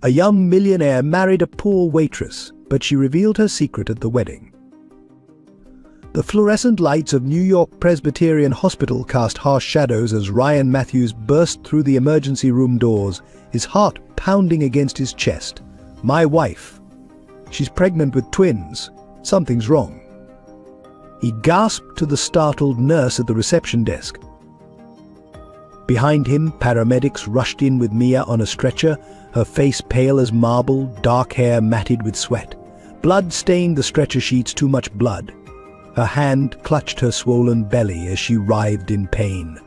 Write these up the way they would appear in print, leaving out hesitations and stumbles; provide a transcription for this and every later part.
A young millionaire married a poor waitress, but she revealed her secret at the wedding. The fluorescent lights of New York Presbyterian Hospital cast harsh shadows as Ryan Matthews burst through the emergency room doors, his heart pounding against his chest. "My wife. She's pregnant with twins. Something's wrong." He gasped to the startled nurse at the reception desk. Behind him, paramedics rushed in with Mia on a stretcher, her face pale as marble, dark hair matted with sweat. Blood stained the stretcher sheets, too much blood. Her hand clutched her swollen belly as she writhed in pain.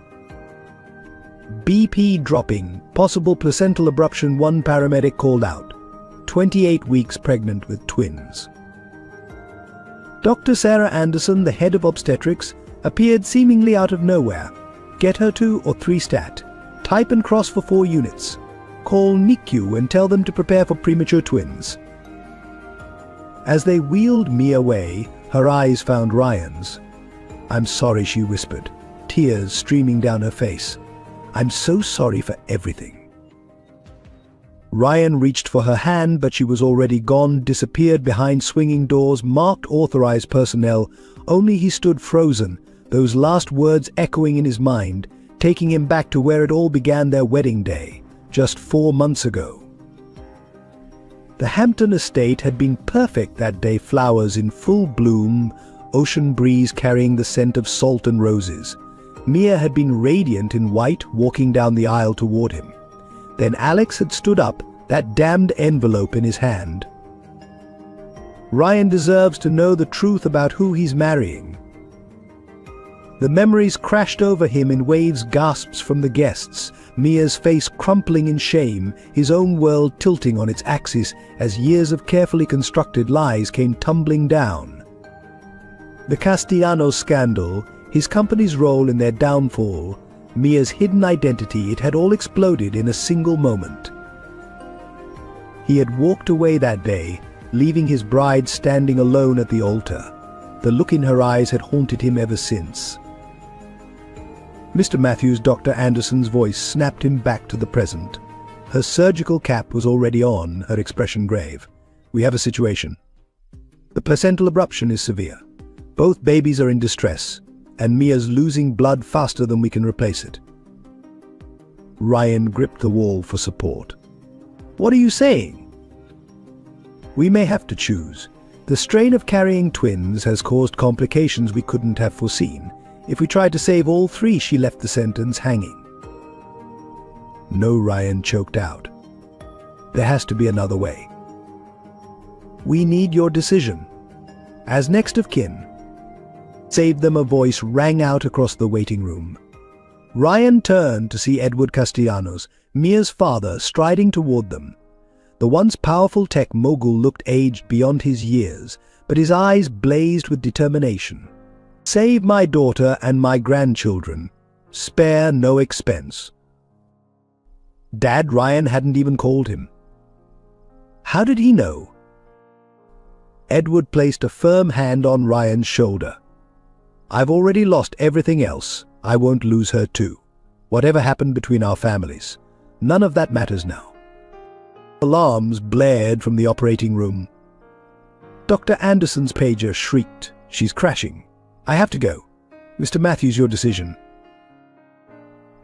BP dropping, possible placental abruption, one paramedic called out. 28 weeks pregnant with twins. Dr. Sarah Anderson, the head of obstetrics, appeared seemingly out of nowhere. "Get her 2 or 3 stat. Type and cross for 4 units. Call NICU and tell them to prepare for premature twins." As they wheeled Mia away, her eyes found Ryan's. "I'm sorry," she whispered, tears streaming down her face. "I'm so sorry for everything." Ryan reached for her hand, but she was already gone, disappeared behind swinging doors marked authorized personnel. Only he stood frozen, those last words echoing in his mind, taking him back to where it all began, their wedding day, just 4 months ago. The Hampton estate had been perfect that day, flowers in full bloom, ocean breeze carrying the scent of salt and roses. Mia had been radiant in white, walking down the aisle toward him. Then Alex had stood up, that damned envelope in his hand. Ryan deserves to know the truth about who he's marrying. The memories crashed over him in waves, gasps from the guests, Mia's face crumpling in shame, his own world tilting on its axis as years of carefully constructed lies came tumbling down. The Castellanos scandal, his company's role in their downfall, Mia's hidden identity, it had all exploded in a single moment. He had walked away that day, leaving his bride standing alone at the altar. The look in her eyes had haunted him ever since. "Mr. Matthews," Dr. Anderson's voice snapped him back to the present. Her surgical cap was already on, her expression grave. "We have a situation. The placental abruption is severe. Both babies are in distress, and Mia's losing blood faster than we can replace it." Ryan gripped the wall for support. "What are you saying?" "We may have to choose. The strain of carrying twins has caused complications we couldn't have foreseen. If we tried to save all 3, she left the sentence hanging. "No," Ryan choked out. "There has to be another way. We need your decision. As next of kin." "Save them," a voice rang out across the waiting room. Ryan turned to see Edward Castellanos, Mia's father, striding toward them. The once powerful tech mogul looked aged beyond his years, but his eyes blazed with determination. "Save my daughter and my grandchildren. Spare no expense." Dad, Ryan hadn't even called him. How did he know? Edward placed a firm hand on Ryan's shoulder. "I've already lost everything else. I won't lose her too. Whatever happened between our families, none of that matters now." Alarms blared from the operating room. Dr. Anderson's pager shrieked. "She's crashing. I have to go. Mr. Matthews, your decision."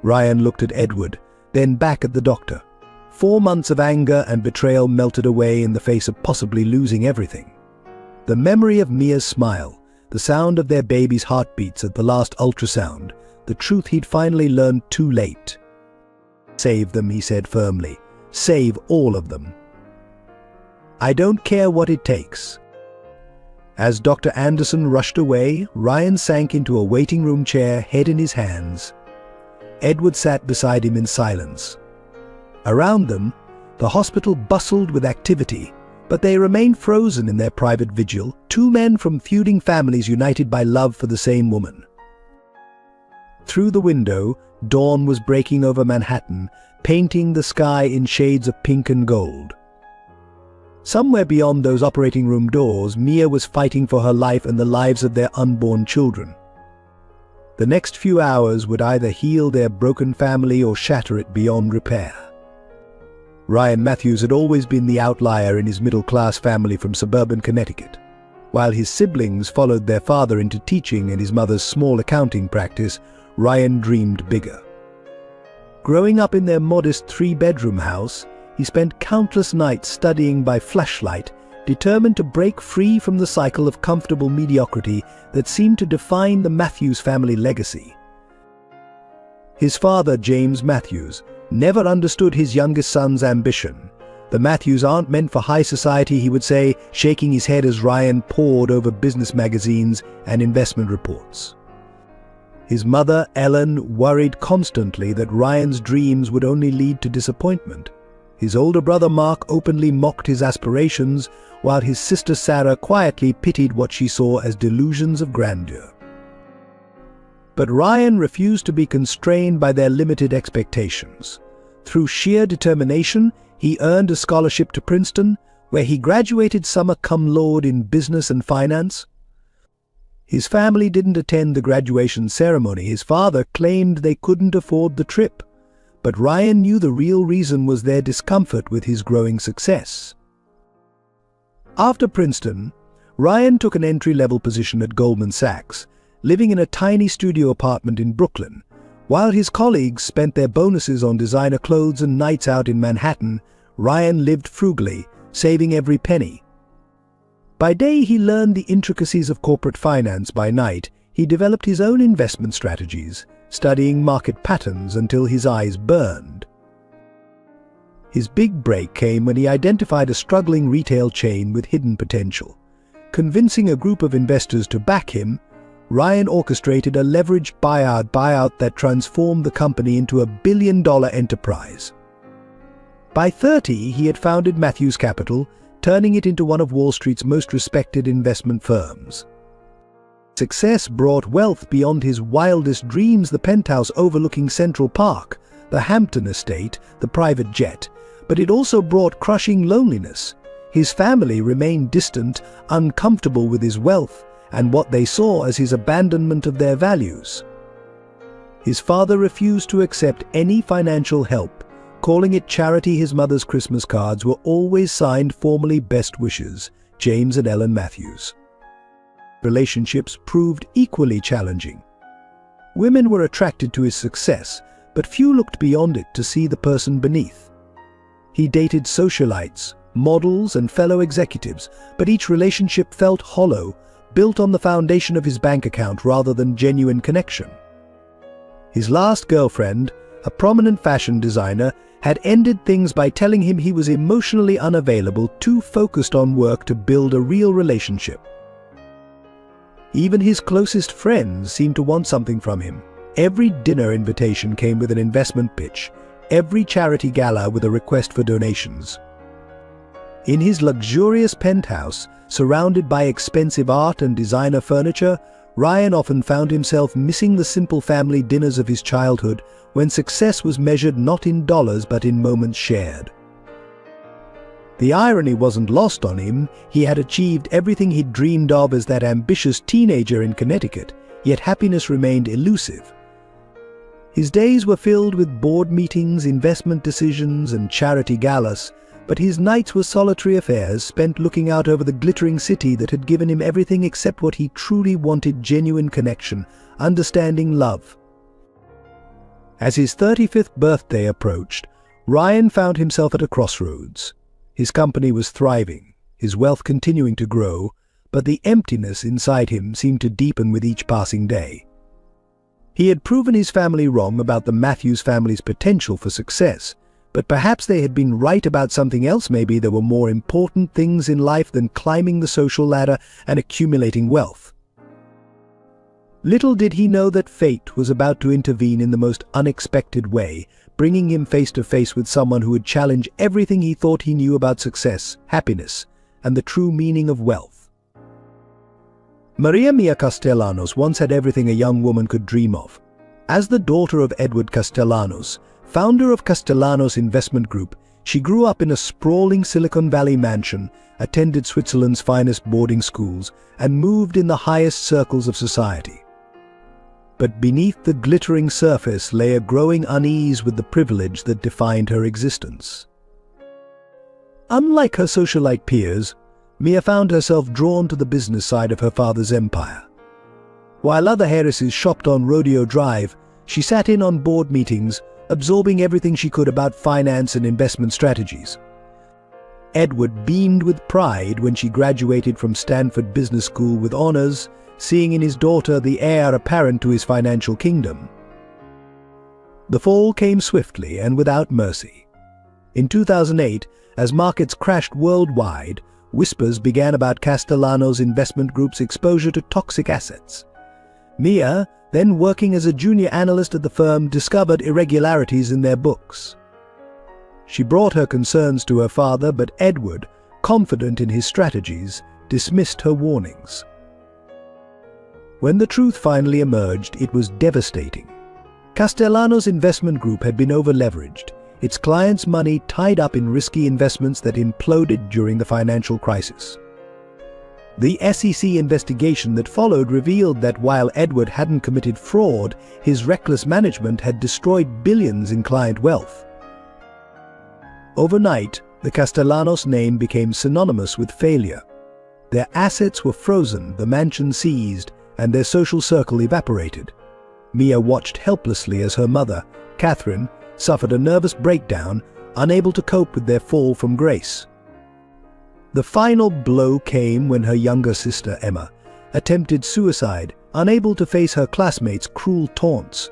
Ryan looked at Edward, then back at the doctor. 4 months of anger and betrayal melted away in the face of possibly losing everything. The memory of Mia's smile, the sound of their baby's heartbeats at the last ultrasound, the truth he'd finally learned too late. "Save them," he said firmly. "Save all of them. I don't care what it takes." As Dr. Anderson rushed away, Ryan sank into a waiting room chair, head in his hands. Edward sat beside him in silence. Around them, the hospital bustled with activity, but they remained frozen in their private vigil, 2 men from feuding families united by love for the same woman. Through the window, dawn was breaking over Manhattan, painting the sky in shades of pink and gold. Somewhere beyond those operating room doors, Mia was fighting for her life and the lives of their unborn children. The next few hours would either heal their broken family or shatter it beyond repair. Ryan Matthews had always been the outlier in his middle-class family from suburban Connecticut. While his siblings followed their father into teaching and his mother's small accounting practice, Ryan dreamed bigger. Growing up in their modest three-bedroom house, he spent countless nights studying by flashlight, determined to break free from the cycle of comfortable mediocrity that seemed to define the Matthews family legacy. His father, James Matthews, never understood his youngest son's ambition. "The Matthews aren't meant for high society," he would say, shaking his head as Ryan pored over business magazines and investment reports. His mother, Ellen, worried constantly that Ryan's dreams would only lead to disappointment. His older brother Mark openly mocked his aspirations, while his sister Sarah quietly pitied what she saw as delusions of grandeur. But Ryan refused to be constrained by their limited expectations. Through sheer determination, he earned a scholarship to Princeton, where he graduated summa cum laude in business and finance. His family didn't attend the graduation ceremony. His father claimed they couldn't afford the trip. But Ryan knew the real reason was their discomfort with his growing success. After Princeton, Ryan took an entry-level position at Goldman Sachs, living in a tiny studio apartment in Brooklyn. While his colleagues spent their bonuses on designer clothes and nights out in Manhattan, Ryan lived frugally, saving every penny. By day, he learned the intricacies of corporate finance. By night, he developed his own investment strategies, studying market patterns until his eyes burned. His big break came when he identified a struggling retail chain with hidden potential. Convincing a group of investors to back him, Ryan orchestrated a leveraged buyout that transformed the company into a billion-dollar enterprise. By 30, he had founded Matthews Capital, turning it into one of Wall Street's most respected investment firms. Success brought wealth beyond his wildest dreams: the penthouse overlooking Central Park, the Hampton estate, the private jet. But it also brought crushing loneliness. His family remained distant, uncomfortable with his wealth and what they saw as his abandonment of their values. His father refused to accept any financial help, calling it charity. His mother's Christmas cards were always signed formally "Best Wishes, James and Ellen Matthews." Relationships proved equally challenging. Women were attracted to his success, but few looked beyond it to see the person beneath. He dated socialites, models, and fellow executives, but each relationship felt hollow, built on the foundation of his bank account rather than genuine connection. His last girlfriend, a prominent fashion designer, had ended things by telling him he was emotionally unavailable, too focused on work to build a real relationship. Even his closest friends seemed to want something from him. Every dinner invitation came with an investment pitch, every charity gala with a request for donations. In his luxurious penthouse, surrounded by expensive art and designer furniture, Ryan often found himself missing the simple family dinners of his childhood, when success was measured not in dollars but in moments shared. The irony wasn't lost on him. He had achieved everything he'd dreamed of as that ambitious teenager in Connecticut, yet happiness remained elusive. His days were filled with board meetings, investment decisions, and charity galas, but his nights were solitary affairs spent looking out over the glittering city that had given him everything except what he truly wanted: genuine connection, understanding, love. As his 35th birthday approached, Ryan found himself at a crossroads. His company was thriving, his wealth continuing to grow, but the emptiness inside him seemed to deepen with each passing day. He had proven his family wrong about the Matthews family's potential for success, but perhaps they had been right about something else. Maybe there were more important things in life than climbing the social ladder and accumulating wealth. Little did he know that fate was about to intervene in the most unexpected way, bringing him face to face with someone who would challenge everything he thought he knew about success, happiness, and the true meaning of wealth. Maria Mia Castellanos once had everything a young woman could dream of. As the daughter of Edward Castellanos, founder of Castellanos Investment Group, she grew up in a sprawling Silicon Valley mansion, attended Switzerland's finest boarding schools, and moved in the highest circles of society. But beneath the glittering surface lay a growing unease with the privilege that defined her existence. Unlike her socialite peers, Mia found herself drawn to the business side of her father's empire. While other heiresses shopped on Rodeo Drive, she sat in on board meetings, absorbing everything she could about finance and investment strategies. Edward beamed with pride when she graduated from Stanford Business School with honors, seeing in his daughter the heir apparent to his financial kingdom. The fall came swiftly and without mercy. In 2008, as markets crashed worldwide, whispers began about Castellanos Investment Group's exposure to toxic assets. Mia, then working as a junior analyst at the firm, discovered irregularities in their books. She brought her concerns to her father, but Edward, confident in his strategies, dismissed her warnings. When the truth finally emerged, it was devastating. Castellanos Investment Group had been over-leveraged, its clients' money tied up in risky investments that imploded during the financial crisis. The SEC investigation that followed revealed that while Edward hadn't committed fraud, his reckless management had destroyed billions in client wealth. Overnight, the Castellanos name became synonymous with failure. Their assets were frozen, the mansion seized, and their social circle evaporated. Mia watched helplessly as her mother, Catherine, suffered a nervous breakdown, unable to cope with their fall from grace. The final blow came when her younger sister, Emma, attempted suicide, unable to face her classmates' cruel taunts.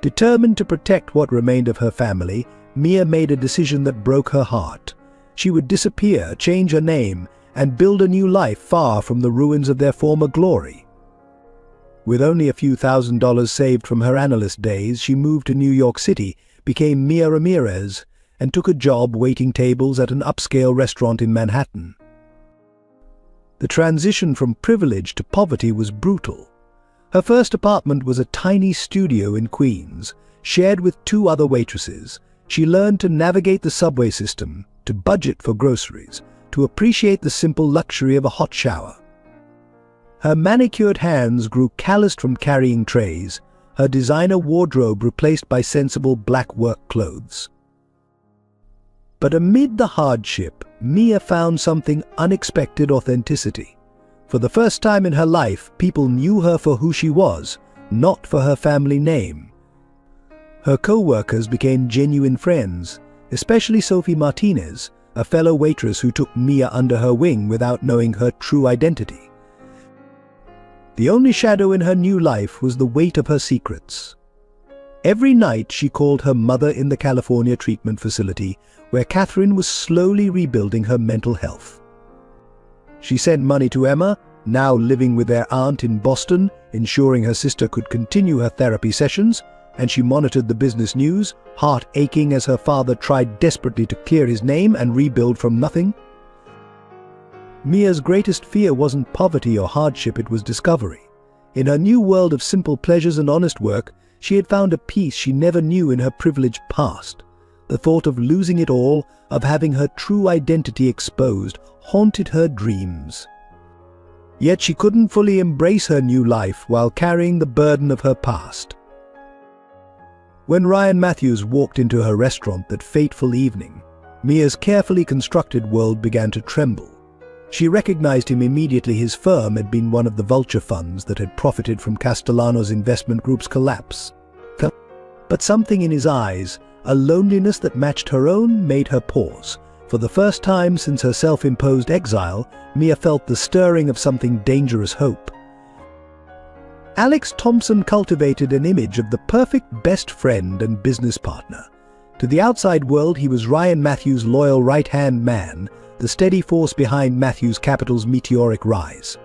Determined to protect what remained of her family, Mia made a decision that broke her heart. She would disappear, change her name, and build a new life far from the ruins of their former glory. With only a few $1,000s saved from her analyst days, she moved to New York City, became Mia Ramirez, and took a job waiting tables at an upscale restaurant in Manhattan. The transition from privilege to poverty was brutal. Her first apartment was a tiny studio in Queens, shared with 2 other waitresses. She learned to navigate the subway system, to budget for groceries, to appreciate the simple luxury of a hot shower. Her manicured hands grew calloused from carrying trays, her designer wardrobe replaced by sensible black work clothes. But amid the hardship, Mia found something unexpected: authenticity. For the first time in her life, people knew her for who she was, not for her family name. Her co-workers became genuine friends, especially Sophie Martinez, a fellow waitress who took Mia under her wing without knowing her true identity. The only shadow in her new life was the weight of her secrets. Every night she called her mother in the California treatment facility, where Catherine was slowly rebuilding her mental health. She sent money to Emma, now living with their aunt in Boston, ensuring her sister could continue her therapy sessions, and she monitored the business news, heart aching as her father tried desperately to clear his name and rebuild from nothing. Mia's greatest fear wasn't poverty or hardship, it was discovery. In her new world of simple pleasures and honest work, she had found a peace she never knew in her privileged past. The thought of losing it all, of having her true identity exposed, haunted her dreams. Yet she couldn't fully embrace her new life while carrying the burden of her past. When Ryan Matthews walked into her restaurant that fateful evening, Mia's carefully constructed world began to tremble. She recognized him immediately. His firm had been one of the vulture funds that had profited from Castellanos Investment Group's collapse. But something in his eyes, a loneliness that matched her own, made her pause. For the first time since her self-imposed exile, Mia felt the stirring of something dangerous: hope. Alex Thompson cultivated an image of the perfect best friend and business partner. To the outside world, he was Ryan Matthews' loyal right-hand man, the steady force behind Matthews Capital's meteoric rise.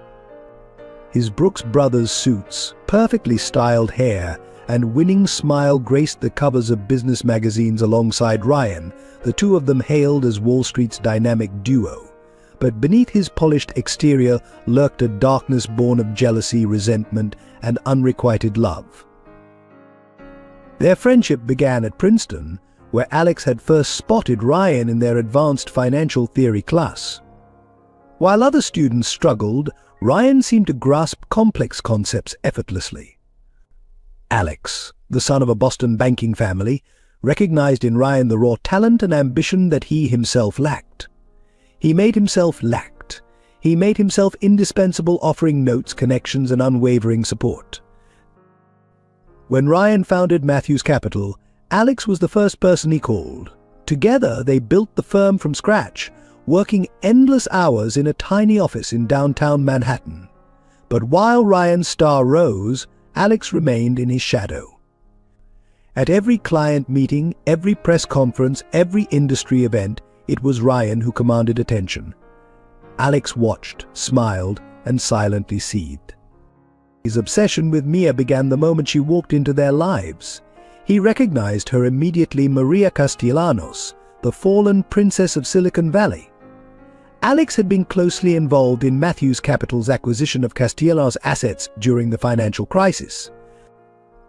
His Brooks Brothers suits, perfectly styled hair, and winning smile graced the covers of business magazines alongside Ryan, the two of them hailed as Wall Street's dynamic duo. But beneath his polished exterior lurked a darkness born of jealousy, resentment, and unrequited love. Their friendship began at Princeton, where Alex had first spotted Ryan in their advanced financial theory class. While other students struggled, Ryan seemed to grasp complex concepts effortlessly. Alex, the son of a Boston banking family, recognized in Ryan the raw talent and ambition that he himself lacked. He made himself indispensable, offering notes, connections, and unwavering support. When Ryan founded Matthews Capital, Alex was the first person he called. Together, they built the firm from scratch, working endless hours in a tiny office in downtown Manhattan. But while Ryan's star rose, Alex remained in his shadow. At every client meeting, every press conference, every industry event, it was Ryan who commanded attention. Alex watched, smiled, and silently seethed. His obsession with Mia began the moment she walked into their lives. He recognized her immediately, Maria Castellanos, the fallen princess of Silicon Valley. Alex had been closely involved in Matthews Capital's acquisition of Castellanos' assets during the financial crisis.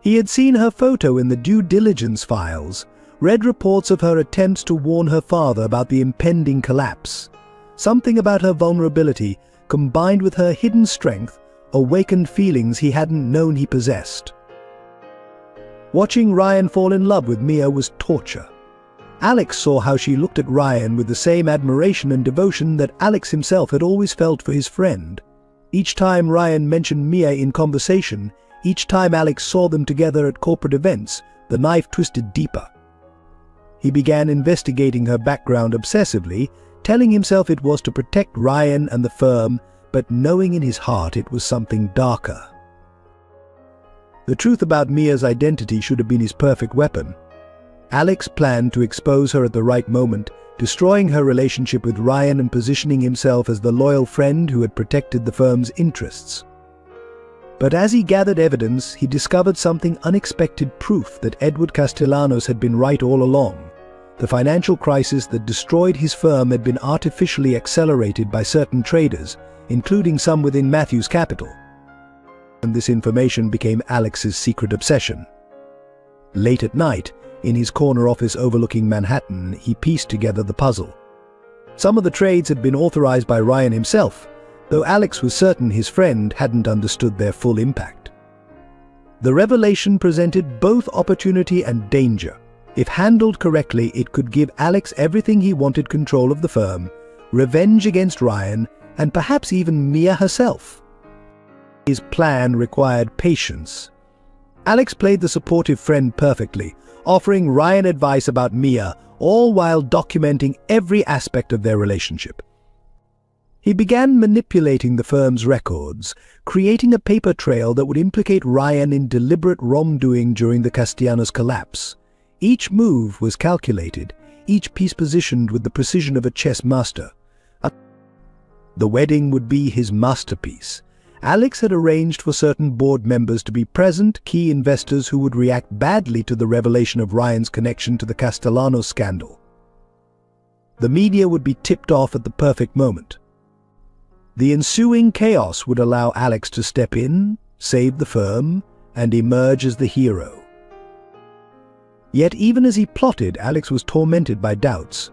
He had seen her photo in the due diligence files, read reports of her attempts to warn her father about the impending collapse. Something about her vulnerability, combined with her hidden strength, awakened feelings he hadn't known he possessed. Watching Ryan fall in love with Mia was torture. Alex saw how she looked at Ryan with the same admiration and devotion that Alex himself had always felt for his friend. Each time Ryan mentioned Mia in conversation, each time Alex saw them together at corporate events, the knife twisted deeper. He began investigating her background obsessively, telling himself it was to protect Ryan and the firm, but knowing in his heart it was something darker. The truth about Mia's identity should have been his perfect weapon. Alex planned to expose her at the right moment, destroying her relationship with Ryan and positioning himself as the loyal friend who had protected the firm's interests. But as he gathered evidence, he discovered something unexpected: proof that Edward Castellanos had been right all along. The financial crisis that destroyed his firm had been artificially accelerated by certain traders, including some within Matthews Capital. And this information became Alex's secret obsession. Late at night, in his corner office overlooking Manhattan, he pieced together the puzzle. Some of the trades had been authorized by Ryan himself, though Alex was certain his friend hadn't understood their full impact. The revelation presented both opportunity and danger. If handled correctly, it could give Alex everything he wanted: control of the firm, revenge against Ryan, and perhaps even Mia herself. His plan required patience. Alex played the supportive friend perfectly, offering Ryan advice about Mia, all while documenting every aspect of their relationship. He began manipulating the firm's records, creating a paper trail that would implicate Ryan in deliberate wrongdoing during the Castellanos collapse. Each move was calculated, each piece positioned with the precision of a chess master. The wedding would be his masterpiece. Alex had arranged for certain board members to be present, key investors who would react badly to the revelation of Ryan's connection to the Castellanos scandal. The media would be tipped off at the perfect moment. The ensuing chaos would allow Alex to step in, save the firm, and emerge as the hero. Yet even as he plotted, Alex was tormented by doubts.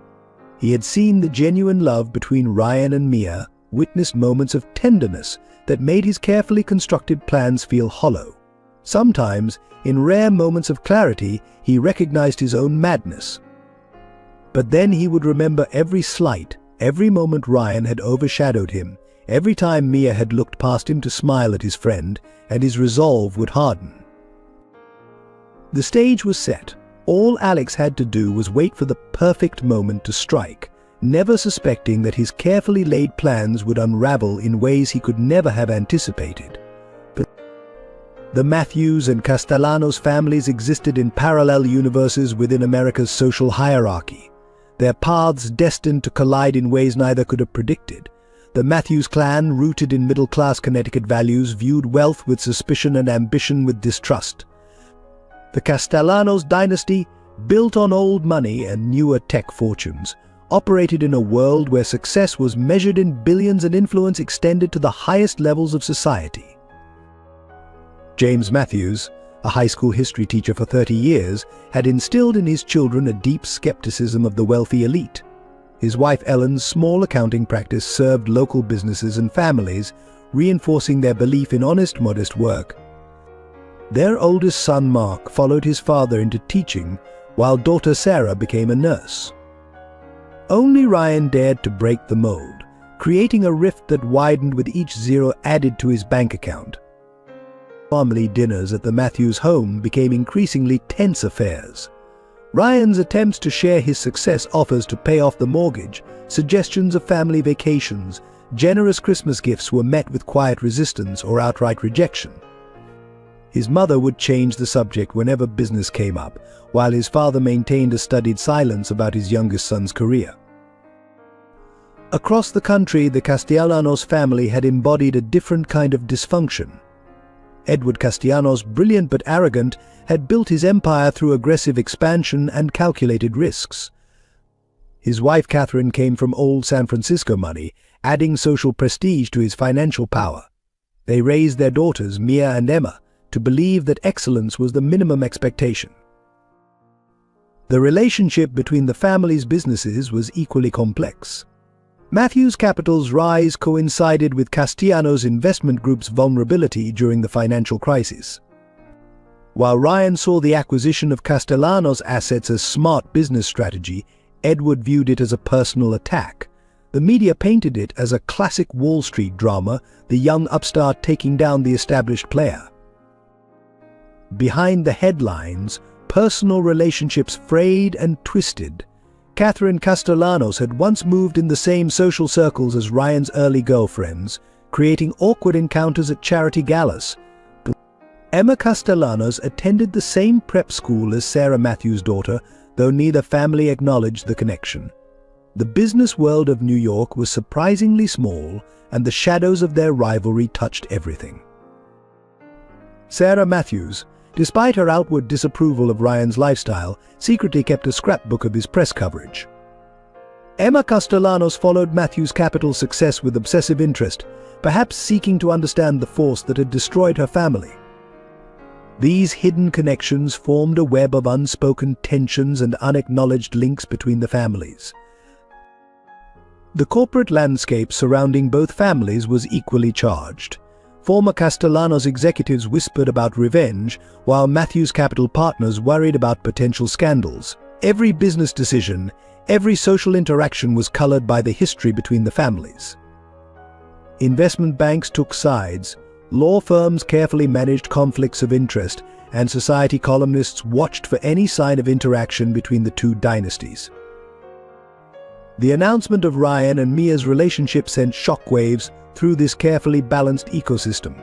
He had seen the genuine love between Ryan and Mia, witnessed moments of tenderness that made his carefully constructed plans feel hollow. Sometimes, in rare moments of clarity, he recognized his own madness. But then he would remember every slight, every moment Ryan had overshadowed him, every time Mia had looked past him to smile at his friend, and his resolve would harden. The stage was set. All Alex had to do was wait for the perfect moment to strike, never suspecting that his carefully laid plans would unravel in ways he could never have anticipated. But the Matthews and Castellanos families existed in parallel universes within America's social hierarchy, their paths destined to collide in ways neither could have predicted. The Matthews clan, rooted in middle-class Connecticut values, viewed wealth with suspicion and ambition with distrust. The Castellanos dynasty, built on old money and newer tech fortunes, operated in a world where success was measured in billions and influence extended to the highest levels of society. James Matthews, a high school history teacher for 30 years, had instilled in his children a deep skepticism of the wealthy elite. His wife Ellen's small accounting practice served local businesses and families, reinforcing their belief in honest, modest work. Their oldest son, Mark, followed his father into teaching, while daughter Sarah became a nurse. Only Ryan dared to break the mold, creating a rift that widened with each zero added to his bank account. Family dinners at the Matthews home became increasingly tense affairs. Ryan's attempts to share his success, offers to pay off the mortgage, suggestions of family vacations, generous Christmas gifts were met with quiet resistance or outright rejection. His mother would change the subject whenever business came up, while his father maintained a studied silence about his youngest son's career. Across the country, the Castellanos family had embodied a different kind of dysfunction. Edward Castellanos, brilliant but arrogant, had built his empire through aggressive expansion and calculated risks. His wife Catherine came from old San Francisco money, adding social prestige to his financial power. They raised their daughters, Mia and Emma, to believe that excellence was the minimum expectation. The relationship between the family's businesses was equally complex. Matthews Capital's rise coincided with Castellanos Investment Group's vulnerability during the financial crisis. While Ryan saw the acquisition of Castellanos' assets as smart business strategy, Edward viewed it as a personal attack. The media painted it as a classic Wall Street drama, the young upstart taking down the established player. Behind the headlines, personal relationships frayed and twisted. Catherine Castellanos had once moved in the same social circles as Ryan's early girlfriends, creating awkward encounters at charity galas. Emma Castellanos attended the same prep school as Sarah Matthews' daughter, though neither family acknowledged the connection. The business world of New York was surprisingly small, and the shadows of their rivalry touched everything. Sarah Matthews, despite her outward disapproval of Ryan's lifestyle, secretly kept a scrapbook of his press coverage. Emma Castellanos followed Matthews Capital's success with obsessive interest, perhaps seeking to understand the force that had destroyed her family. These hidden connections formed a web of unspoken tensions and unacknowledged links between the families. The corporate landscape surrounding both families was equally charged. Former Castellanos executives whispered about revenge, while Matthews Capital partners worried about potential scandals. Every business decision, every social interaction was colored by the history between the families. Investment banks took sides, law firms carefully managed conflicts of interest, and society columnists watched for any sign of interaction between the two dynasties. The announcement of Ryan and Mia's relationship sent shockwaves through this carefully balanced ecosystem.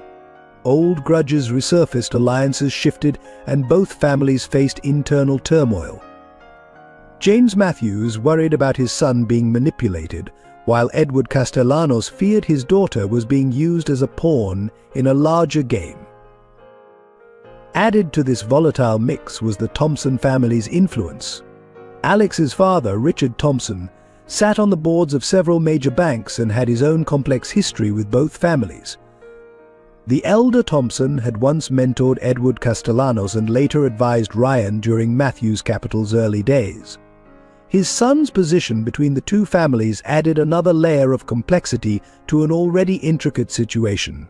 Old grudges resurfaced, alliances shifted, and both families faced internal turmoil. James Matthews worried about his son being manipulated, while Edward Castellanos feared his daughter was being used as a pawn in a larger game. Added to this volatile mix was the Thompson family's influence. Alex's father, Richard Thompson, sat on the boards of several major banks and had his own complex history with both families. The elder Thompson had once mentored Edward Castellanos and later advised Ryan during Matthews Capital's early days. His son's position between the two families added another layer of complexity to an already intricate situation.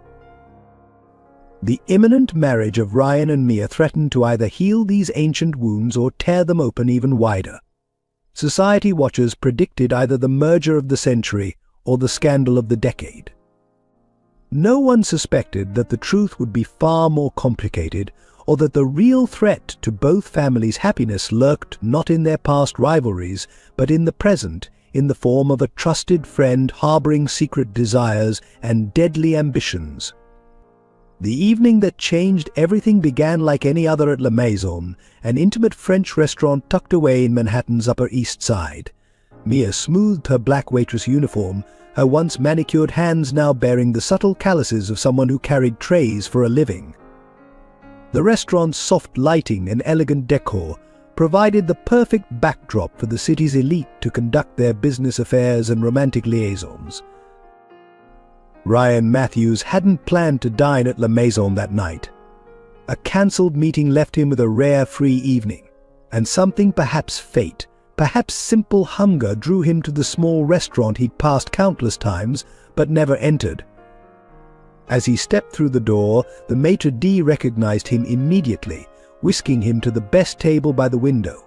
The imminent marriage of Ryan and Mia threatened to either heal these ancient wounds or tear them open even wider. Society watchers predicted either the merger of the century or the scandal of the decade. No one suspected that the truth would be far more complicated, or that the real threat to both families' happiness lurked not in their past rivalries, but in the present, in the form of a trusted friend harboring secret desires and deadly ambitions. The evening that changed everything began like any other at La Maison, an intimate French restaurant tucked away in Manhattan's Upper East Side. Mia smoothed her black waitress uniform, her once manicured hands now bearing the subtle calluses of someone who carried trays for a living. The restaurant's soft lighting and elegant decor provided the perfect backdrop for the city's elite to conduct their business affairs and romantic liaisons. Ryan Matthews hadn't planned to dine at La Maison that night. A cancelled meeting left him with a rare free evening, and something, perhaps fate, perhaps simple hunger, drew him to the small restaurant he'd passed countless times but never entered. As he stepped through the door, the maitre d' recognized him immediately, whisking him to the best table by the window.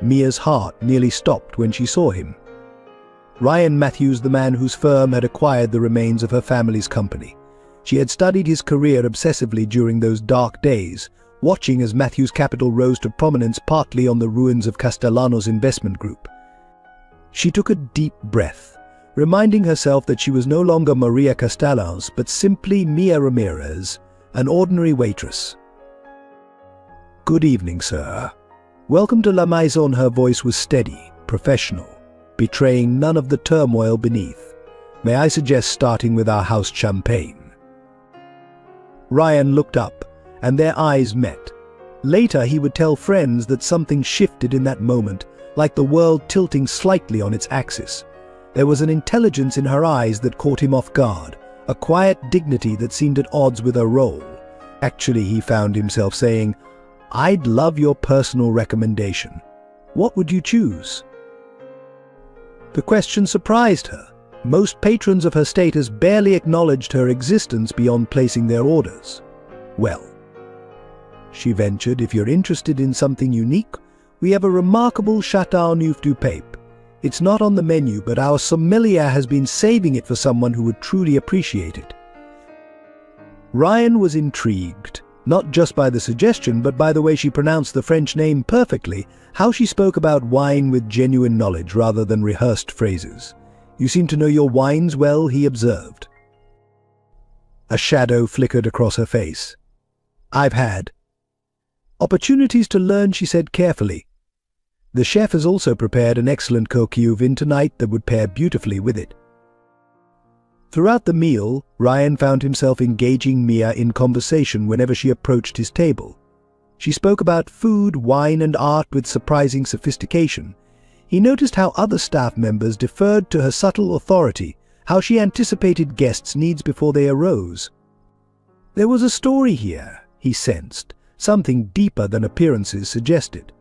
Mia's heart nearly stopped when she saw him. Ryan Matthews, the man whose firm had acquired the remains of her family's company. She had studied his career obsessively during those dark days, watching as Matthews' capital rose to prominence partly on the ruins of Castellano's investment group. She took a deep breath, reminding herself that she was no longer Maria Castellanos, but simply Mia Ramirez, an ordinary waitress. "Good evening, sir. Welcome to La Maison." Her voice was steady, professional, betraying none of the turmoil beneath. "May I suggest starting with our house champagne?" Ryan looked up, and their eyes met. Later he would tell friends that something shifted in that moment, like the world tilting slightly on its axis. There was an intelligence in her eyes that caught him off guard, a quiet dignity that seemed at odds with her role. Actually, he found himself saying, "I'd love your personal recommendation. What would you choose?" The question surprised her. Most patrons of her status barely acknowledged her existence beyond placing their orders. "Well," she ventured, "if you're interested in something unique, we have a remarkable Chateau Neuf du Pape. It's not on the menu, but our sommelier has been saving it for someone who would truly appreciate it." Ryan was intrigued, not just by the suggestion, but by the way she pronounced the French name perfectly, how she spoke about wine with genuine knowledge rather than rehearsed phrases. "You seem to know your wines well," he observed. A shadow flickered across her face. "I've had opportunities to learn," she said carefully. "The chef has also prepared an excellent coquille vin tonight that would pair beautifully with it." Throughout the meal, Ryan found himself engaging Mia in conversation whenever she approached his table. She spoke about food, wine, and art with surprising sophistication. He noticed how other staff members deferred to her subtle authority, how she anticipated guests' needs before they arose. There was a story here, he sensed, something deeper than appearances suggested.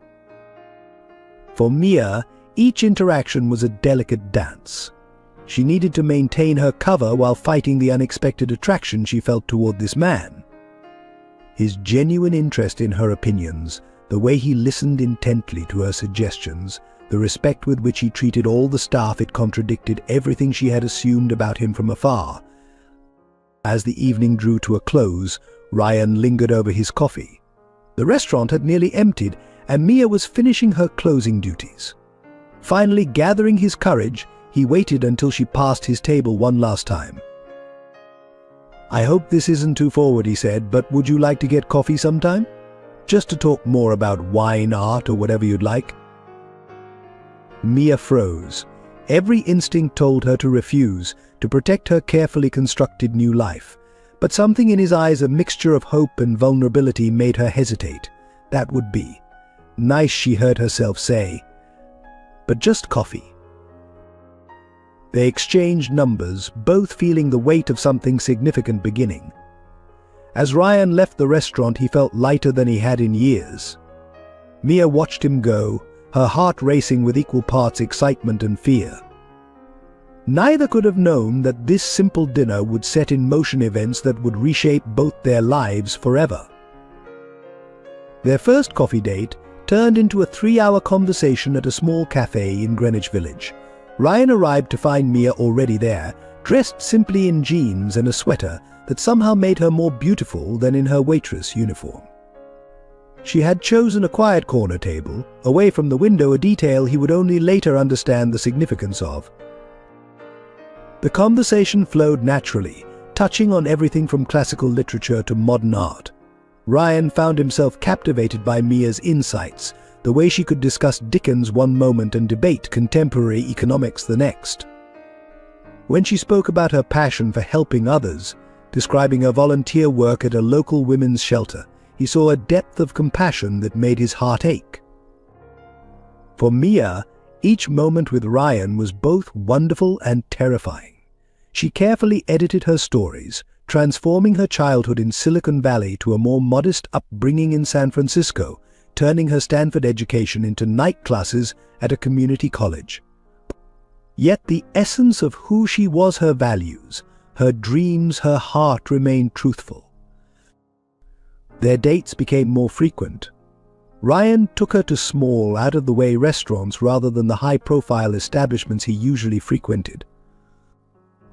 For Mia, each interaction was a delicate dance. She needed to maintain her cover while fighting the unexpected attraction she felt toward this man. His genuine interest in her opinions, the way he listened intently to her suggestions, the respect with which he treated all the staff, it contradicted everything she had assumed about him from afar. As the evening drew to a close, Ryan lingered over his coffee. The restaurant had nearly emptied, and Mia was finishing her closing duties. Finally, gathering his courage, he waited until she passed his table one last time. "I hope this isn't too forward," he said, "but would you like to get coffee sometime? Just to talk more about wine, art, or whatever you'd like?" Mia froze. Every instinct told her to refuse, to protect her carefully constructed new life. But something in his eyes, a mixture of hope and vulnerability, made her hesitate. That would be nice, she heard herself say, but just coffee. They exchanged numbers, both feeling the weight of something significant beginning. As Ryan left the restaurant, he felt lighter than he had in years. Mia watched him go, her heart racing with equal parts excitement and fear. Neither could have known that this simple dinner would set in motion events that would reshape both their lives forever. Their first coffee date turned into a 3-hour conversation at a small cafe in Greenwich Village. Ryan arrived to find Mia already there, dressed simply in jeans and a sweater that somehow made her more beautiful than in her waitress uniform. She had chosen a quiet corner table, away from the window, a detail he would only later understand the significance of. The conversation flowed naturally, touching on everything from classical literature to modern art. Ryan found himself captivated by Mia's insights, the way she could discuss Dickens one moment and debate contemporary economics the next. When she spoke about her passion for helping others, describing her volunteer work at a local women's shelter, he saw a depth of compassion that made his heart ache. For Mia, each moment with Ryan was both wonderful and terrifying. She carefully edited her stories, transforming her childhood in Silicon Valley to a more modest upbringing in San Francisco, turning her Stanford education into night classes at a community college. Yet the essence of who she was, her values, her dreams, her heart remained truthful. Their dates became more frequent. Ryan took her to small, out-of-the-way restaurants rather than the high-profile establishments he usually frequented.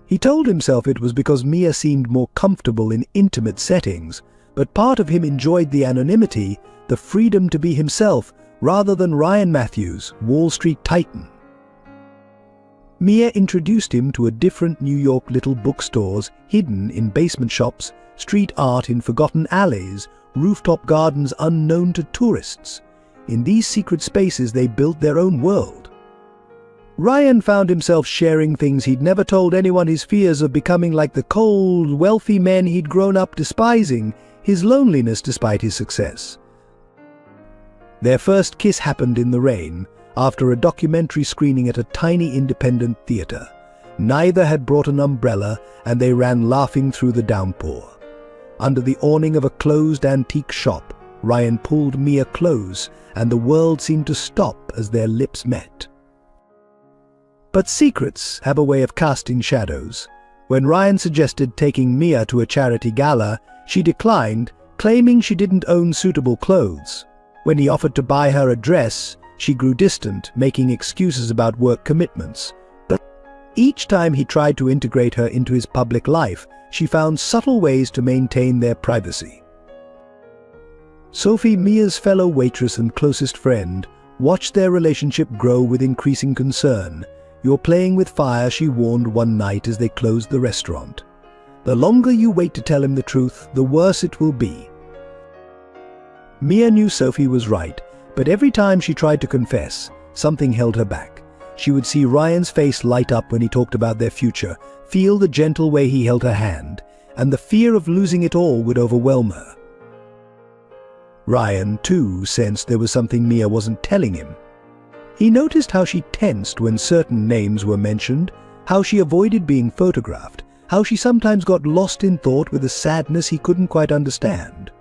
He told himself it was because Mia seemed more comfortable in intimate settings, but part of him enjoyed the anonymity, the freedom to be himself, rather than Ryan Matthews, Wall Street titan. Mia introduced him to a different New York little bookstores hidden in basement shops, street art in forgotten alleys, rooftop gardens unknown to tourists. In these secret spaces they built their own world. Ryan found himself sharing things he'd never told anyone: his fears of becoming like the cold, wealthy men he'd grown up despising, his loneliness despite his success. Their first kiss happened in the rain, after a documentary screening at a tiny independent theater. Neither had brought an umbrella, and they ran laughing through the downpour. Under the awning of a closed antique shop, Ryan pulled Mia close, and the world seemed to stop as their lips met. But secrets have a way of casting shadows. When Ryan suggested taking Mia to a charity gala, she declined, claiming she didn't own suitable clothes. When he offered to buy her a dress, she grew distant, making excuses about work commitments. But each time he tried to integrate her into his public life, she found subtle ways to maintain their privacy. Sophie, Mia's fellow waitress and closest friend, watched their relationship grow with increasing concern. "You're playing with fire," she warned one night as they closed the restaurant. "The longer you wait to tell him the truth, the worse it will be." Mia knew Sophie was right, but every time she tried to confess, something held her back. She would see Ryan's face light up when he talked about their future, feel the gentle way he held her hand, and the fear of losing it all would overwhelm her. Ryan, too, sensed there was something Mia wasn't telling him. He noticed how she tensed when certain names were mentioned, how she avoided being photographed, how she sometimes got lost in thought with a sadness he couldn't quite understand.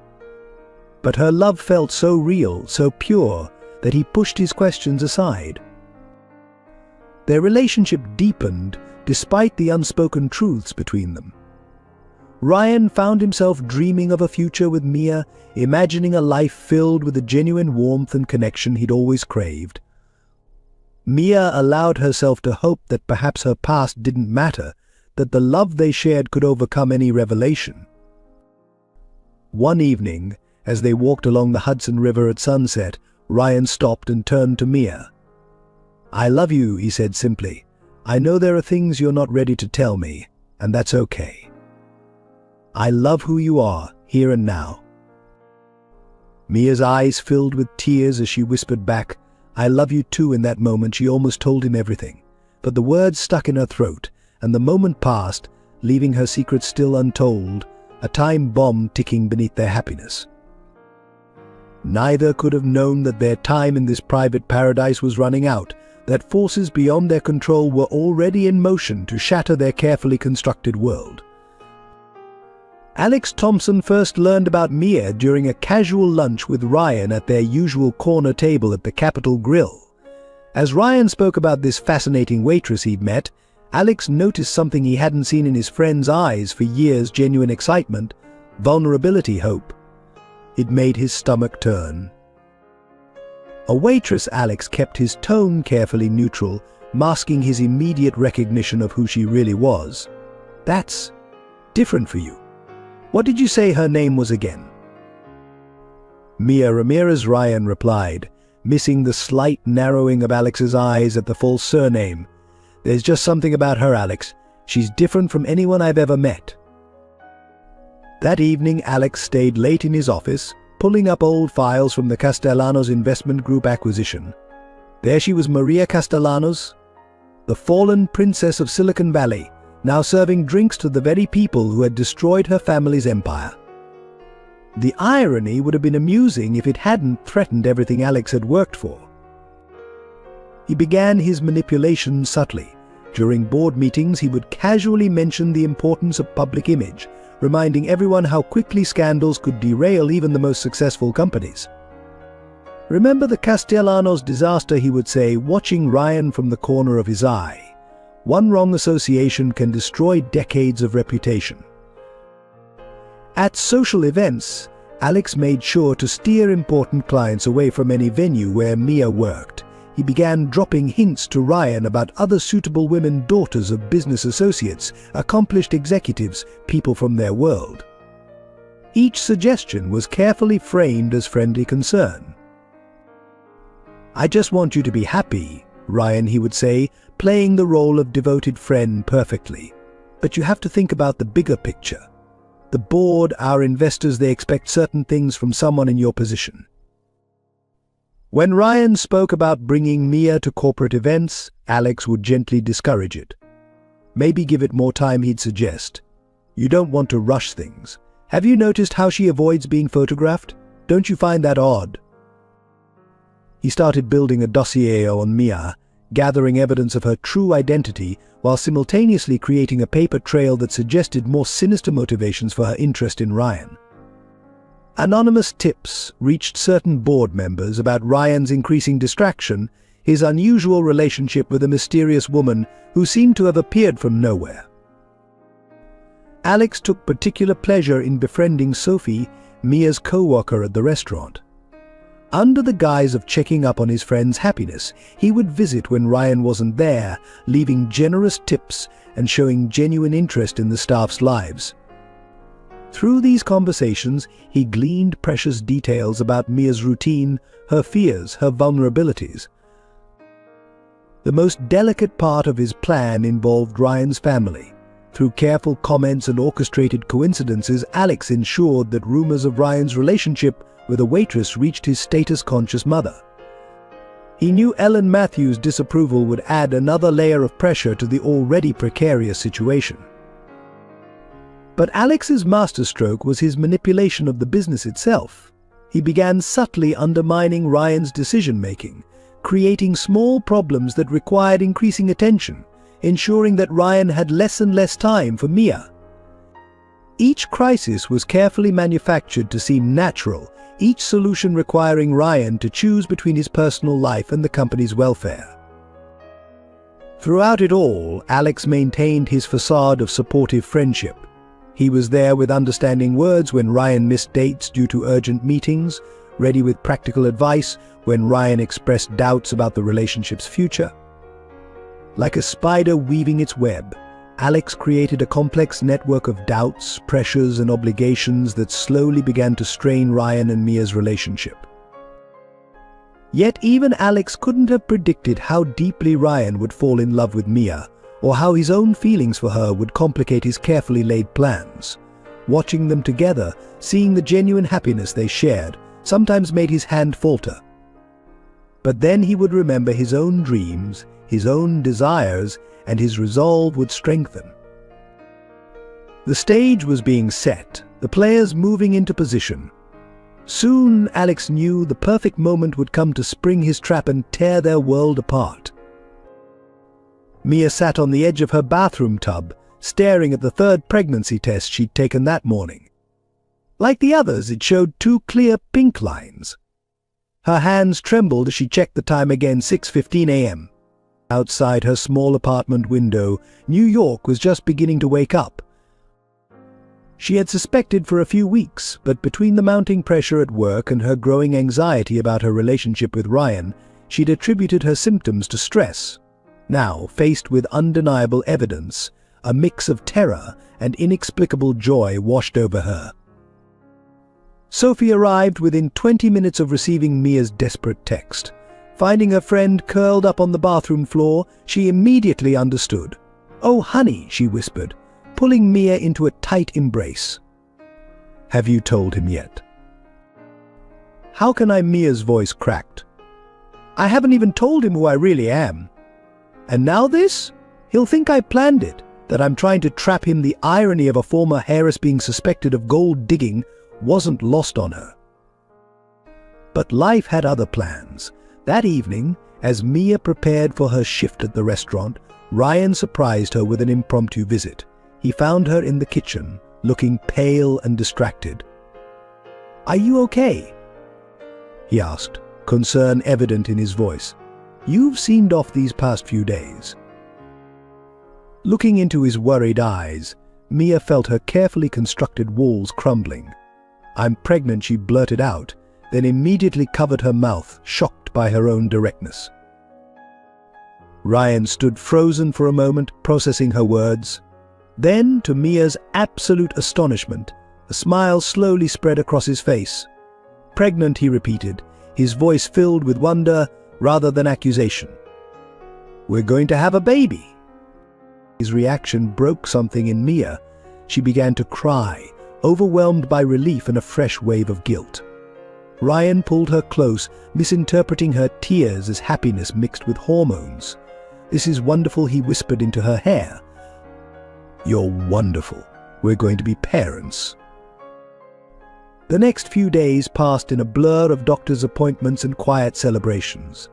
But her love felt so real, so pure, that he pushed his questions aside. Their relationship deepened despite the unspoken truths between them. Ryan found himself dreaming of a future with Mia, imagining a life filled with the genuine warmth and connection he'd always craved. Mia allowed herself to hope that perhaps her past didn't matter, that the love they shared could overcome any revelation. One evening, as they walked along the Hudson River at sunset, Ryan stopped and turned to Mia. "I love you," he said simply. "I know there are things you're not ready to tell me, and that's okay. I love who you are, here and now." Mia's eyes filled with tears as she whispered back, "I love you too." In that moment she almost told him everything, but the words stuck in her throat, and the moment passed, leaving her secret still untold, a time bomb ticking beneath their happiness. Neither could have known that their time in this private paradise was running out, that forces beyond their control were already in motion to shatter their carefully constructed world. Alex Thompson first learned about Mia during a casual lunch with Ryan at their usual corner table at the Capitol Grill. As Ryan spoke about this fascinating waitress he'd met, Alex noticed something he hadn't seen in his friend's eyes for years: genuine excitement, vulnerability, hope. It made his stomach turn. A waitress, Alex kept his tone carefully neutral, masking his immediate recognition of who she really was. "That's different for you. What did you say her name was again?" "Mia Ramirez," Ryan replied, missing the slight narrowing of Alex's eyes at the full surname. "There's just something about her, Alex. She's different from anyone I've ever met." That evening, Alex stayed late in his office, pulling up old files from the Castellanos Investment Group acquisition. There she was, Maria Castellanos, the fallen princess of Silicon Valley, now serving drinks to the very people who had destroyed her family's empire. The irony would have been amusing if it hadn't threatened everything Alex had worked for. He began his manipulation subtly. During board meetings, he would casually mention the importance of public image, reminding everyone how quickly scandals could derail even the most successful companies. "Remember the Castellanos disaster," he would say, watching Ryan from the corner of his eye. "One wrong association can destroy decades of reputation." At social events, Alex made sure to steer important clients away from any venue where Mia worked. He began dropping hints to Ryan about other suitable women, daughters of business associates, accomplished executives, people from their world. Each suggestion was carefully framed as friendly concern. "I just want you to be happy, Ryan," he would say, playing the role of devoted friend perfectly. "But you have to think about the bigger picture. The board, our investors, they expect certain things from someone in your position." When Ryan spoke about bringing Mia to corporate events, Alex would gently discourage it. "Maybe give it more time," he'd suggest. "You don't want to rush things. Have you noticed how she avoids being photographed? Don't you find that odd?" He started building a dossier on Mia, gathering evidence of her true identity while simultaneously creating a paper trail that suggested more sinister motivations for her interest in Ryan. Anonymous tips reached certain board members about Ryan's increasing distraction, his unusual relationship with a mysterious woman who seemed to have appeared from nowhere. Alex took particular pleasure in befriending Sophie, Mia's co-worker at the restaurant. Under the guise of checking up on his friend's happiness, he would visit when Ryan wasn't there, leaving generous tips and showing genuine interest in the staff's lives. Through these conversations, he gleaned precious details about Mia's routine, her fears, her vulnerabilities. The most delicate part of his plan involved Ryan's family. Through careful comments and orchestrated coincidences, Alex ensured that rumors of Ryan's relationship with a waitress reached his status-conscious mother. He knew Ellen Matthews' disapproval would add another layer of pressure to the already precarious situation. But Alex's masterstroke was his manipulation of the business itself. He began subtly undermining Ryan's decision-making, creating small problems that required increasing attention, ensuring that Ryan had less and less time for Mia. Each crisis was carefully manufactured to seem natural, each solution requiring Ryan to choose between his personal life and the company's welfare. Throughout it all, Alex maintained his facade of supportive friendship. He was there with understanding words when Ryan missed dates due to urgent meetings, ready with practical advice when Ryan expressed doubts about the relationship's future. Like a spider weaving its web, Alex created a complex network of doubts, pressures, and obligations that slowly began to strain Ryan and Mia's relationship. Yet even Alex couldn't have predicted how deeply Ryan would fall in love with Mia, or how his own feelings for her would complicate his carefully laid plans. Watching them together, seeing the genuine happiness they shared, sometimes made his hand falter. But then he would remember his own dreams, his own desires, and his resolve would strengthen. The stage was being set, the players moving into position. Soon, Alex knew the perfect moment would come to spring his trap and tear their world apart. Mia sat on the edge of her bathroom tub, staring at the third pregnancy test she'd taken that morning. Like the others, it showed 2 clear pink lines. Her hands trembled as she checked the time again, 6:15 a.m. Outside her small apartment window, New York was just beginning to wake up. She had suspected for a few weeks, but between the mounting pressure at work and her growing anxiety about her relationship with Ryan, she'd attributed her symptoms to stress. Now, faced with undeniable evidence, a mix of terror and inexplicable joy washed over her. Sophie arrived within 20 minutes of receiving Mia's desperate text. Finding her friend curled up on the bathroom floor, she immediately understood. "Oh, honey," she whispered, pulling Mia into a tight embrace. "Have you told him yet?" "How can I?" Mia's voice cracked. "I haven't even told him who I really am. And now this? He'll think I planned it, that I'm trying to trap him." The irony of a former heiress being suspected of gold digging wasn't lost on her. But life had other plans. That evening, as Mia prepared for her shift at the restaurant, Ryan surprised her with an impromptu visit. He found her in the kitchen, looking pale and distracted. "Are you okay?" he asked, concern evident in his voice. "You've seemed off these past few days." Looking into his worried eyes, Mia felt her carefully constructed walls crumbling. "I'm pregnant," she blurted out, then immediately covered her mouth, shocked by her own directness. Ryan stood frozen for a moment, processing her words. Then, to Mia's absolute astonishment, a smile slowly spread across his face. "Pregnant," he repeated, his voice filled with wonder rather than accusation. "We're going to have a baby." His reaction broke something in Mia. She began to cry, overwhelmed by relief and a fresh wave of guilt. Ryan pulled her close, misinterpreting her tears as happiness mixed with hormones. "This is wonderful," he whispered into her hair. "You're wonderful. We're going to be parents." The next few days passed in a blur of doctor's appointments and quiet celebrations.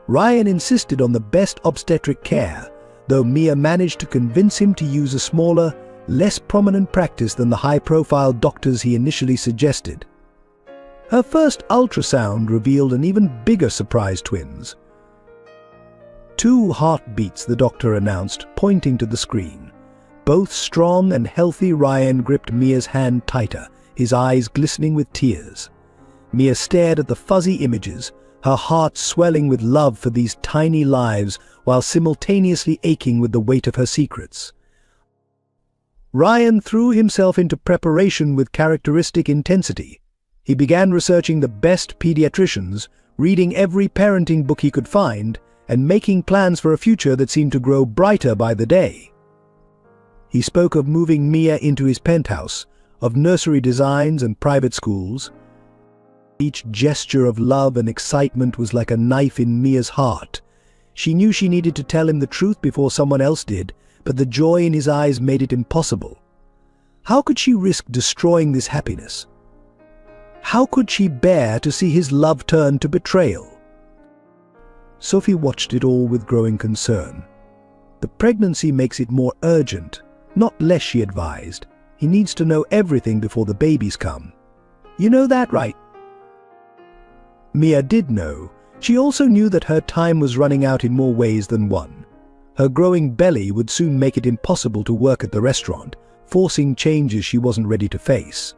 Ryan insisted on the best obstetric care, though Mia managed to convince him to use a smaller, less prominent practice than the high-profile doctors he initially suggested. Her first ultrasound revealed an even bigger surprise: twins. 2 heartbeats, the doctor announced, pointing to the screen. Both strong and healthy. Ryan gripped Mia's hand tighter, his eyes glistening with tears. Mia stared at the fuzzy images, her heart swelling with love for these tiny lives while simultaneously aching with the weight of her secrets. Ryan threw himself into preparation with characteristic intensity. He began researching the best pediatricians, reading every parenting book he could find, and making plans for a future that seemed to grow brighter by the day. He spoke of moving Mia into his penthouse, of nursery designs and private schools. Each gesture of love and excitement was like a knife in Mia's heart. She knew she needed to tell him the truth before someone else did, but the joy in his eyes made it impossible. How could she risk destroying this happiness? How could she bear to see his love turn to betrayal? Sophie watched it all with growing concern. "The pregnancy makes it more urgent, not less," she advised. "He needs to know everything before the babies come. You know that, right?" Mia did know. She also knew that her time was running out in more ways than one. Her growing belly would soon make it impossible to work at the restaurant, forcing changes she wasn't ready to face.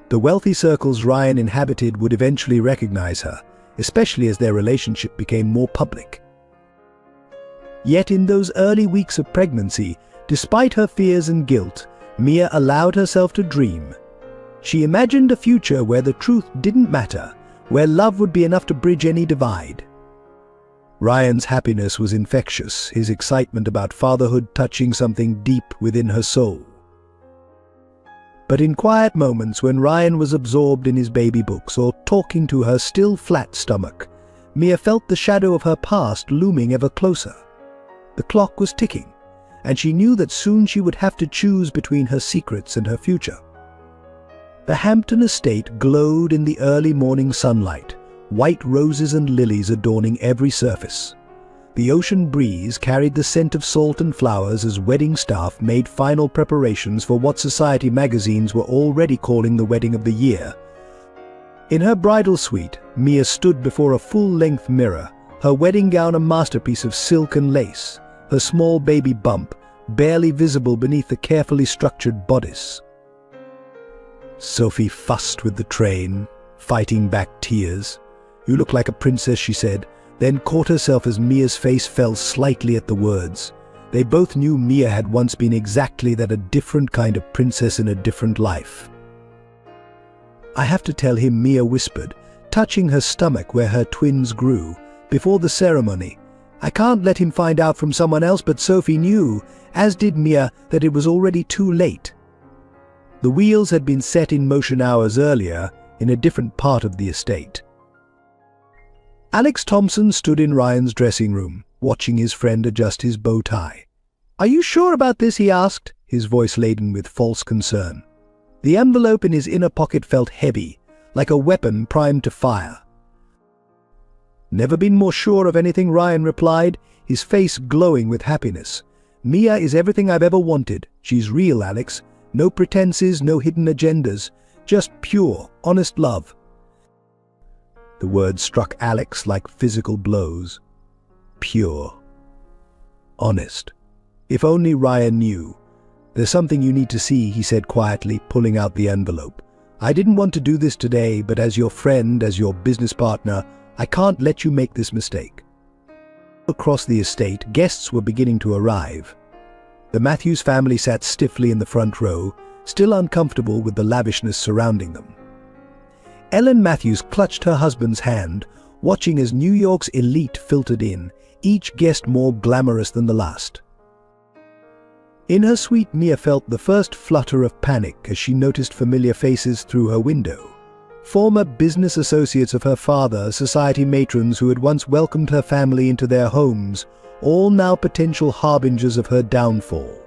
The wealthy circles Ryan inhabited would eventually recognize her, especially as their relationship became more public. Yet in those early weeks of pregnancy, despite her fears and guilt, Mia allowed herself to dream. She imagined a future where the truth didn't matter, where love would be enough to bridge any divide. Ryan's happiness was infectious, his excitement about fatherhood touching something deep within her soul. But in quiet moments when Ryan was absorbed in his baby books or talking to her still flat stomach, Mia felt the shadow of her past looming ever closer. The clock was ticking, and she knew that soon she would have to choose between her secrets and her future. The Hampton estate glowed in the early morning sunlight, white roses and lilies adorning every surface. The ocean breeze carried the scent of salt and flowers as wedding staff made final preparations for what society magazines were already calling the wedding of the year. In her bridal suite, Mia stood before a full-length mirror, her wedding gown a masterpiece of silk and lace, her small baby bump barely visible beneath the carefully structured bodice. Sophie fussed with the train, fighting back tears. "You look like a princess," she said, then caught herself as Mia's face fell slightly at the words. They both knew Mia had once been exactly that, a different kind of princess in a different life. "I have to tell him," Mia whispered, touching her stomach where her twins grew, "before the ceremony. I can't let him find out from someone else." But Sophie knew, as did Mia, that it was already too late. The wheels had been set in motion hours earlier, in a different part of the estate. Alex Thompson stood in Ryan's dressing room, watching his friend adjust his bow tie. "Are you sure about this?" he asked, his voice laden with false concern. The envelope in his inner pocket felt heavy, like a weapon primed to fire. "Never been more sure of anything," Ryan replied, his face glowing with happiness. "Mia is everything I've ever wanted. She's real, Alex. No pretenses, no hidden agendas. Just pure, honest love." The words struck Alex like physical blows. Pure. Honest. If only Ryan knew. "There's something you need to see," he said quietly, pulling out the envelope. I didn't want to do this today, but as your friend, as your business partner, I can't let you make this mistake. Across the estate, guests were beginning to arrive. The Matthews family sat stiffly in the front row, still uncomfortable with the lavishness surrounding them. Ellen Matthews clutched her husband's hand, watching as New York's elite filtered in, each guest more glamorous than the last. In her suite, Mia felt the first flutter of panic as she noticed familiar faces through her window. Former business associates of her father, society matrons who had once welcomed her family into their homes, all now potential harbingers of her downfall.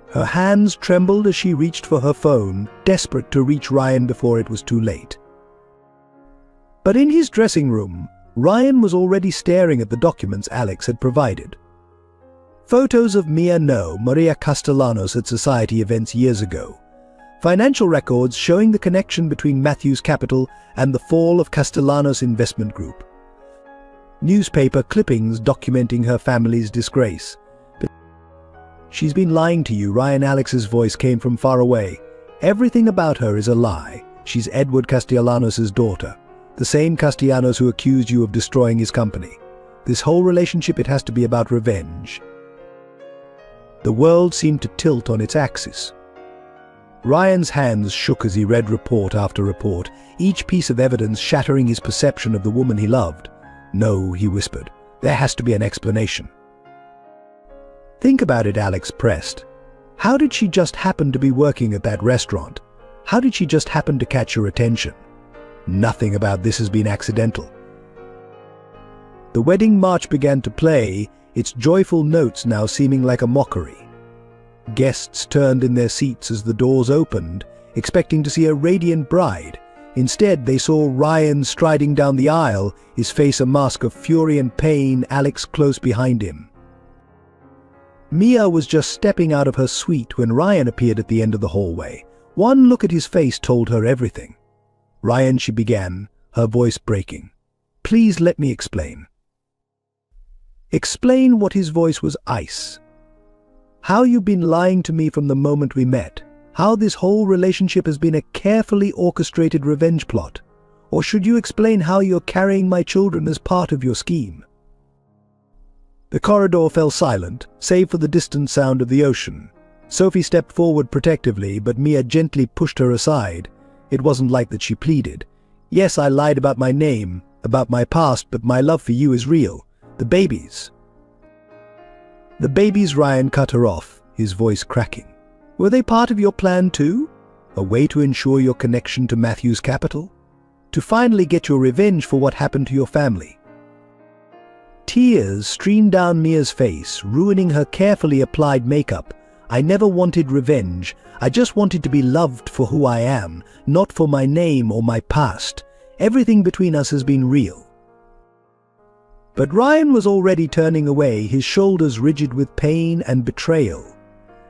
Her hands trembled as she reached for her phone, desperate to reach Ryan before it was too late. But in his dressing room, Ryan was already staring at the documents Alex had provided. Photos of Maria Castellanos at society events years ago. Financial records showing the connection between Matthews Capital and the fall of Castellanos Investment Group. Newspaper clippings documenting her family's disgrace. But she's been lying to you, Ryan. Alex's voice came from far away. Everything about her is a lie. She's Edward Castellanos' daughter. The same Castellanos who accused you of destroying his company. This whole relationship, it has to be about revenge. The world seemed to tilt on its axis. Ryan's hands shook as he read report after report, each piece of evidence shattering his perception of the woman he loved. No, he whispered. There has to be an explanation. Think about it, Alex pressed. How did she just happen to be working at that restaurant? How did she just happen to catch your attention? Nothing about this has been accidental. The wedding march began to play, its joyful notes now seeming like a mockery. Guests turned in their seats as the doors opened, expecting to see a radiant bride. Instead, they saw Ryan striding down the aisle, his face a mask of fury and pain, Alex close behind him. Mia was just stepping out of her suite when Ryan appeared at the end of the hallway. One look at his face told her everything. Ryan, she began, her voice breaking. Please let me explain. Explain what his voice was ice. How you've been lying to me from the moment we met. How this whole relationship has been a carefully orchestrated revenge plot. Or should you explain how you're carrying my children as part of your scheme? The corridor fell silent, save for the distant sound of the ocean. Sophie stepped forward protectively, but Mia gently pushed her aside. It wasn't like that she pleaded. Yes, I lied about my name, about my past, but my love for you is real. The babies. The babies, Ryan cut her off, his voice cracking. Were they part of your plan too? A way to ensure your connection to Matthews Capital? To finally get your revenge for what happened to your family? Tears streamed down Mia's face, ruining her carefully applied makeup. I never wanted revenge. I just wanted to be loved for who I am, not for my name or my past. Everything between us has been real. But Ryan was already turning away, his shoulders rigid with pain and betrayal.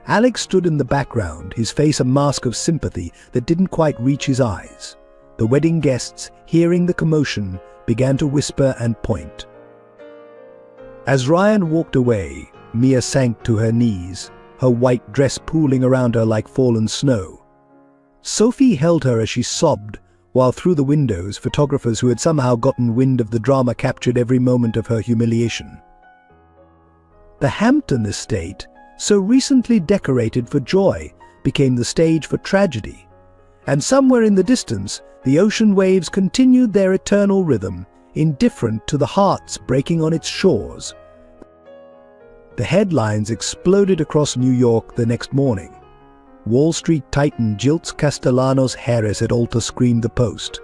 Alex stood in the background, his face a mask of sympathy that didn't quite reach his eyes. The wedding guests, hearing the commotion, began to whisper and point. As Ryan walked away, Mia sank to her knees, her white dress pooling around her like fallen snow. Sophie held her as she sobbed, while through the windows, photographers who had somehow gotten wind of the drama captured every moment of her humiliation. The Hampton estate, so recently decorated for joy, became the stage for tragedy. And somewhere in the distance, the ocean waves continued their eternal rhythm, indifferent to the hearts breaking on its shores. The headlines exploded across New York the next morning. Wall Street titan jilts Castellanos heiress at altar, screamed the Post.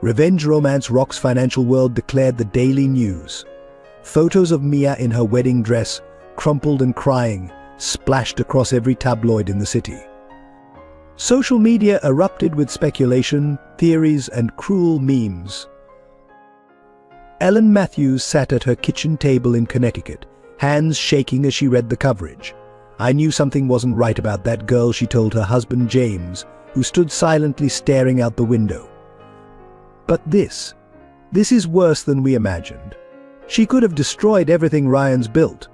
Revenge romance rocks financial world, declared the Daily News. Photos of Mia in her wedding dress, crumpled and crying, splashed across every tabloid in the city. Social media erupted with speculation, theories, and cruel memes. Ellen Matthews sat at her kitchen table in Connecticut, hands shaking as she read the coverage. I knew something wasn't right about that girl, she told her husband James, who stood silently staring out the window. But this is worse than we imagined. She could have destroyed everything Ryan's built.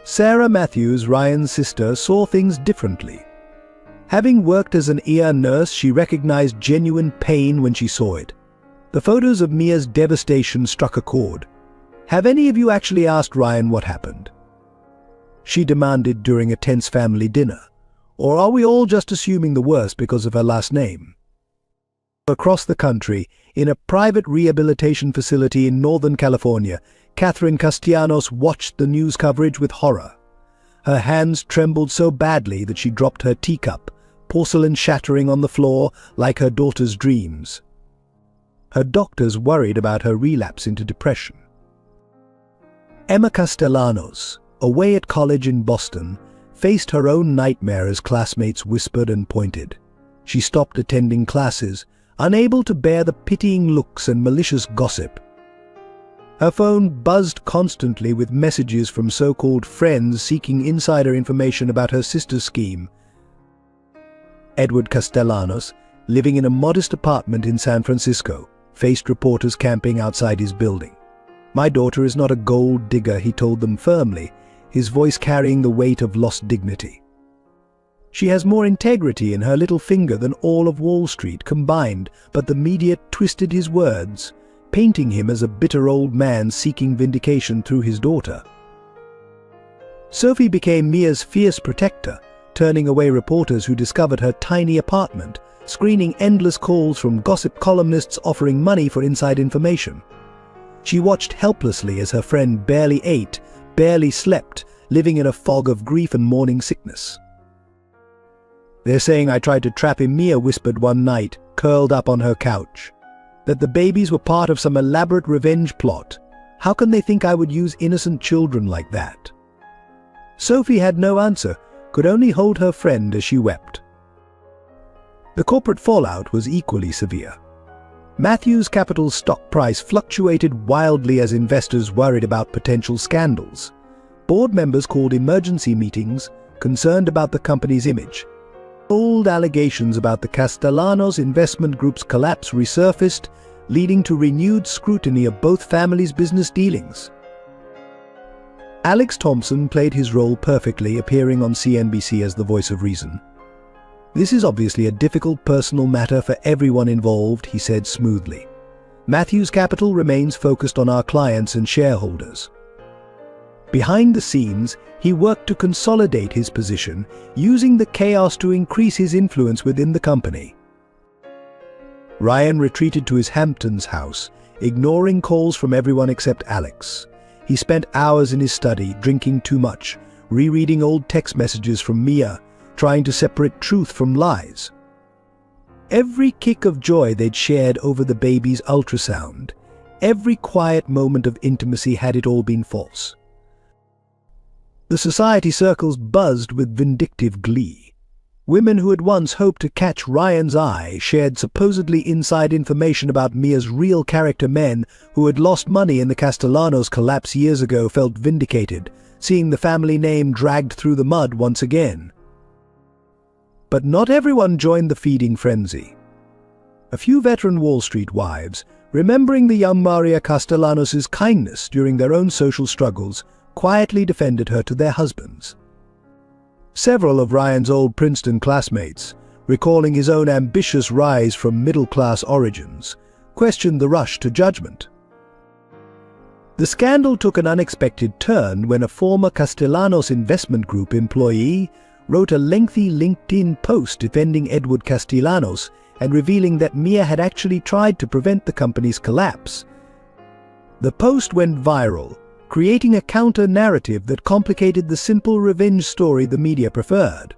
Sarah Matthews, Ryan's sister, saw things differently. Having worked as an ER nurse, she recognized genuine pain when she saw it. The photos of Mia's devastation struck a chord. "Have any of you actually asked Ryan what happened?" she demanded during a tense family dinner. "Or are we all just assuming the worst because of her last name?" Across the country, in a private rehabilitation facility in Northern California, Catherine Castellanos watched the news coverage with horror. Her hands trembled so badly that she dropped her teacup, porcelain shattering on the floor like her daughter's dreams. Her doctors worried about her relapse into depression. Emma Castellanos, away at college in Boston, faced her own nightmare as classmates whispered and pointed. She stopped attending classes, unable to bear the pitying looks and malicious gossip. Her phone buzzed constantly with messages from so-called friends seeking insider information about her sister's scheme. Edward Castellanos, living in a modest apartment in San Francisco, faced reporters camping outside his building. "My daughter is not a gold digger," he told them firmly, his voice carrying the weight of lost dignity. "She has more integrity in her little finger than all of Wall Street combined," but the media twisted his words, painting him as a bitter old man seeking vindication through his daughter. Sophie became Mia's fierce protector, turning away reporters who discovered her tiny apartment, screening endless calls from gossip columnists offering money for inside information. She watched helplessly as her friend barely ate, barely slept, living in a fog of grief and mourning sickness. "They're saying I tried to trap him," Mia whispered one night, curled up on her couch. "That the babies were part of some elaborate revenge plot. How can they think I would use innocent children like that?" Sophie had no answer, could only hold her friend as she wept. The corporate fallout was equally severe. Matthews Capital's stock price fluctuated wildly as investors worried about potential scandals. Board members called emergency meetings, concerned about the company's image. Old allegations about the Castellanos investment group's collapse resurfaced, leading to renewed scrutiny of both families' business dealings. Alex Thompson played his role perfectly, appearing on CNBC as the voice of reason. "This is obviously a difficult personal matter for everyone involved," he said smoothly. "Matthews Capital remains focused on our clients and shareholders." Behind the scenes, he worked to consolidate his position, using the chaos to increase his influence within the company. Ryan retreated to his Hamptons house, ignoring calls from everyone except Alex. He spent hours in his study, drinking too much, rereading old text messages from Mia, trying to separate truth from lies. Every kick of joy they'd shared over the baby's ultrasound, every quiet moment of intimacy, had it all been false? The society circles buzzed with vindictive glee. Women who had once hoped to catch Ryan's eye shared supposedly inside information about Mia's real character. Men who had lost money in the Castellanos collapse years ago felt vindicated, seeing the family name dragged through the mud once again. But not everyone joined the feeding frenzy. A few veteran Wall Street wives, remembering the young Maria Castellanos' kindness during their own social struggles, quietly defended her to their husbands. Several of Ryan's old Princeton classmates, recalling his own ambitious rise from middle-class origins, questioned the rush to judgment. The scandal took an unexpected turn when a former Castellanos Investment Group employee wrote a lengthy LinkedIn post defending Edward Castellanos and revealing that Mia had actually tried to prevent the company's collapse. The post went viral, creating a counter-narrative that complicated the simple revenge story the media preferred.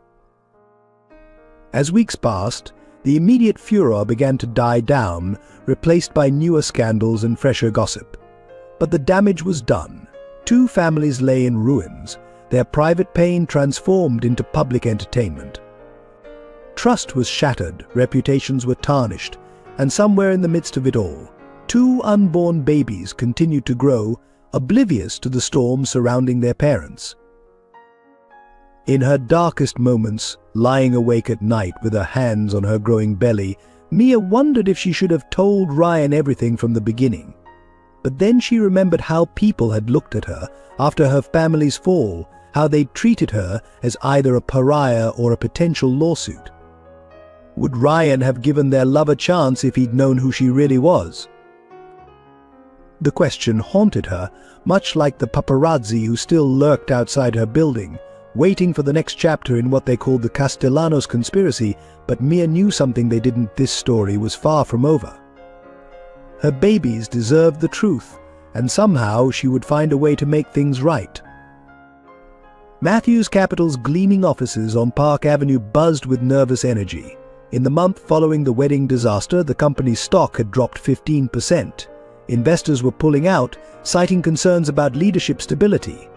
As weeks passed, the immediate furor began to die down, replaced by newer scandals and fresher gossip. But the damage was done. Two families lay in ruins, their private pain transformed into public entertainment. Trust was shattered, reputations were tarnished, and somewhere in the midst of it all, two unborn babies continued to grow, oblivious to the storm surrounding their parents. In her darkest moments, lying awake at night with her hands on her growing belly, Mia wondered if she should have told Ryan everything from the beginning. But then she remembered how people had looked at her after her family's fall, how they'd treated her as either a pariah or a potential lawsuit. Would Ryan have given their love a chance if he'd known who she really was? The question haunted her, much like the paparazzi who still lurked outside her building, waiting for the next chapter in what they called the Castellanos conspiracy, but Mia knew something they didn't. This story was far from over. Her babies deserved the truth, and somehow she would find a way to make things right. Matthews Capital's gleaming offices on Park Avenue buzzed with nervous energy. In the month following the wedding disaster, the company's stock had dropped 15%. Investors were pulling out, citing concerns about leadership stability.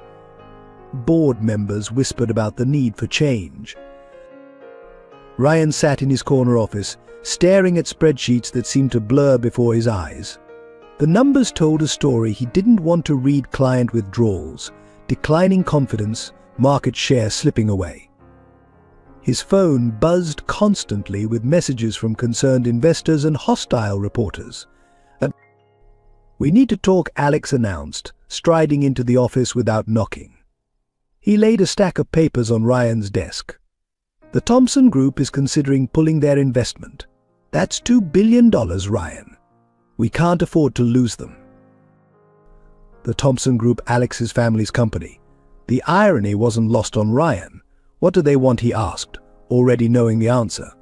Board members whispered about the need for change. Ryan sat in his corner office, staring at spreadsheets that seemed to blur before his eyes. The numbers told a story he didn't want to read: client withdrawals, declining confidence, market share slipping away. His phone buzzed constantly with messages from concerned investors and hostile reporters. "We need to talk," Alex announced, striding into the office without knocking. He laid a stack of papers on Ryan's desk. "The Thompson Group is considering pulling their investment. That's $2 billion, Ryan. We can't afford to lose them." The Thompson Group, Alex's family's company. The irony wasn't lost on Ryan. "What do they want?" he asked, already knowing the answer.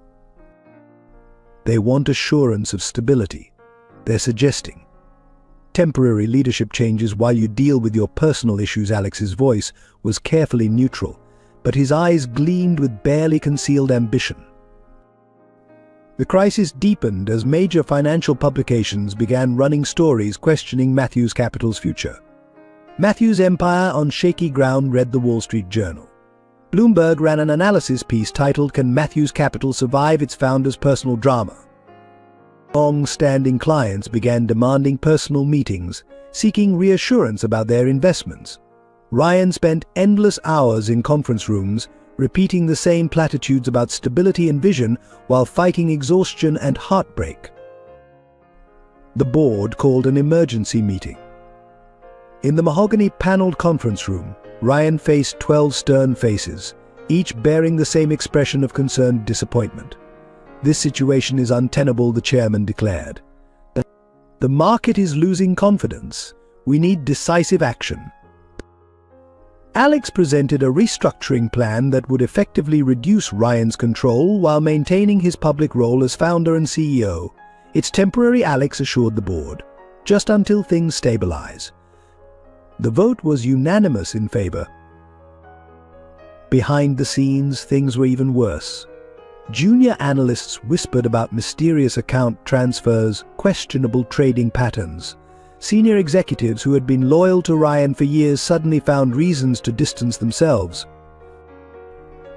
"They want assurance of stability. They're suggesting temporary leadership changes while you deal with your personal issues." Alex's voice was carefully neutral, but his eyes gleamed with barely concealed ambition. The crisis deepened as major financial publications began running stories questioning Matthews Capital's future. Matthews' empire on shaky ground, read the Wall Street Journal. Bloomberg ran an analysis piece titled, "Can Matthews Capital Survive Its Founder's Personal Drama?" Long-standing clients began demanding personal meetings, seeking reassurance about their investments. Ryan spent endless hours in conference rooms, repeating the same platitudes about stability and vision while fighting exhaustion and heartbreak. The board called an emergency meeting. In the mahogany-paneled conference room, Ryan faced 12 stern faces, each bearing the same expression of concerned disappointment. "This situation is untenable," the chairman declared. "The market is losing confidence. We need decisive action." Alex presented a restructuring plan that would effectively reduce Ryan's control while maintaining his public role as founder and CEO. "It's temporary," Alex assured the board, "just until things stabilize." The vote was unanimous in favor. Behind the scenes, things were even worse. Junior analysts whispered about mysterious account transfers, questionable trading patterns. Senior executives who had been loyal to Ryan for years suddenly found reasons to distance themselves.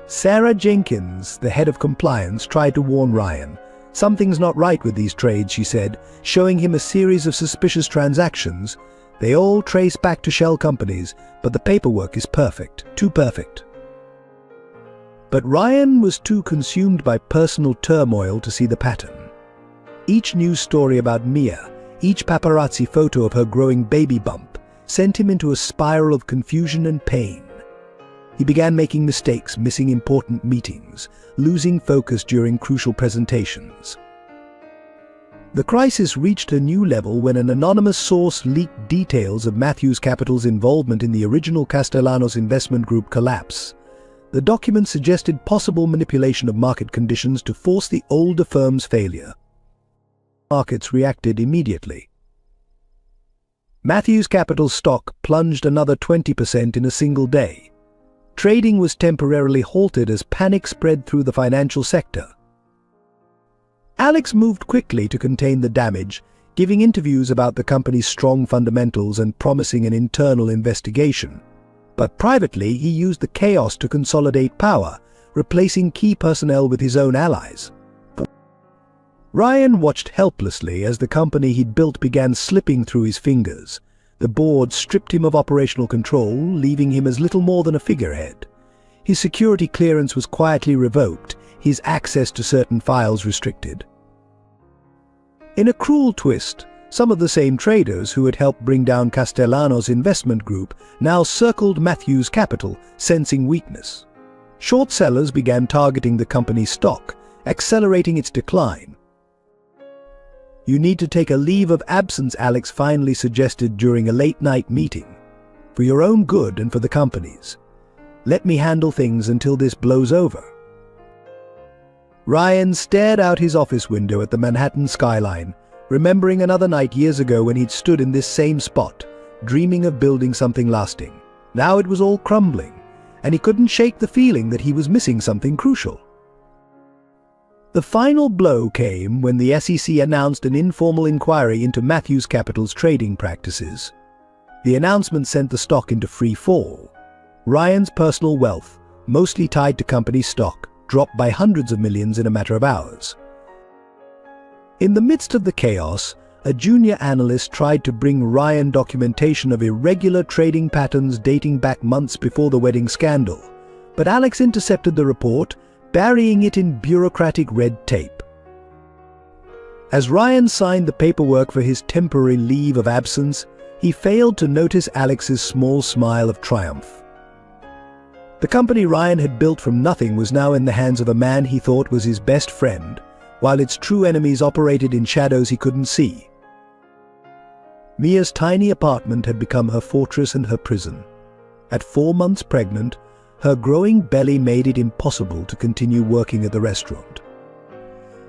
Sarah Jenkins, the head of compliance, tried to warn Ryan. "Something's not right with these trades," she said, showing him a series of suspicious transactions. "They all trace back to shell companies, but the paperwork is perfect, too perfect." But Ryan was too consumed by personal turmoil to see the pattern. Each news story about Mia, each paparazzi photo of her growing baby bump, sent him into a spiral of confusion and pain. He began making mistakes, missing important meetings, losing focus during crucial presentations. The crisis reached a new level when an anonymous source leaked details of Matthews Capital's involvement in the original Castellanos investment group collapse. The document suggested possible manipulation of market conditions to force the older firm's failure. Markets reacted immediately. Matthews Capital's stock plunged another 20% in a single day. Trading was temporarily halted as panic spread through the financial sector. Alex moved quickly to contain the damage, giving interviews about the company's strong fundamentals and promising an internal investigation. But privately, he used the chaos to consolidate power, replacing key personnel with his own allies. Ryan watched helplessly as the company he'd built began slipping through his fingers. The board stripped him of operational control, leaving him as little more than a figurehead. His security clearance was quietly revoked, his access to certain files restricted. In a cruel twist, some of the same traders who had helped bring down Castellanos' investment group now circled Matthews Capital, sensing weakness. Short sellers began targeting the company's stock, accelerating its decline. "You need to take a leave of absence," Alex finally suggested during a late-night meeting. "For your own good and for the company's. Let me handle things until this blows over." Ryan stared out his office window at the Manhattan skyline, remembering another night years ago when he'd stood in this same spot, dreaming of building something lasting. Now it was all crumbling, and he couldn't shake the feeling that he was missing something crucial. The final blow came when the SEC announced an informal inquiry into Matthews Capital's trading practices. The announcement sent the stock into free fall. Ryan's personal wealth, mostly tied to company stock, dropped by hundreds of millions in a matter of hours. In the midst of the chaos, a junior analyst tried to bring Ryan documentation of irregular trading patterns dating back months before the wedding scandal, but Alex intercepted the report, burying it in bureaucratic red tape. As Ryan signed the paperwork for his temporary leave of absence, he failed to notice Alex's small smile of triumph. The company Ryan had built from nothing was now in the hands of a man he thought was his best friend, while its true enemies operated in shadows he couldn't see. Mia's tiny apartment had become her fortress and her prison. At 4 months pregnant, her growing belly made it impossible to continue working at the restaurant.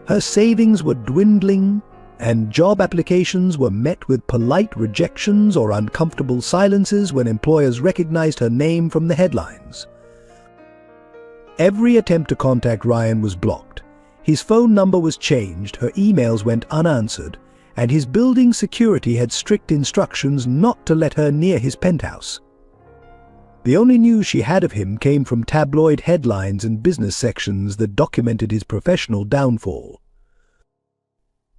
Her savings were dwindling, and job applications were met with polite rejections or uncomfortable silences when employers recognized her name from the headlines. Every attempt to contact Ryan was blocked. His phone number was changed, her emails went unanswered, and his building security had strict instructions not to let her near his penthouse. The only news she had of him came from tabloid headlines and business sections that documented his professional downfall.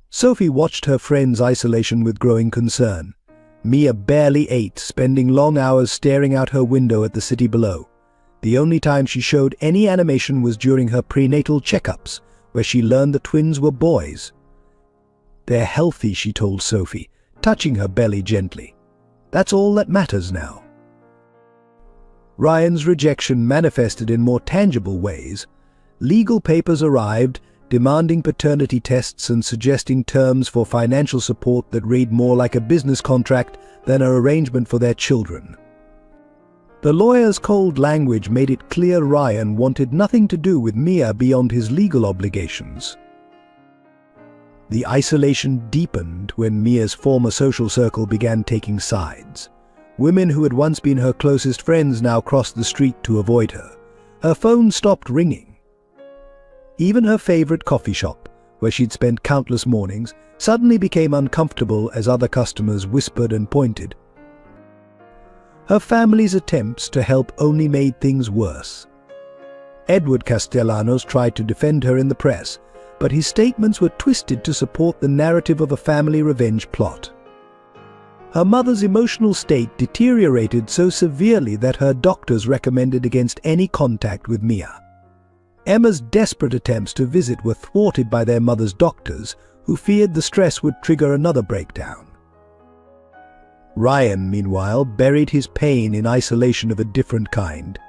Sophie watched her friend's isolation with growing concern. Mia barely ate, spending long hours staring out her window at the city below. The only time she showed any animation was during her prenatal checkups, where she learned the twins were boys. "They're healthy," she told Sophie, touching her belly gently. "That's all that matters now." Ryan's rejection manifested in more tangible ways. Legal papers arrived, demanding paternity tests and suggesting terms for financial support that read more like a business contract than an arrangement for their children. The lawyer's cold language made it clear Ryan wanted nothing to do with Mia beyond his legal obligations. The isolation deepened when Mia's former social circle began taking sides. Women who had once been her closest friends now crossed the street to avoid her. Her phone stopped ringing. Even her favorite coffee shop, where she'd spent countless mornings, suddenly became uncomfortable as other customers whispered and pointed. Her family's attempts to help only made things worse. Edward Castellanos tried to defend her in the press, but his statements were twisted to support the narrative of a family revenge plot. Her mother's emotional state deteriorated so severely that her doctors recommended against any contact with Mia. Emma's desperate attempts to visit were thwarted by their mother's doctors, who feared the stress would trigger another breakdown. Ryan, meanwhile, buried his pain in isolation of a different kind.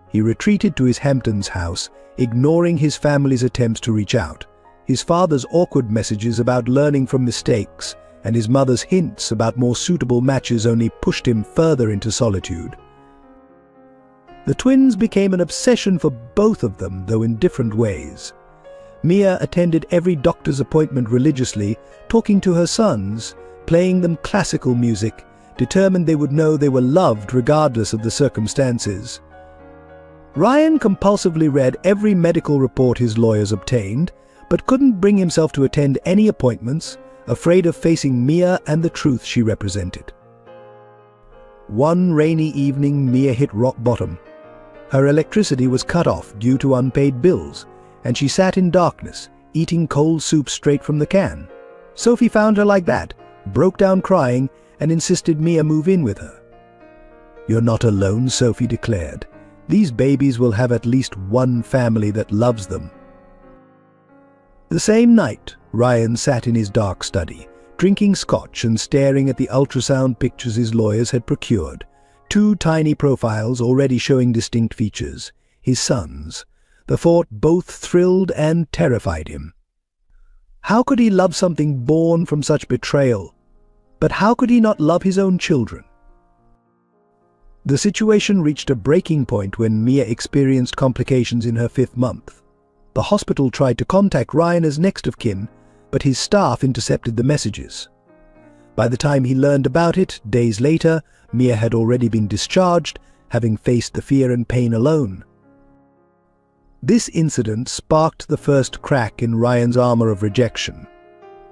He retreated to his Hamptons house, ignoring his family's attempts to reach out. His father's awkward messages about learning from mistakes and his mother's hints about more suitable matches only pushed him further into solitude. The twins became an obsession for both of them, though in different ways. Mia attended every doctor's appointment religiously, talking to her sons, playing them classical music, determined they would know they were loved regardless of the circumstances. Ryan compulsively read every medical report his lawyers obtained, but couldn't bring himself to attend any appointments, afraid of facing Mia and the truth she represented. One rainy evening, Mia hit rock bottom. Her electricity was cut off due to unpaid bills, and she sat in darkness, eating cold soup straight from the can. Sophie found her like that, broke down crying, and insisted Mia move in with her. "You're not alone," Sophie declared. "These babies will have at least one family that loves them." The same night, Ryan sat in his dark study, drinking scotch and staring at the ultrasound pictures his lawyers had procured. 2 tiny profiles already showing distinct features. His sons. The thought both thrilled and terrified him. How could he love something born from such betrayal? But how could he not love his own children? The situation reached a breaking point when Mia experienced complications in her 5th month. The hospital tried to contact Ryan as next of kin, but his staff intercepted the messages. By the time he learned about it, days later, Mia had already been discharged, having faced the fear and pain alone. This incident sparked the first crack in Ryan's armor of rejection.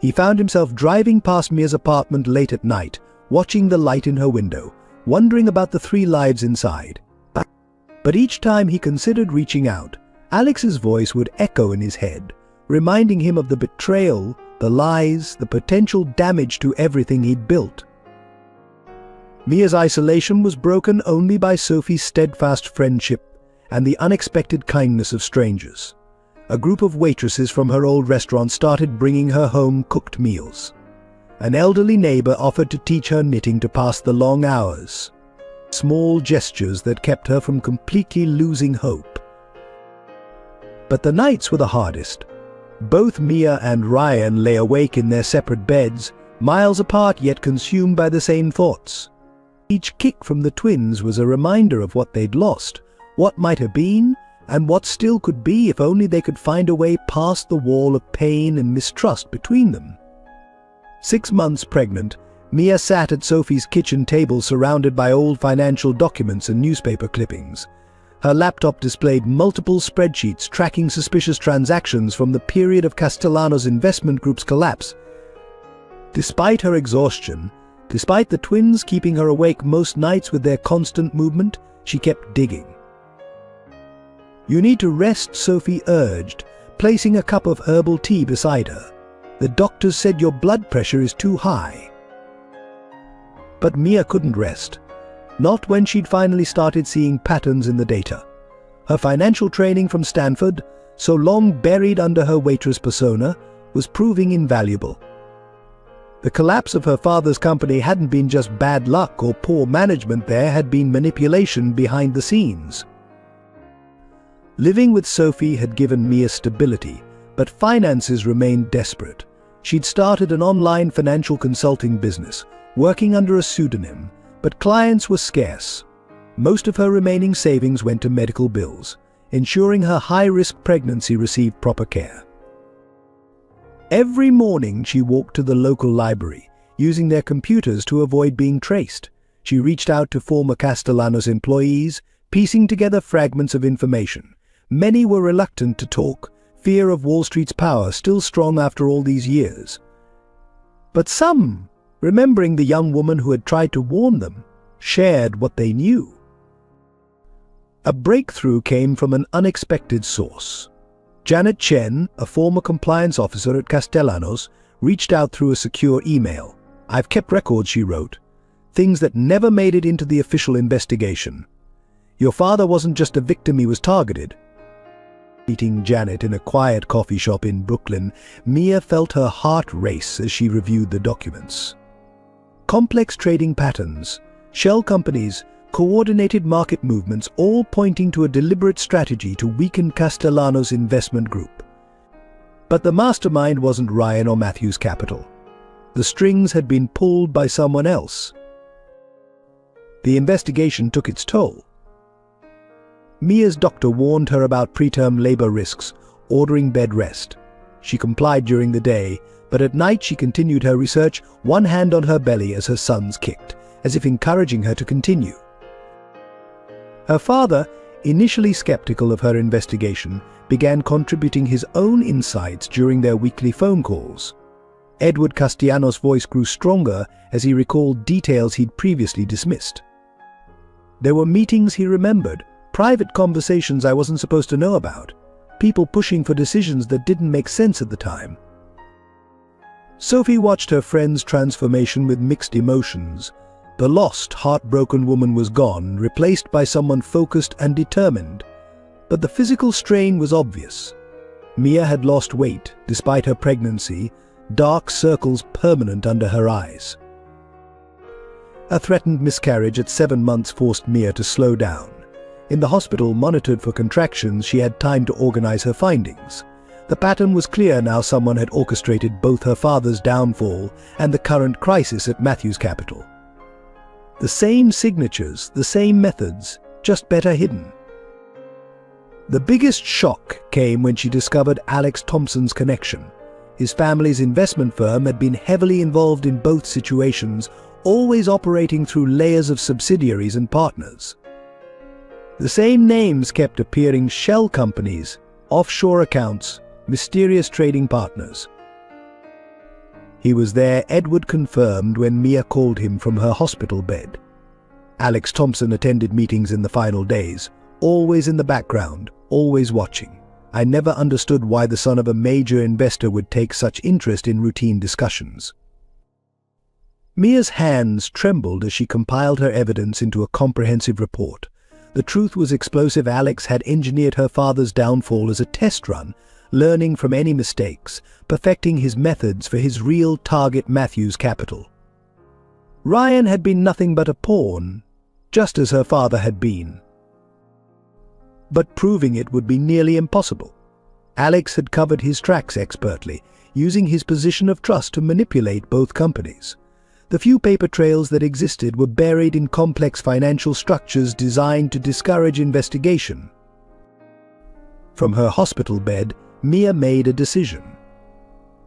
He found himself driving past Mia's apartment late at night, watching the light in her window, wondering about the 3 lives inside. But each time he considered reaching out, Alex's voice would echo in his head, reminding him of the betrayal, the lies, the potential damage to everything he'd built. Mia's isolation was broken only by Sophie's steadfast friendship and the unexpected kindness of strangers. A group of waitresses from her old restaurant started bringing her home cooked meals. An elderly neighbor offered to teach her knitting to pass the long hours. Small gestures that kept her from completely losing hope. But the nights were the hardest. Both Mia and Ryan lay awake in their separate beds, miles apart yet consumed by the same thoughts. Each kick from the twins was a reminder of what they'd lost, what might have been, and what still could be if only they could find a way past the wall of pain and mistrust between them. 6 months pregnant, Mia sat at Sophie's kitchen table surrounded by old financial documents and newspaper clippings. Her laptop displayed multiple spreadsheets tracking suspicious transactions from the period of Castellanos Investment Group's collapse. Despite her exhaustion, despite the twins keeping her awake most nights with their constant movement, she kept digging. "You need to rest," Sophie urged, placing a cup of herbal tea beside her. "The doctors said your blood pressure is too high." But Mia couldn't rest. Not when she'd finally started seeing patterns in the data. Her financial training from Stanford, so long buried under her waitress persona, was proving invaluable. The collapse of her father's company hadn't been just bad luck or poor management, there had been manipulation behind the scenes. Living with Sophie had given Mia stability, but finances remained desperate. She'd started an online financial consulting business, working under a pseudonym, but clients were scarce. Most of her remaining savings went to medical bills, ensuring her high-risk pregnancy received proper care. Every morning she walked to the local library, using their computers to avoid being traced. She reached out to former Castellanos employees, piecing together fragments of information. Many were reluctant to talk, fear of Wall Street's power still strong after all these years. But some, remembering the young woman who had tried to warn them, shared what they knew. A breakthrough came from an unexpected source. Janet Chen, a former compliance officer at Castellanos, reached out through a secure email. "I've kept records," she wrote, "things that never made it into the official investigation. Your father wasn't just a victim, he was targeted." Meeting Janet in a quiet coffee shop in Brooklyn, Mia felt her heart race as she reviewed the documents. Complex trading patterns, shell companies, coordinated market movements, all pointing to a deliberate strategy to weaken Castellanos' investment group. But the mastermind wasn't Ryan or Matthew's capital. The strings had been pulled by someone else. The investigation took its toll. Mia's doctor warned her about preterm labor risks, ordering bed rest. She complied during the day, but at night she continued her research, one hand on her belly as her sons kicked, as if encouraging her to continue. Her father, initially skeptical of her investigation, began contributing his own insights during their weekly phone calls. Edward Castellanos' voice grew stronger as he recalled details he'd previously dismissed. There were meetings he remembered, private conversations I wasn't supposed to know about, people pushing for decisions that didn't make sense at the time. Sophie watched her friend's transformation with mixed emotions. The lost, heartbroken woman was gone, replaced by someone focused and determined. But the physical strain was obvious. Mia had lost weight, despite her pregnancy, dark circles permanent under her eyes. A threatened miscarriage at 7 months forced Mia to slow down. In the hospital, monitored for contractions, she had time to organize her findings. The pattern was clear now. Someone had orchestrated both her father's downfall and the current crisis at Matthews Capital. The same signatures, the same methods, just better hidden. The biggest shock came when she discovered Alex Thompson's connection. His family's investment firm had been heavily involved in both situations, always operating through layers of subsidiaries and partners. The same names kept appearing: shell companies, offshore accounts, mysterious trading partners. He was there, Edward confirmed when Mia called him from her hospital bed. Alex Thompson attended meetings in the final days, always in the background, always watching. I never understood why the son of a major investor would take such interest in routine discussions. Mia's hands trembled as she compiled her evidence into a comprehensive report. The truth was explosive. Alex had engineered her father's downfall as a test run, learning from any mistakes, perfecting his methods for his real target, Matthews Capital. Ryan had been nothing but a pawn, just as her father had been. But proving it would be nearly impossible. Alex had covered his tracks expertly, using his position of trust to manipulate both companies. The few paper trails that existed were buried in complex financial structures designed to discourage investigation. From her hospital bed, Mia made a decision.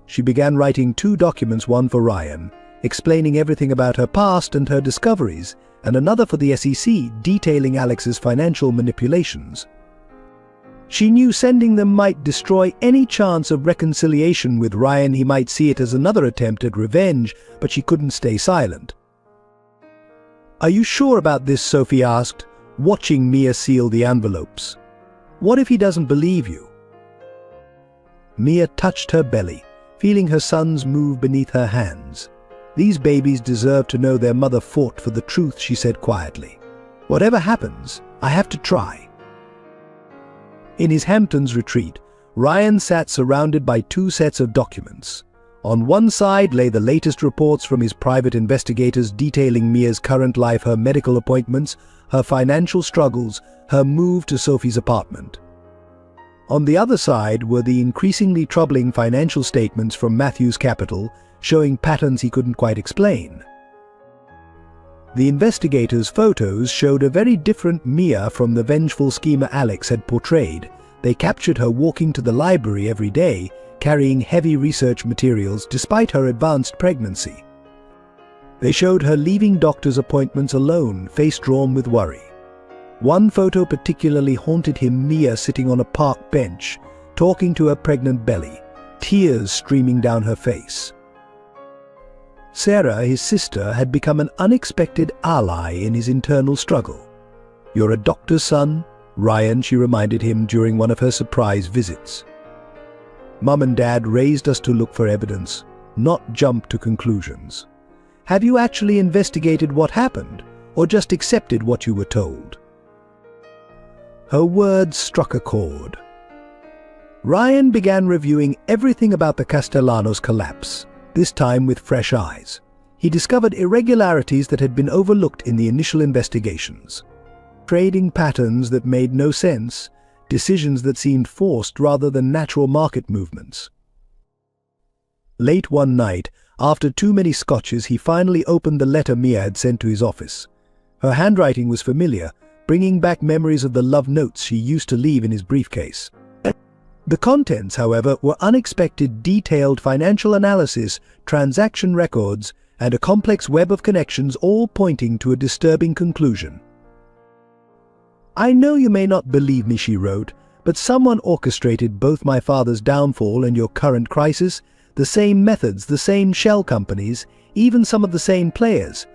She began writing 2 documents, one for Ryan, explaining everything about her past and her discoveries, and another for the SEC, detailing Alex's financial manipulations. She knew sending them might destroy any chance of reconciliation with Ryan. He might see it as another attempt at revenge, but she couldn't stay silent. "Are you sure about this?" Sophie asked, watching Mia seal the envelopes. "What if he doesn't believe you?" Mia touched her belly, feeling her sons move beneath her hands. "These babies deserve to know their mother fought for the truth," she said quietly. "Whatever happens, I have to try." In his Hamptons retreat, Ryan sat surrounded by 2 sets of documents. On one side lay the latest reports from his private investigators detailing Mia's current life, her medical appointments, her financial struggles, her move to Sophie's apartment. On the other side were the increasingly troubling financial statements from Matthews Capital, showing patterns he couldn't quite explain. The investigators' photos showed a very different Mia from the vengeful schemer Alex had portrayed. They captured her walking to the library every day, carrying heavy research materials despite her advanced pregnancy. They showed her leaving doctor's appointments alone, face drawn with worry. One photo particularly haunted him: Mia sitting on a park bench, talking to her pregnant belly, tears streaming down her face. Sarah, his sister, had become an unexpected ally in his internal struggle. "You're a doctor's son, Ryan," she reminded him during one of her surprise visits. "Mum and Dad raised us to look for evidence, not jump to conclusions. Have you actually investigated what happened, or just accepted what you were told?" Her words struck a chord. Ryan began reviewing everything about the Castellanos collapse, this time with fresh eyes. He discovered irregularities that had been overlooked in the initial investigations. Trading patterns that made no sense, decisions that seemed forced rather than natural market movements. Late one night, after too many scotches, he finally opened the letter Mia had sent to his office. Her handwriting was familiar, bringing back memories of the love notes she used to leave in his briefcase. The contents, however, were unexpected: detailed financial analysis, transaction records, and a complex web of connections, all pointing to a disturbing conclusion. "I know you may not believe me," she wrote, "but someone orchestrated both my father's downfall and your current crisis. The same methods, the same shell companies, even some of the same players.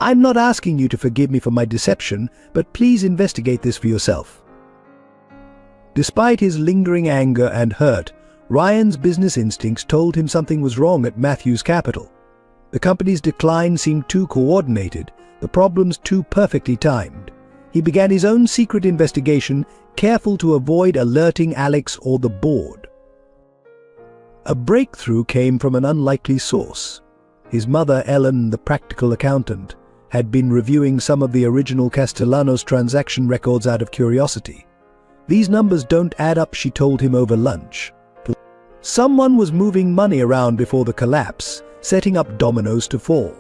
I'm not asking you to forgive me for my deception, but please investigate this for yourself." Despite his lingering anger and hurt, Ryan's business instincts told him something was wrong at Matthews Capital. The company's decline seemed too coordinated, the problems too perfectly timed. He began his own secret investigation, careful to avoid alerting Alex or the board. A breakthrough came from an unlikely source. His mother, Ellen, the practical accountant, had been reviewing some of the original Castellanos transaction records out of curiosity. "These numbers don't add up," she told him over lunch. Someone was moving money around before the collapse, setting up dominoes to fall.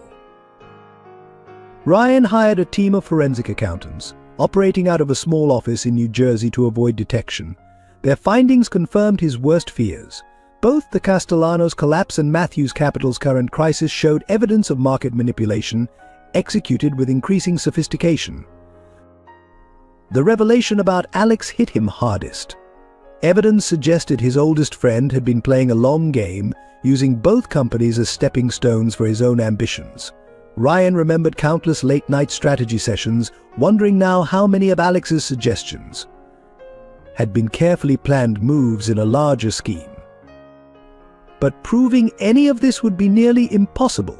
Ryan hired a team of forensic accountants, operating out of a small office in New Jersey to avoid detection. Their findings confirmed his worst fears. Both the Castellanos collapse and Matthews Capital's current crisis showed evidence of market manipulation, executed with increasing sophistication. The revelation about Alex hit him hardest. Evidence suggested his oldest friend had been playing a long game, using both companies as stepping stones for his own ambitions. Ryan remembered countless late-night strategy sessions, wondering now how many of Alex's suggestions had been carefully planned moves in a larger scheme. But proving any of this would be nearly impossible.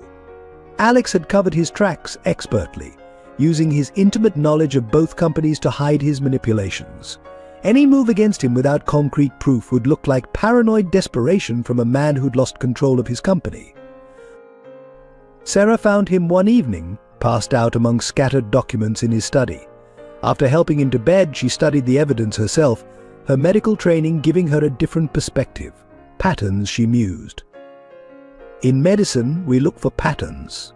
Alex had covered his tracks expertly, using his intimate knowledge of both companies to hide his manipulations. Any move against him without concrete proof would look like paranoid desperation from a man who'd lost control of his company. Sarah found him one evening, passed out among scattered documents in his study. After helping him to bed, she studied the evidence herself, her medical training giving her a different perspective. Patterns, she mused. In medicine, we look for patterns.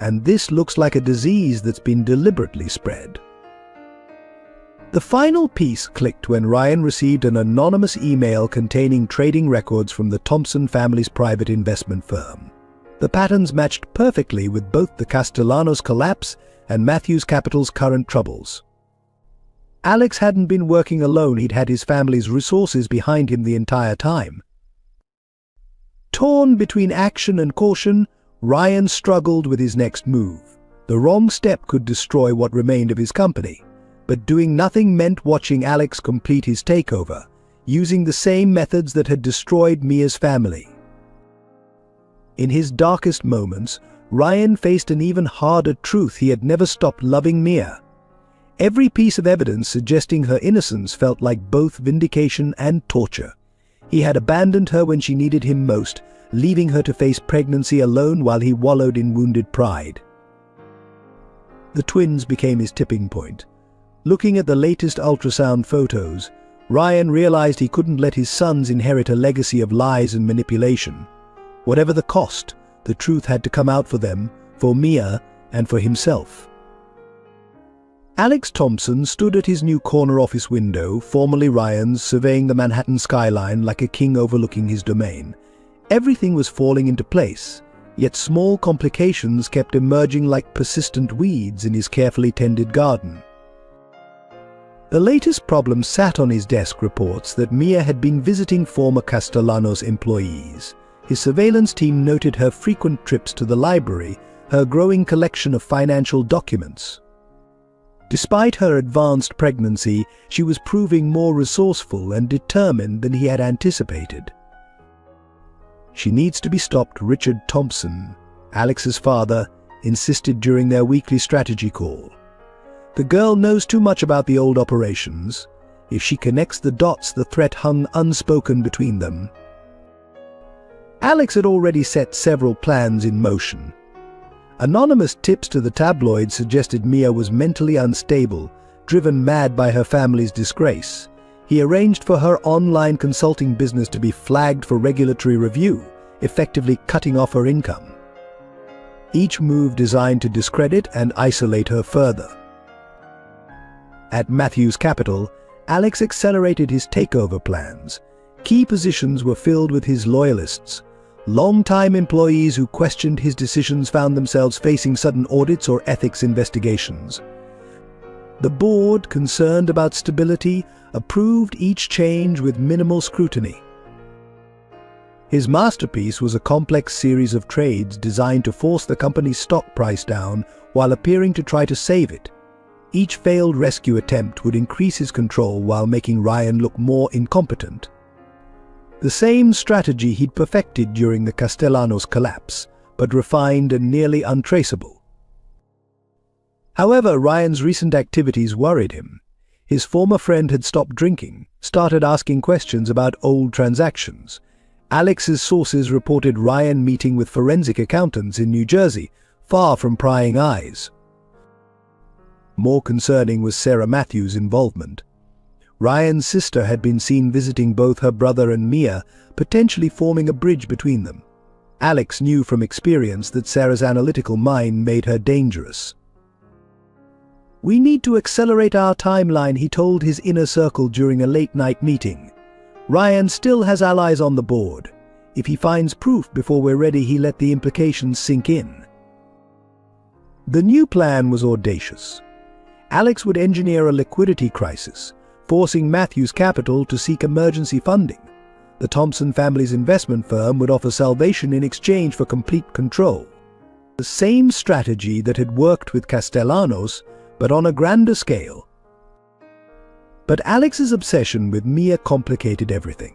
And this looks like a disease that's been deliberately spread. The final piece clicked when Ryan received an anonymous email containing trading records from the Thompson family's private investment firm. The patterns matched perfectly with both the Castellanos collapse and Matthews Capital's current troubles. Alex hadn't been working alone, he'd had his family's resources behind him the entire time. Torn between action and caution, Ryan struggled with his next move. The wrong step could destroy what remained of his company, but doing nothing meant watching Alex complete his takeover, using the same methods that had destroyed Mia's family. In his darkest moments, Ryan faced an even harder truth: he had never stopped loving Mia. Every piece of evidence suggesting her innocence felt like both vindication and torture. He had abandoned her when she needed him most, leaving her to face pregnancy alone while he wallowed in wounded pride. The twins became his tipping point. Looking at the latest ultrasound photos, Ryan realized he couldn't let his sons inherit a legacy of lies and manipulation. Whatever the cost, the truth had to come out for them, for Mia, and for himself. Alex Thompson stood at his new corner office window, formerly Ryan's, surveying the Manhattan skyline like a king overlooking his domain. Everything was falling into place, yet small complications kept emerging like persistent weeds in his carefully tended garden. The latest problem sat on his desk: reports that Mia had been visiting former Castellanos employees. His surveillance team noted her frequent trips to the library, her growing collection of financial documents. Despite her advanced pregnancy, she was proving more resourceful and determined than he had anticipated. "She needs to be stopped," Richard Thompson, Alex's father, insisted during their weekly strategy call. "The girl knows too much about the old operations. If she connects the dots, the threat hung unspoken between them." Alex had already set several plans in motion. Anonymous tips to the tabloids suggested Mia was mentally unstable, driven mad by her family's disgrace. He arranged for her online consulting business to be flagged for regulatory review, effectively cutting off her income. Each move designed to discredit and isolate her further. At Matthews Capital, Alex accelerated his takeover plans. Key positions were filled with his loyalists. Long-time employees who questioned his decisions found themselves facing sudden audits or ethics investigations. The board, concerned about stability, approved each change with minimal scrutiny. His masterpiece was a complex series of trades designed to force the company's stock price down while appearing to try to save it. Each failed rescue attempt would increase his control while making Ryan look more incompetent. The same strategy he'd perfected during the Castellanos collapse, but refined and nearly untraceable. However, Ryan's recent activities worried him. His former friend had stopped drinking, started asking questions about old transactions. Alex's sources reported Ryan meeting with forensic accountants in New Jersey, far from prying eyes. More concerning was Sarah Matthews' involvement. Ryan's sister had been seen visiting both her brother and Mia, potentially forming a bridge between them. Alex knew from experience that Sarah's analytical mind made her dangerous. "We need to accelerate our timeline," he told his inner circle during a late-night meeting. "Ryan still has allies on the board. If he finds proof before we're ready, he let the implications sink in." The new plan was audacious. Alex would engineer a liquidity crisis, forcing Matthews Capital to seek emergency funding. The Thompson family's investment firm would offer salvation in exchange for complete control. The same strategy that had worked with Castellanos, but on a grander scale. But Alex's obsession with Mia complicated everything.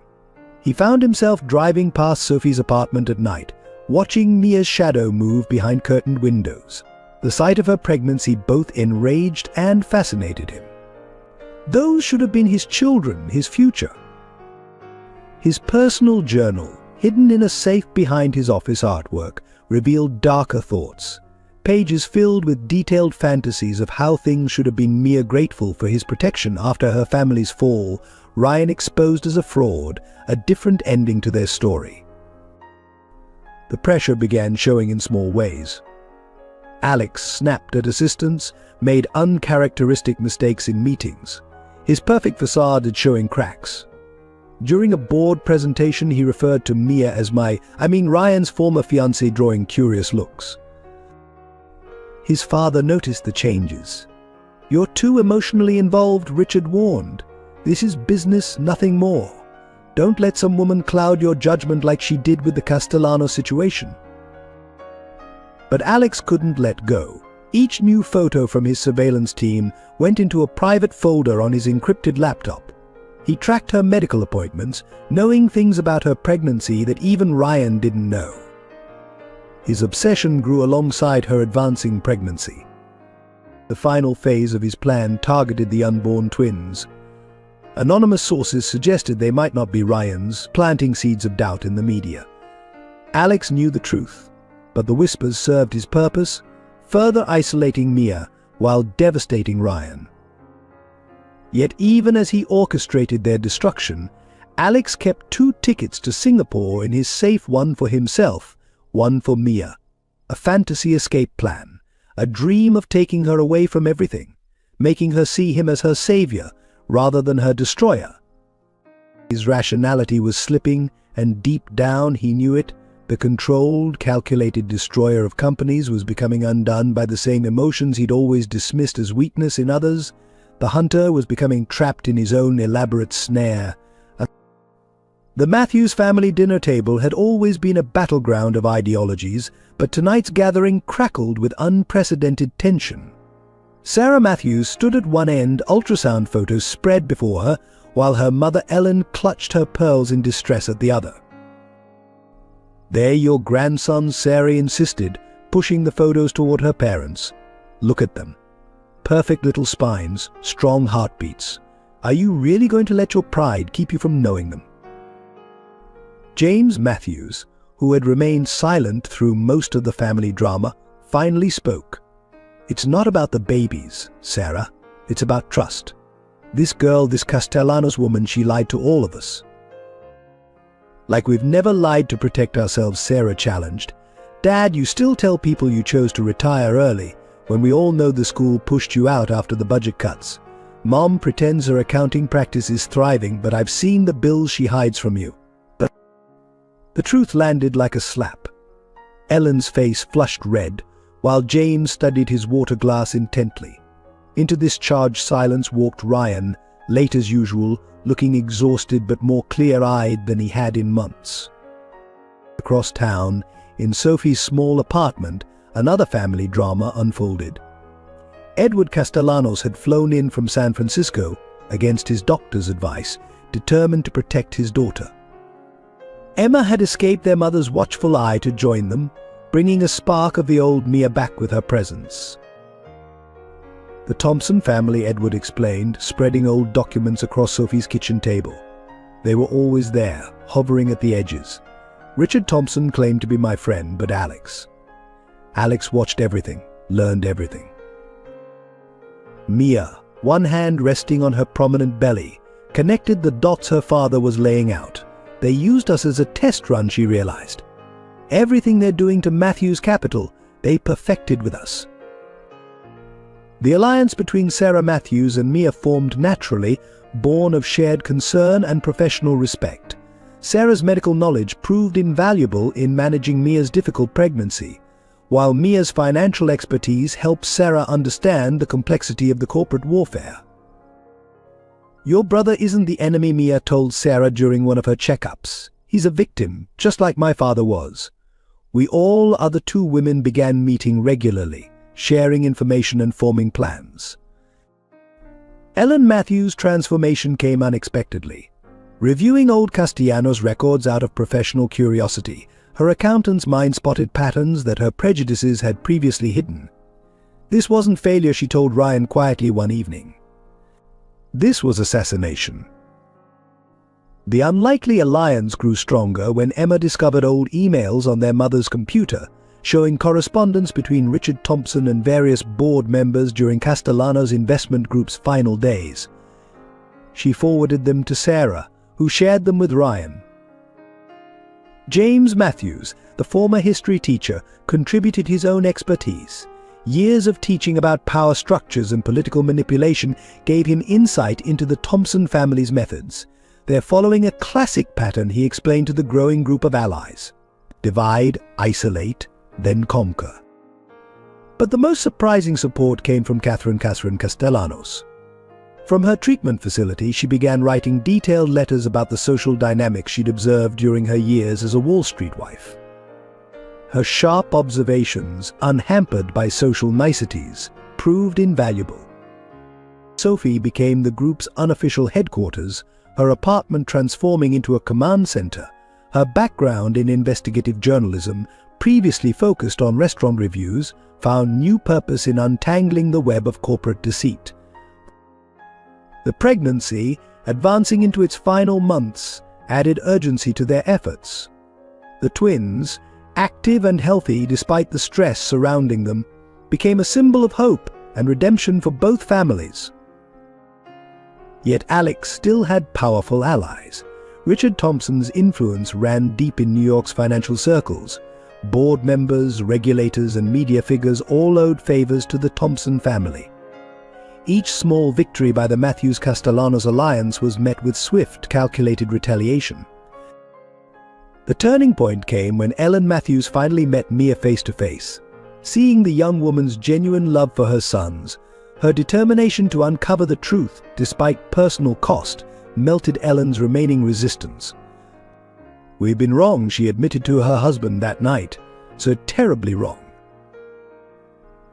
He found himself driving past Sophie's apartment at night, watching Mia's shadow move behind curtained windows. The sight of her pregnancy both enraged and fascinated him. Those should have been his children, his future. His personal journal, hidden in a safe behind his office artwork, revealed darker thoughts. Pages filled with detailed fantasies of how things should have been. Mia grateful for his protection after her family's fall, Ryan exposed as a fraud, a different ending to their story. The pressure began showing in small ways. Alex snapped at assistants, made uncharacteristic mistakes in meetings. His perfect facade had showing cracks. During a board presentation, he referred to Mia as Ryan's former fiancée, drawing curious looks. His father noticed the changes. "You're too emotionally involved," Richard warned. "This is business, nothing more. Don't let some woman cloud your judgment like she did with the Castellano situation." But Alex couldn't let go. Each new photo from his surveillance team went into a private folder on his encrypted laptop. He tracked her medical appointments, knowing things about her pregnancy that even Ryan didn't know. His obsession grew alongside her advancing pregnancy. The final phase of his plan targeted the unborn twins. Anonymous sources suggested they might not be Ryan's, planting seeds of doubt in the media. Alex knew the truth, but the whispers served his purpose, further isolating Mia while devastating Ryan. Yet even as he orchestrated their destruction, Alex kept 2 tickets to Singapore in his safe, one for himself, one for Mia. A fantasy escape plan, a dream of taking her away from everything, making her see him as her savior rather than her destroyer. His rationality was slipping, and deep down he knew it. The controlled, calculated destroyer of companies was becoming undone by the same emotions he'd always dismissed as weakness in others. The hunter was becoming trapped in his own elaborate snare. The Matthews family dinner table had always been a battleground of ideologies, but tonight's gathering crackled with unprecedented tension. Sarah Matthews stood at one end, ultrasound photos spread before her, while her mother Ellen clutched her pearls in distress at the other. "They're your grandsons," Sarah insisted, pushing the photos toward her parents. "Look at them. Perfect little spines, strong heartbeats. Are you really going to let your pride keep you from knowing them?" James Matthews, who had remained silent through most of the family drama, finally spoke. "It's not about the babies, Sarah. It's about trust. This girl, this Castellanos woman, she lied to all of us." "Like we've never lied to protect ourselves," Sarah challenged. "Dad, you still tell people you chose to retire early, when we all know the school pushed you out after the budget cuts. Mom pretends her accounting practice is thriving, but I've seen the bills she hides from you." But the truth landed like a slap. Ellen's face flushed red, while James studied his water glass intently. Into this charged silence walked Ryan, late as usual, looking exhausted but more clear-eyed than he had in months. Across town, in Sophie's small apartment, another family drama unfolded. Edward Castellanos had flown in from San Francisco, against his doctor's advice, determined to protect his daughter. Emma had escaped their mother's watchful eye to join them, bringing a spark of the old Mia back with her presence. The Thompson family, Edward explained, spreading old documents across Sophie's kitchen table. They were always there, hovering at the edges. Richard Thompson claimed to be my friend, but Alex watched everything, learned everything. Mia, one hand resting on her prominent belly, connected the dots her father was laying out. They used us as a test run, she realized. Everything they're doing to Matthew's capital, they perfected with us. The alliance between Sarah Matthews and Mia formed naturally, born of shared concern and professional respect. Sarah's medical knowledge proved invaluable in managing Mia's difficult pregnancy, while Mia's financial expertise helped Sarah understand the complexity of the corporate warfare. "Your brother isn't the enemy," Mia told Sarah during one of her checkups. "He's a victim, just like my father was." We all other two women began meeting regularly, sharing information and forming plans. Ellen Matthews' transformation came unexpectedly. Reviewing old Castellanos records out of professional curiosity, her accountant's mind spotted patterns that her prejudices had previously hidden. This wasn't failure, she told Ryan quietly one evening. This was assassination. The unlikely alliance grew stronger when Emma discovered old emails on their mother's computer, showing correspondence between Richard Thompson and various board members during Castellanos Investment Group's final days. She forwarded them to Sarah, who shared them with Ryan. James Matthews, the former history teacher, contributed his own expertise. Years of teaching about power structures and political manipulation gave him insight into the Thompson family's methods. They're following a classic pattern, he explained to the growing group of allies. Divide, isolate, then conquer. But the most surprising support came from Catherine Castellanos. From her treatment facility, she began writing detailed letters about the social dynamics she'd observed during her years as a Wall Street wife. Her sharp observations, unhampered by social niceties, proved invaluable. Sophie became the group's unofficial headquarters, her apartment transforming into a command center. Her background in investigative journalism, previously focused on restaurant reviews, found new purpose in untangling the web of corporate deceit. The pregnancy, advancing into its final months, added urgency to their efforts. The twins, active and healthy despite the stress surrounding them, became a symbol of hope and redemption for both families. Yet Alex still had powerful allies. Richard Thompson's influence ran deep in New York's financial circles. Board members, regulators, and media figures all owed favors to the Thompson family. Each small victory by the Matthews-Castellanos alliance was met with swift, calculated retaliation. The turning point came when Ellen Matthews finally met Mia face to face. Seeing the young woman's genuine love for her sons, her determination to uncover the truth despite personal cost, melted Ellen's remaining resistance. "We've been wrong," she admitted to her husband that night, "so terribly wrong."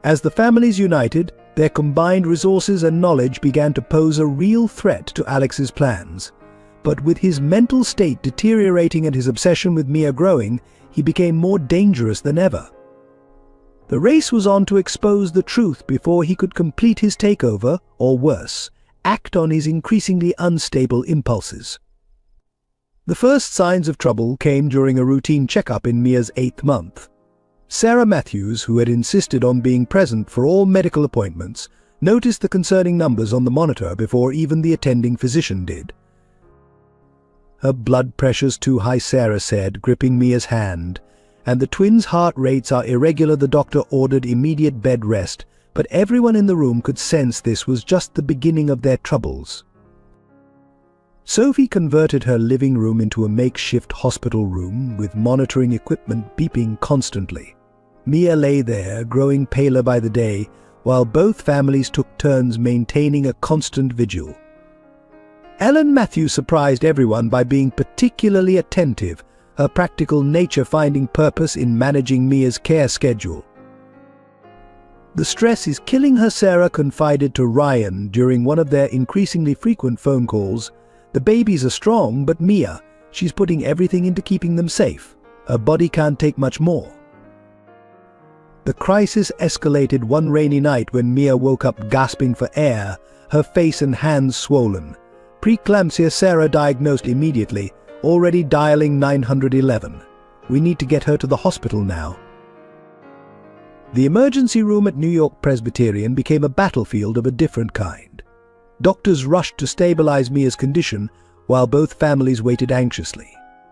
As the families united, their combined resources and knowledge began to pose a real threat to Alex's plans. But with his mental state deteriorating and his obsession with Mia growing, he became more dangerous than ever. The race was on to expose the truth before he could complete his takeover, or worse, act on his increasingly unstable impulses. The first signs of trouble came during a routine checkup in Mia's 8th month. Sarah Matthews, who had insisted on being present for all medical appointments, noticed the concerning numbers on the monitor before even the attending physician did. "Her blood pressure's too high," Sarah said, gripping Mia's hand, "and the twins' heart rates are irregular." The doctor ordered immediate bed rest, but everyone in the room could sense this was just the beginning of their troubles. Sophie converted her living room into a makeshift hospital room with monitoring equipment beeping constantly. Mia lay there, growing paler by the day, while both families took turns maintaining a constant vigil. Ellen Matthews surprised everyone by being particularly attentive, her practical nature finding purpose in managing Mia's care schedule. "The stress is killing her," Sarah confided to Ryan during one of their increasingly frequent phone calls. "The babies are strong, but Mia, she's putting everything into keeping them safe. Her body can't take much more." The crisis escalated one rainy night when Mia woke up gasping for air, her face and hands swollen. Preeclampsia, Sarah diagnosed immediately, already dialing 911. "We need to get her to the hospital now." The emergency room at New York Presbyterian became a battlefield of a different kind. Doctors rushed to stabilize Mia's condition while both families waited anxiously.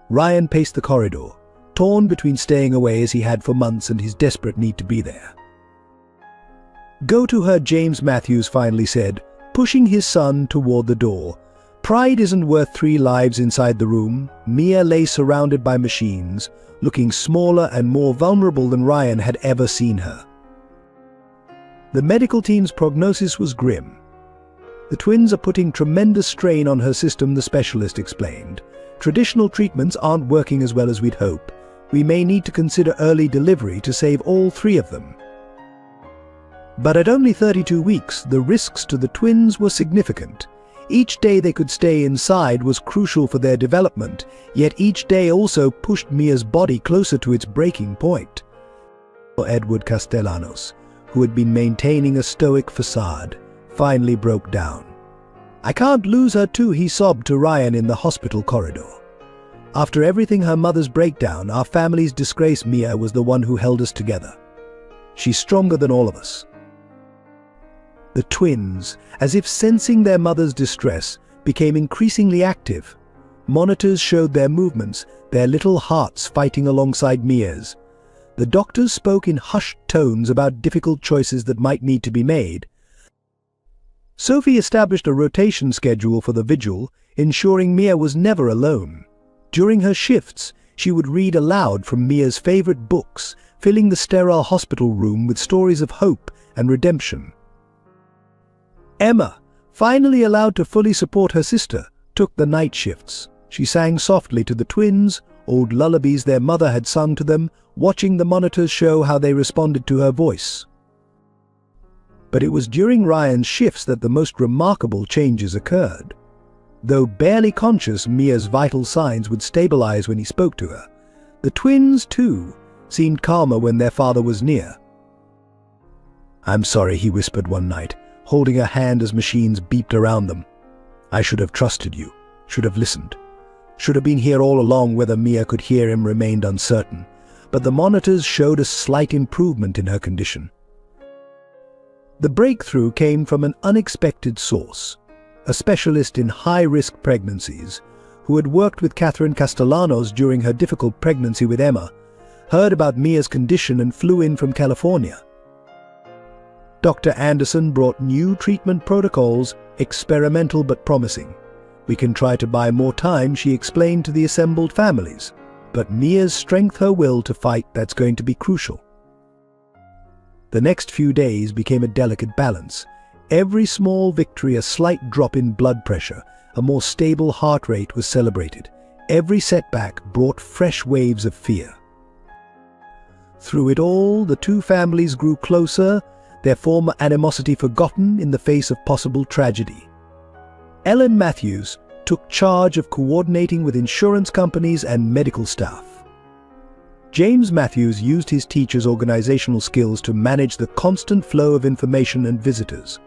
Ryan paced the corridor, torn between staying away as he had for months and his desperate need to be there. "Go to her," James Matthews finally said, pushing his son toward the door. Pride isn't worth 3 lives inside the room. Mia lay surrounded by machines, looking smaller and more vulnerable than Ryan had ever seen her. The medical team's prognosis was grim. "The twins are putting tremendous strain on her system," the specialist explained. "Traditional treatments aren't working as well as we'd hope. We may need to consider early delivery to save all 3 of them." But at only 32 weeks, the risks to the twins were significant. Each day they could stay inside was crucial for their development, yet each day also pushed Mia's body closer to its breaking point. Edward Castellanos, who had been maintaining a stoic facade, finally broke down. "I can't lose her too," he sobbed to Ryan in the hospital corridor. "After everything, her mother's breakdown, our family's disgrace, Mia was the one who held us together. She's stronger than all of us." The twins, as if sensing their mother's distress, became increasingly active. Monitors showed their movements, their little hearts fighting alongside Mia's. The doctors spoke in hushed tones about difficult choices that might need to be made. Sophie established a rotation schedule for the vigil, ensuring Mia was never alone. During her shifts, she would read aloud from Mia's favorite books, filling the sterile hospital room with stories of hope and redemption. Emma, finally allowed to fully support her sister, took the night shifts. She sang softly to the twins, old lullabies their mother had sung to them, watching the monitors show how they responded to her voice. But it was during Ryan's shifts that the most remarkable changes occurred. Though barely conscious, Mia's vital signs would stabilize when he spoke to her. The twins, too, seemed calmer when their father was near. "I'm sorry," he whispered one night, holding her hand as machines beeped around them. "I should have trusted you, should have listened. Should have been here all along." Whether Mia could hear him remained uncertain, but the monitors showed a slight improvement in her condition. The breakthrough came from an unexpected source, a specialist in high-risk pregnancies, who had worked with Catherine Castellanos during her difficult pregnancy with Emma, heard about Mia's condition and flew in from California. Dr. Anderson brought new treatment protocols, experimental but promising. "We can try to buy more time," she explained to the assembled families. "But Mia's strength, her will to fight, that's going to be crucial." The next few days became a delicate balance. Every small victory, a slight drop in blood pressure, a more stable heart rate was celebrated. Every setback brought fresh waves of fear. Through it all, the 2 families grew closer, their former animosity forgotten in the face of possible tragedy. Ellen Matthews took charge of coordinating with insurance companies and medical staff. James Matthews used his teacher's organizational skills to manage the constant flow of information and visitors.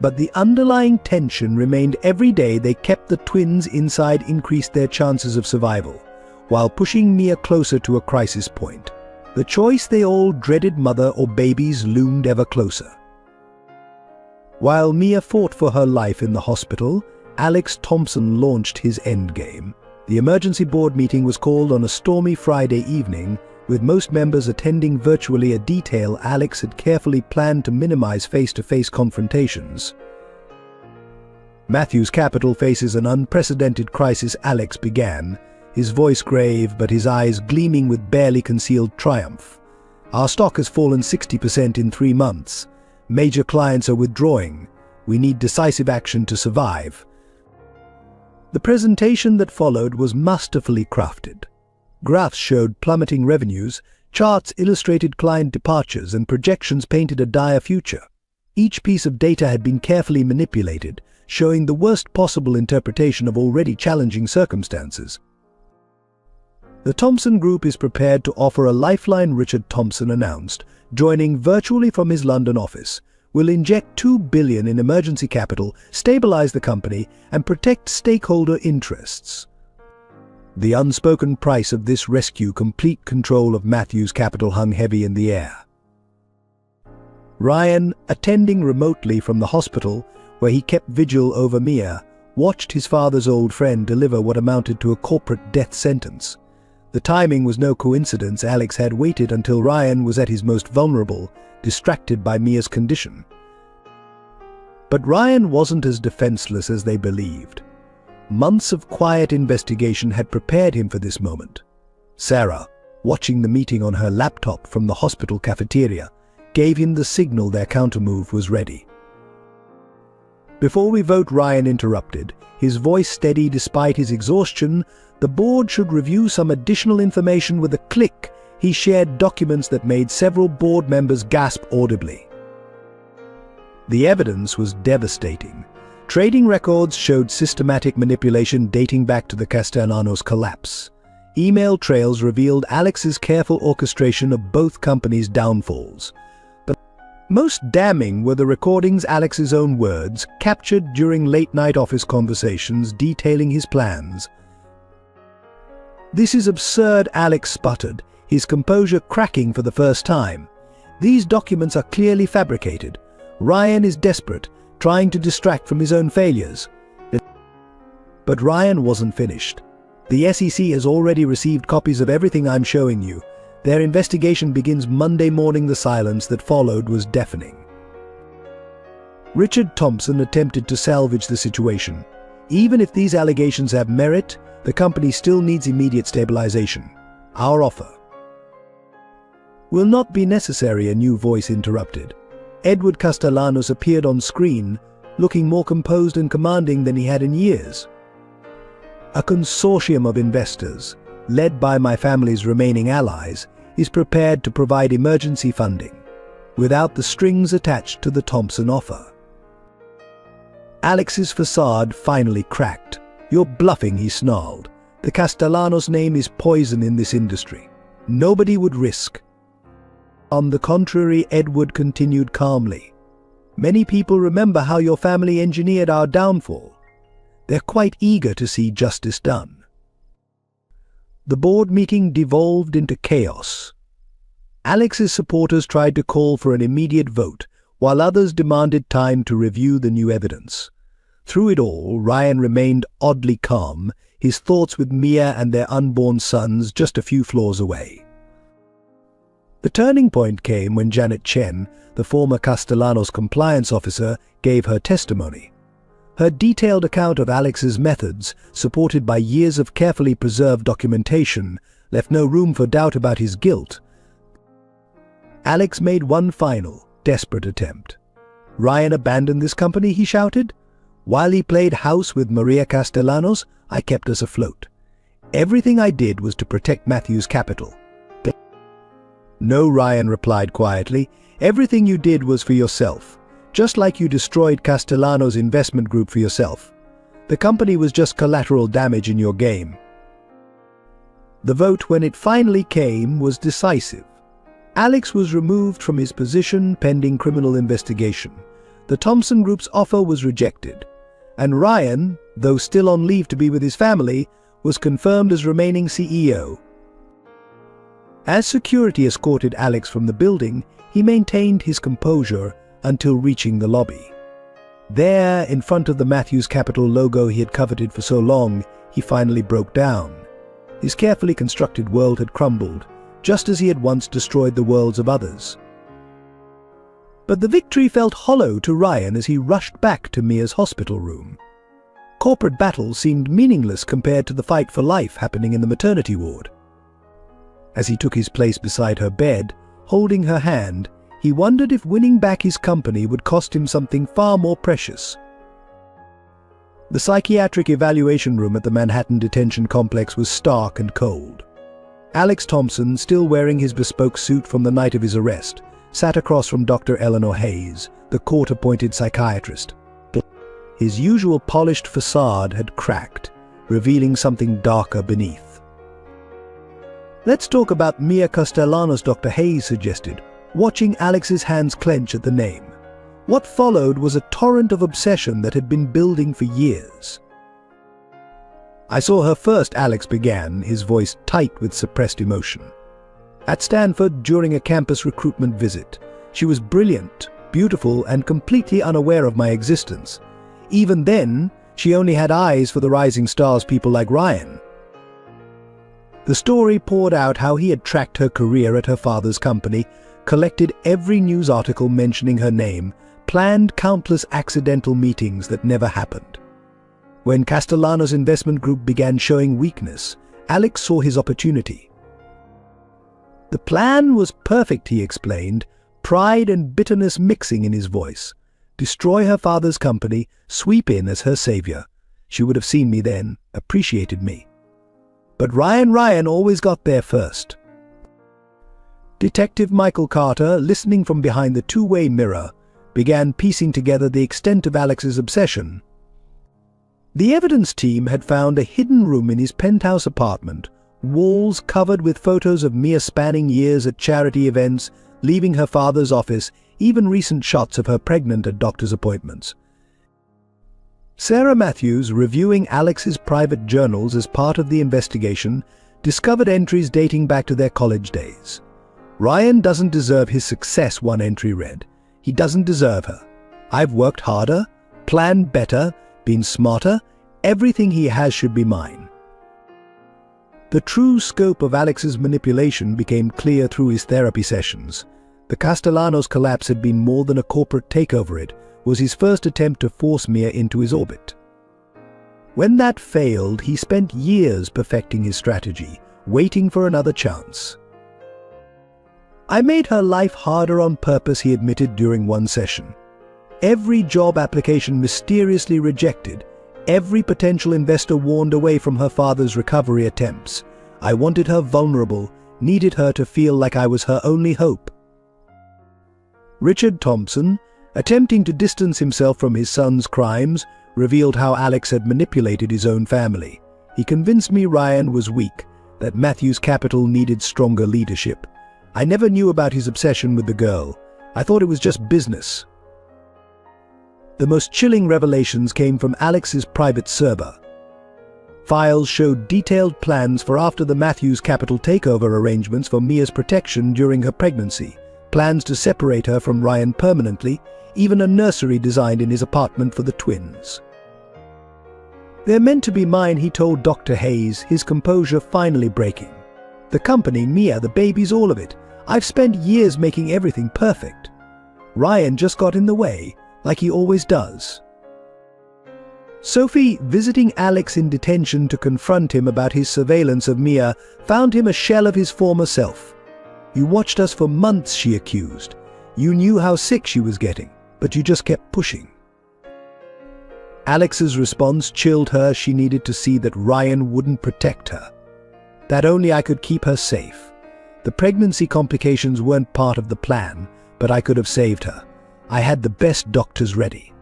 But the underlying tension remained. Every day they kept the twins inside increased their chances of survival, while pushing Mia closer to a crisis point. The choice they all dreaded, mother or babies, loomed ever closer. While Mia fought for her life in the hospital, Alex Thompson launched his endgame. The emergency board meeting was called on a stormy Friday evening, with most members attending virtually, a detail Alex had carefully planned to minimize face-to-face confrontations. "Matthews Capital faces an unprecedented crisis," Alex began, his voice grave but his eyes gleaming with barely concealed triumph. "Our stock has fallen 60% in 3 months. Major clients are withdrawing. We need decisive action to survive." The presentation that followed was masterfully crafted. Graphs showed plummeting revenues, charts illustrated client departures, and projections painted a dire future. Each piece of data had been carefully manipulated, showing the worst possible interpretation of already challenging circumstances. "The Thompson Group is prepared to offer a lifeline," Richard Thompson announced, joining virtually from his London office. "We'll inject $2 billion in emergency capital, stabilize the company, and protect stakeholder interests." The unspoken price of this rescue, complete control of Matthew's capital, hung heavy in the air. Ryan, attending remotely from the hospital, where he kept vigil over Mia, watched his father's old friend deliver what amounted to a corporate death sentence. The timing was no coincidence. Alex had waited until Ryan was at his most vulnerable, distracted by Mia's condition. But Ryan wasn't as defenseless as they believed. Months of quiet investigation had prepared him for this moment. Sarah, watching the meeting on her laptop from the hospital cafeteria, gave him the signal their countermove was ready. Before we vote, Ryan interrupted, his voice steady despite his exhaustion. The board should review some additional information. With a click, he shared documents that made several board members gasp audibly. The evidence was devastating. Trading records showed systematic manipulation dating back to the Castellanos collapse. Email trails revealed Alex's careful orchestration of both companies' downfalls. But most damning were the recordings, Alex's own words, captured during late-night office conversations detailing his plans. "This is absurd," Alex sputtered, his composure cracking for the first time. "These documents are clearly fabricated. Ryan is desperate, trying to distract from his own failures." But Ryan wasn't finished. "The SEC has already received copies of everything I'm showing you. Their investigation begins Monday morning." The silence that followed was deafening. Richard Thompson attempted to salvage the situation. "Even if these allegations have merit, the company still needs immediate stabilization. Our offer will not be necessary," a new voice interrupted. Edward Castellanos appeared on screen, looking more composed and commanding than he had in years. "A consortium of investors, led by my family's remaining allies, is prepared to provide emergency funding, without the strings attached to the Thompson offer." Alex's facade finally cracked. "You're bluffing," he snarled. "The Castellanos name is poison in this industry. Nobody would risk." "On the contrary," Edward continued calmly, "many people remember how your family engineered our downfall. They're quite eager to see justice done." The board meeting devolved into chaos. Alex's supporters tried to call for an immediate vote, while others demanded time to review the new evidence. Through it all, Ryan remained oddly calm, his thoughts with Mia and their unborn sons just a few floors away. The turning point came when Janet Chen, the former Castellanos compliance officer, gave her testimony. Her detailed account of Alex's methods, supported by years of carefully preserved documentation, left no room for doubt about his guilt. Alex made one final, desperate attempt. "Ryan abandoned this company," he shouted. "While he played house with Maria Castellanos, I kept us afloat. Everything I did was to protect Matthew's capital." "No," Ryan replied quietly. "Everything you did was for yourself, just like you destroyed Castellanos' investment group for yourself. The company was just collateral damage in your game." The vote, when it finally came, was decisive. Alex was removed from his position pending criminal investigation. The Thompson Group's offer was rejected, and Ryan, though still on leave to be with his family, was confirmed as remaining CEO. As security escorted Alex from the building, he maintained his composure until reaching the lobby. There, in front of the Matthews Capital logo he had coveted for so long, he finally broke down. His carefully constructed world had crumbled, just as he had once destroyed the worlds of others. But the victory felt hollow to Ryan as he rushed back to Mia's hospital room. Corporate battle seemed meaningless compared to the fight for life happening in the maternity ward. As he took his place beside her bed, holding her hand, he wondered if winning back his company would cost him something far more precious. The psychiatric evaluation room at the Manhattan Detention Complex was stark and cold. Alex Thompson, still wearing his bespoke suit from the night of his arrest, sat across from Dr. Eleanor Hayes, the court-appointed psychiatrist. His usual polished facade had cracked, revealing something darker beneath. "Let's talk about Mia Castellanos," Dr. Hayes suggested, watching Alex's hands clench at the name. What followed was a torrent of obsession that had been building for years. I saw her first, Alex began, his voice tight with suppressed emotion. At Stanford during a campus recruitment visit. She was brilliant, beautiful, and completely unaware of my existence. Even then, she only had eyes for the rising stars, people like Ryan. The story poured out how he had tracked her career at her father's company, collected every news article mentioning her name, planned countless accidental meetings that never happened. When Castellano's investment group began showing weakness, Alex saw his opportunity. The plan was perfect, he explained, pride and bitterness mixing in his voice. Destroy her father's company, sweep in as her savior. She would have seen me then, appreciated me. But Ryan always got there first. Detective Michael Carter, listening from behind the two-way mirror, began piecing together the extent of Alex's obsession. The evidence team had found a hidden room in his penthouse apartment, walls covered with photos of Mia spanning years at charity events, leaving her father's office, even recent shots of her pregnant at doctor's appointments. Sarah Matthews, reviewing Alex's private journals as part of the investigation, discovered entries dating back to their college days. Ryan doesn't deserve his success, one entry read. He doesn't deserve her. I've worked harder, planned better, been smarter. Everything he has should be mine. The true scope of Alex's manipulation became clear through his therapy sessions. The Castellanos' collapse had been more than a corporate takeover. It was his first attempt to force Mia into his orbit. When that failed, he spent years perfecting his strategy, waiting for another chance. I made her life harder on purpose, he admitted during one session. Every job application mysteriously rejected, every potential investor warned away from her father's recovery attempts. I wanted her vulnerable, needed her to feel like I was her only hope. Richard Thompson, attempting to distance himself from his son's crimes, revealed how Alex had manipulated his own family. He convinced me Ryan was weak, that Matthews Capital needed stronger leadership. I never knew about his obsession with the girl. I thought it was just business. The most chilling revelations came from Alex's private server. Files showed detailed plans for after the Matthews Capital takeover arrangements for Mia's protection during her pregnancy, plans to separate her from Ryan permanently, even a nursery designed in his apartment for the twins. They're meant to be mine, he told Dr. Hayes, his composure finally breaking. The company, Mia, the babies, all of it. I've spent years making everything perfect. Ryan just got in the way, like he always does. Sophie, visiting Alex in detention to confront him about his surveillance of Mia, found him a shell of his former self. You watched us for months, she accused. You knew how sick she was getting, but you just kept pushing. Alex's response chilled her. She needed to see that Ryan wouldn't protect her. That only I could keep her safe. The pregnancy complications weren't part of the plan, but I could have saved her. I had the best doctors ready.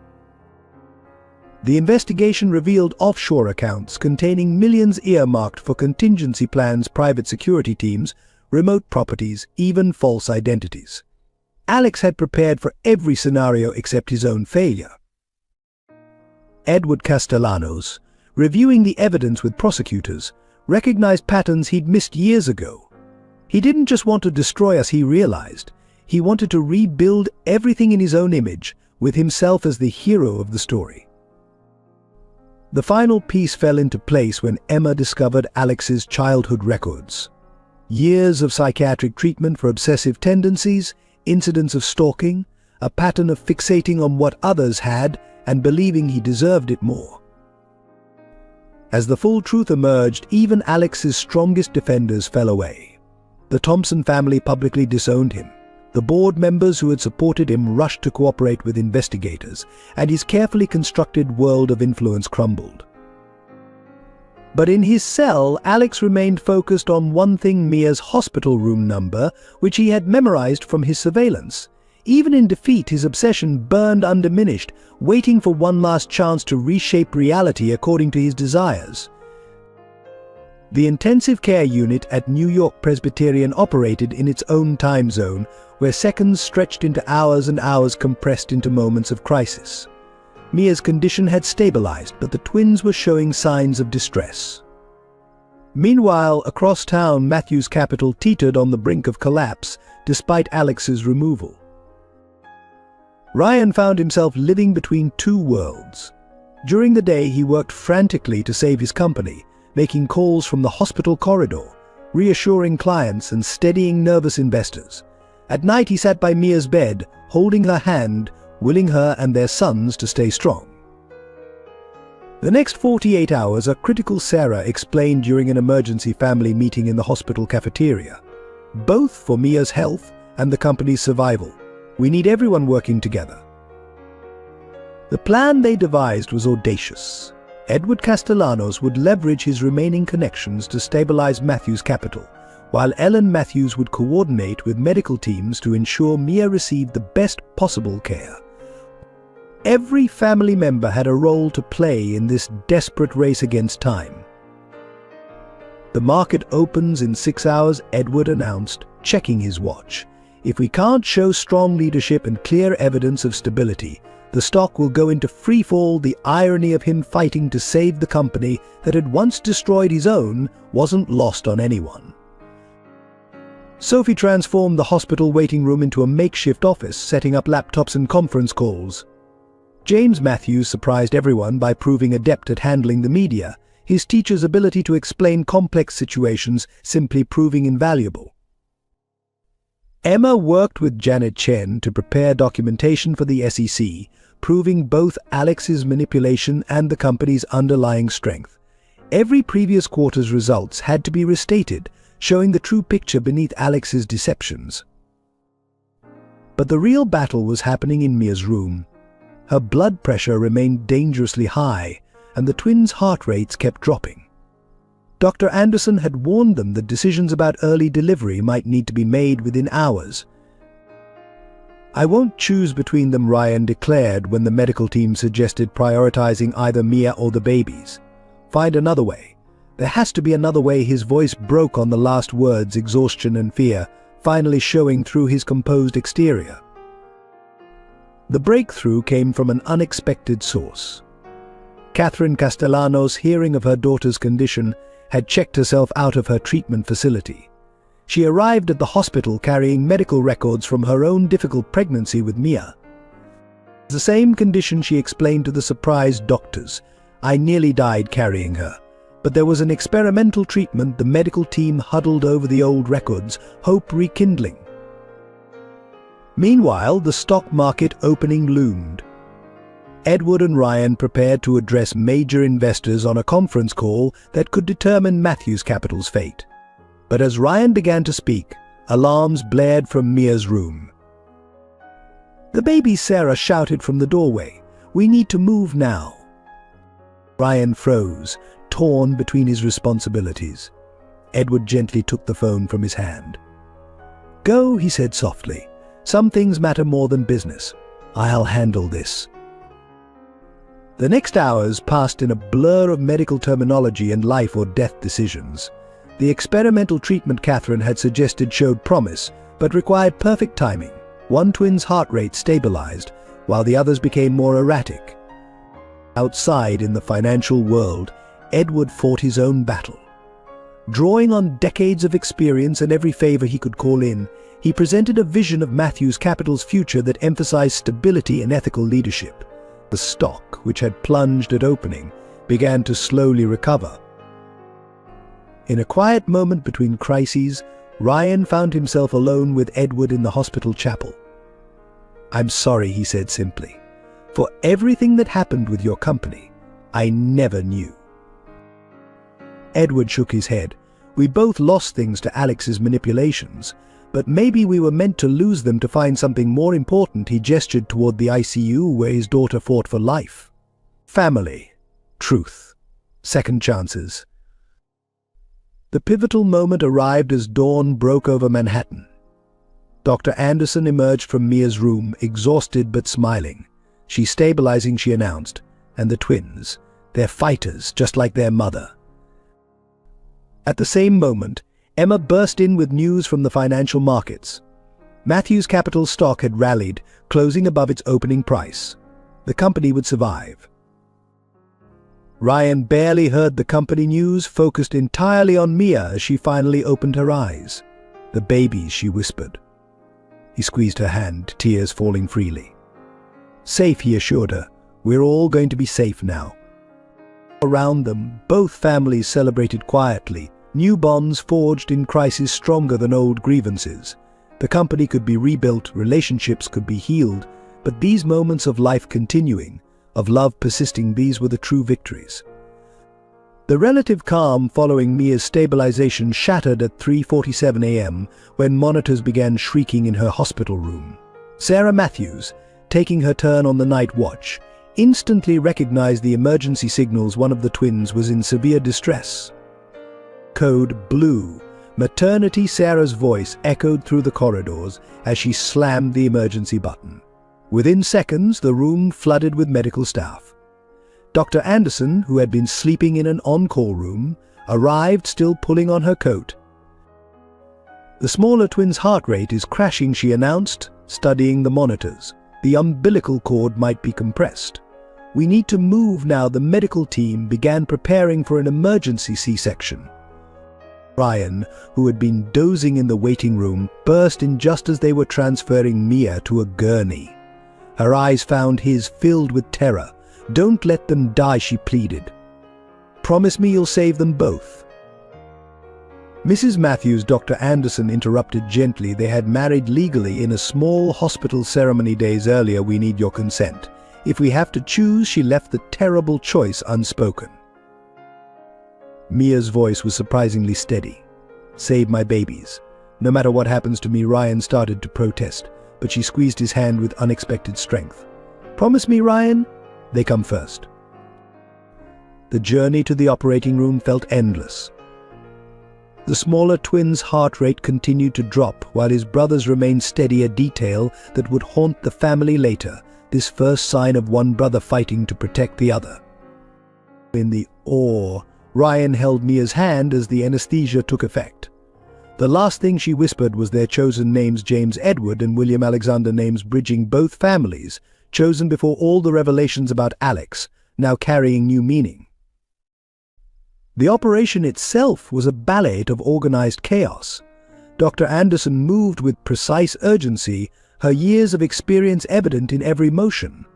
The investigation revealed offshore accounts containing millions earmarked for contingency plans, private security teams, remote properties, even false identities. Alex had prepared for every scenario except his own failure. Edward Castellanos, reviewing the evidence with prosecutors, recognized patterns he'd missed years ago. He didn't just want to destroy us, he realized. He wanted to rebuild everything in his own image, with himself as the hero of the story. The final piece fell into place when Emma discovered Alex's childhood records. Years of psychiatric treatment for obsessive tendencies, incidents of stalking, a pattern of fixating on what others had and believing he deserved it more. As the full truth emerged, even Alex's strongest defenders fell away. The Thompson family publicly disowned him. The board members who had supported him rushed to cooperate with investigators, and his carefully constructed world of influence crumbled. But in his cell, Alex remained focused on one thing: Mia's hospital room number, which he had memorized from his surveillance. Even in defeat, his obsession burned undiminished, waiting for one last chance to reshape reality according to his desires. The intensive care unit at New York Presbyterian operated in its own time zone, where seconds stretched into hours and hours compressed into moments of crisis. Mia's condition had stabilized, but the twins were showing signs of distress. Meanwhile, across town, Matthew's capital teetered on the brink of collapse, despite Alex's removal. Ryan found himself living between two worlds. During the day, he worked frantically to save his company, making calls from the hospital corridor, reassuring clients and steadying nervous investors. At night, he sat by Mia's bed, holding her hand, willing her and their sons to stay strong. The next 48 hours are critical, Sarah explained during an emergency family meeting in the hospital cafeteria. Both for Mia's health and the company's survival. We need everyone working together. The plan they devised was audacious. Edward Castellanos would leverage his remaining connections to stabilize Matthew's capital, while Ellen Matthews would coordinate with medical teams to ensure Mia received the best possible care. Every family member had a role to play in this desperate race against time. The market opens in 6 hours, Edward announced, checking his watch. If we can't show strong leadership and clear evidence of stability, the stock will go into free fall. The irony of him fighting to save the company that had once destroyed his own wasn't lost on anyone. Sophie transformed the hospital waiting room into a makeshift office, setting up laptops and conference calls. James Matthews surprised everyone by proving adept at handling the media, his teacher's ability to explain complex situations simply proving invaluable. Emma worked with Janet Chen to prepare documentation for the SEC, proving both Alex's manipulation and the company's underlying strength. Every previous quarter's results had to be restated, showing the true picture beneath Alex's deceptions. But the real battle was happening in Mia's room. Her blood pressure remained dangerously high, and the twins' heart rates kept dropping. Dr. Anderson had warned them that decisions about early delivery might need to be made within hours. I won't choose between them, Ryan declared when the medical team suggested prioritizing either Mia or the babies. Find another way. There has to be another way. His voice broke on the last words, exhaustion and fear finally showing through his composed exterior. The breakthrough came from an unexpected source. Catherine Castellanos, hearing of her daughter's condition, had checked herself out of her treatment facility. She arrived at the hospital carrying medical records from her own difficult pregnancy with Mia. The same condition, she explained to the surprised doctors. I nearly died carrying her. But there was an experimental treatment. The medical team huddled over the old records, hope rekindling. Meanwhile, the stock market opening loomed. Edward and Ryan prepared to address major investors on a conference call that could determine Matthew's capital's fate. But as Ryan began to speak, alarms blared from Mia's room. The baby, Sarah shouted from the doorway. We need to move now. Ryan froze, torn between his responsibilities. Edward gently took the phone from his hand. Go, he said softly. Some things matter more than business. I'll handle this. The next hours passed in a blur of medical terminology and life or death decisions. The experimental treatment Catherine had suggested showed promise, but required perfect timing. One twin's heart rate stabilized, while the others became more erratic. Outside in the financial world, Edward fought his own battle. Drawing on decades of experience and every favor he could call in, he presented a vision of Matthew's capital's future that emphasized stability and ethical leadership. The stock, which had plunged at opening, began to slowly recover. In a quiet moment between crises, Ryan found himself alone with Edward in the hospital chapel. I'm sorry, he said simply. For everything that happened with your company, I never knew. Edward shook his head. We both lost things to Alex's manipulations, but maybe we were meant to lose them to find something more important. He gestured toward the ICU where his daughter fought for life. Family, truth, second chances. The pivotal moment arrived as dawn broke over Manhattan. Dr. Anderson emerged from Mia's room, exhausted but smiling. She's stabilizing, she announced, and the twins. They're fighters, just like their mother. At the same moment, Emma burst in with news from the financial markets. Matthew's capital stock had rallied, closing above its opening price. The company would survive. Ryan barely heard the company news, focused entirely on Mia as she finally opened her eyes. "The babies," she whispered. He squeezed her hand, tears falling freely. "Safe," he assured her. "We're all going to be safe now." Around them, both families celebrated quietly, new bonds forged in crisis stronger than old grievances. The company could be rebuilt, relationships could be healed, but these moments of life continuing, of love persisting, these were the true victories. The relative calm following Mia's stabilization shattered at 3:47 a.m. when monitors began shrieking in her hospital room. Sarah Matthews, taking her turn on the night watch, instantly recognized the emergency signals. One of the twins was in severe distress. Code blue. Maternity Sarah's voice echoed through the corridors as she slammed the emergency button. Within seconds, the room flooded with medical staff. Dr. Anderson, who had been sleeping in an on-call room, arrived, still pulling on her coat. "The smaller twin's heart rate is crashing," she announced, studying the monitors. "The umbilical cord might be compressed. We need to move now." The medical team began preparing for an emergency C-section. Ryan, who had been dozing in the waiting room, burst in just as they were transferring Mia to a gurney. Her eyes found his, filled with terror. "Don't let them die," she pleaded. "Promise me you'll save them both." Mrs. Matthews, Dr. Anderson interrupted gently. They had married legally in a small hospital ceremony days earlier. "We need your consent. If we have to choose," she left the terrible choice unspoken. Mia's voice was surprisingly steady. "Save my babies. No matter what happens to me." Ryan started to protest, but she squeezed his hand with unexpected strength. "Promise me, Ryan." "They come first." The journey to the operating room felt endless. The smaller twin's heart rate continued to drop while his brother's remained steady, a detail that would haunt the family later, this first sign of one brother fighting to protect the other. In the awe, Ryan held Mia's hand as the anesthesia took effect. The last thing she whispered was their chosen names, James Edward and William Alexander, names bridging both families, chosen before all the revelations about Alex, now carrying new meaning. The operation itself was a ballet of organized chaos. Dr. Anderson moved with precise urgency, her years of experience evident in every motion.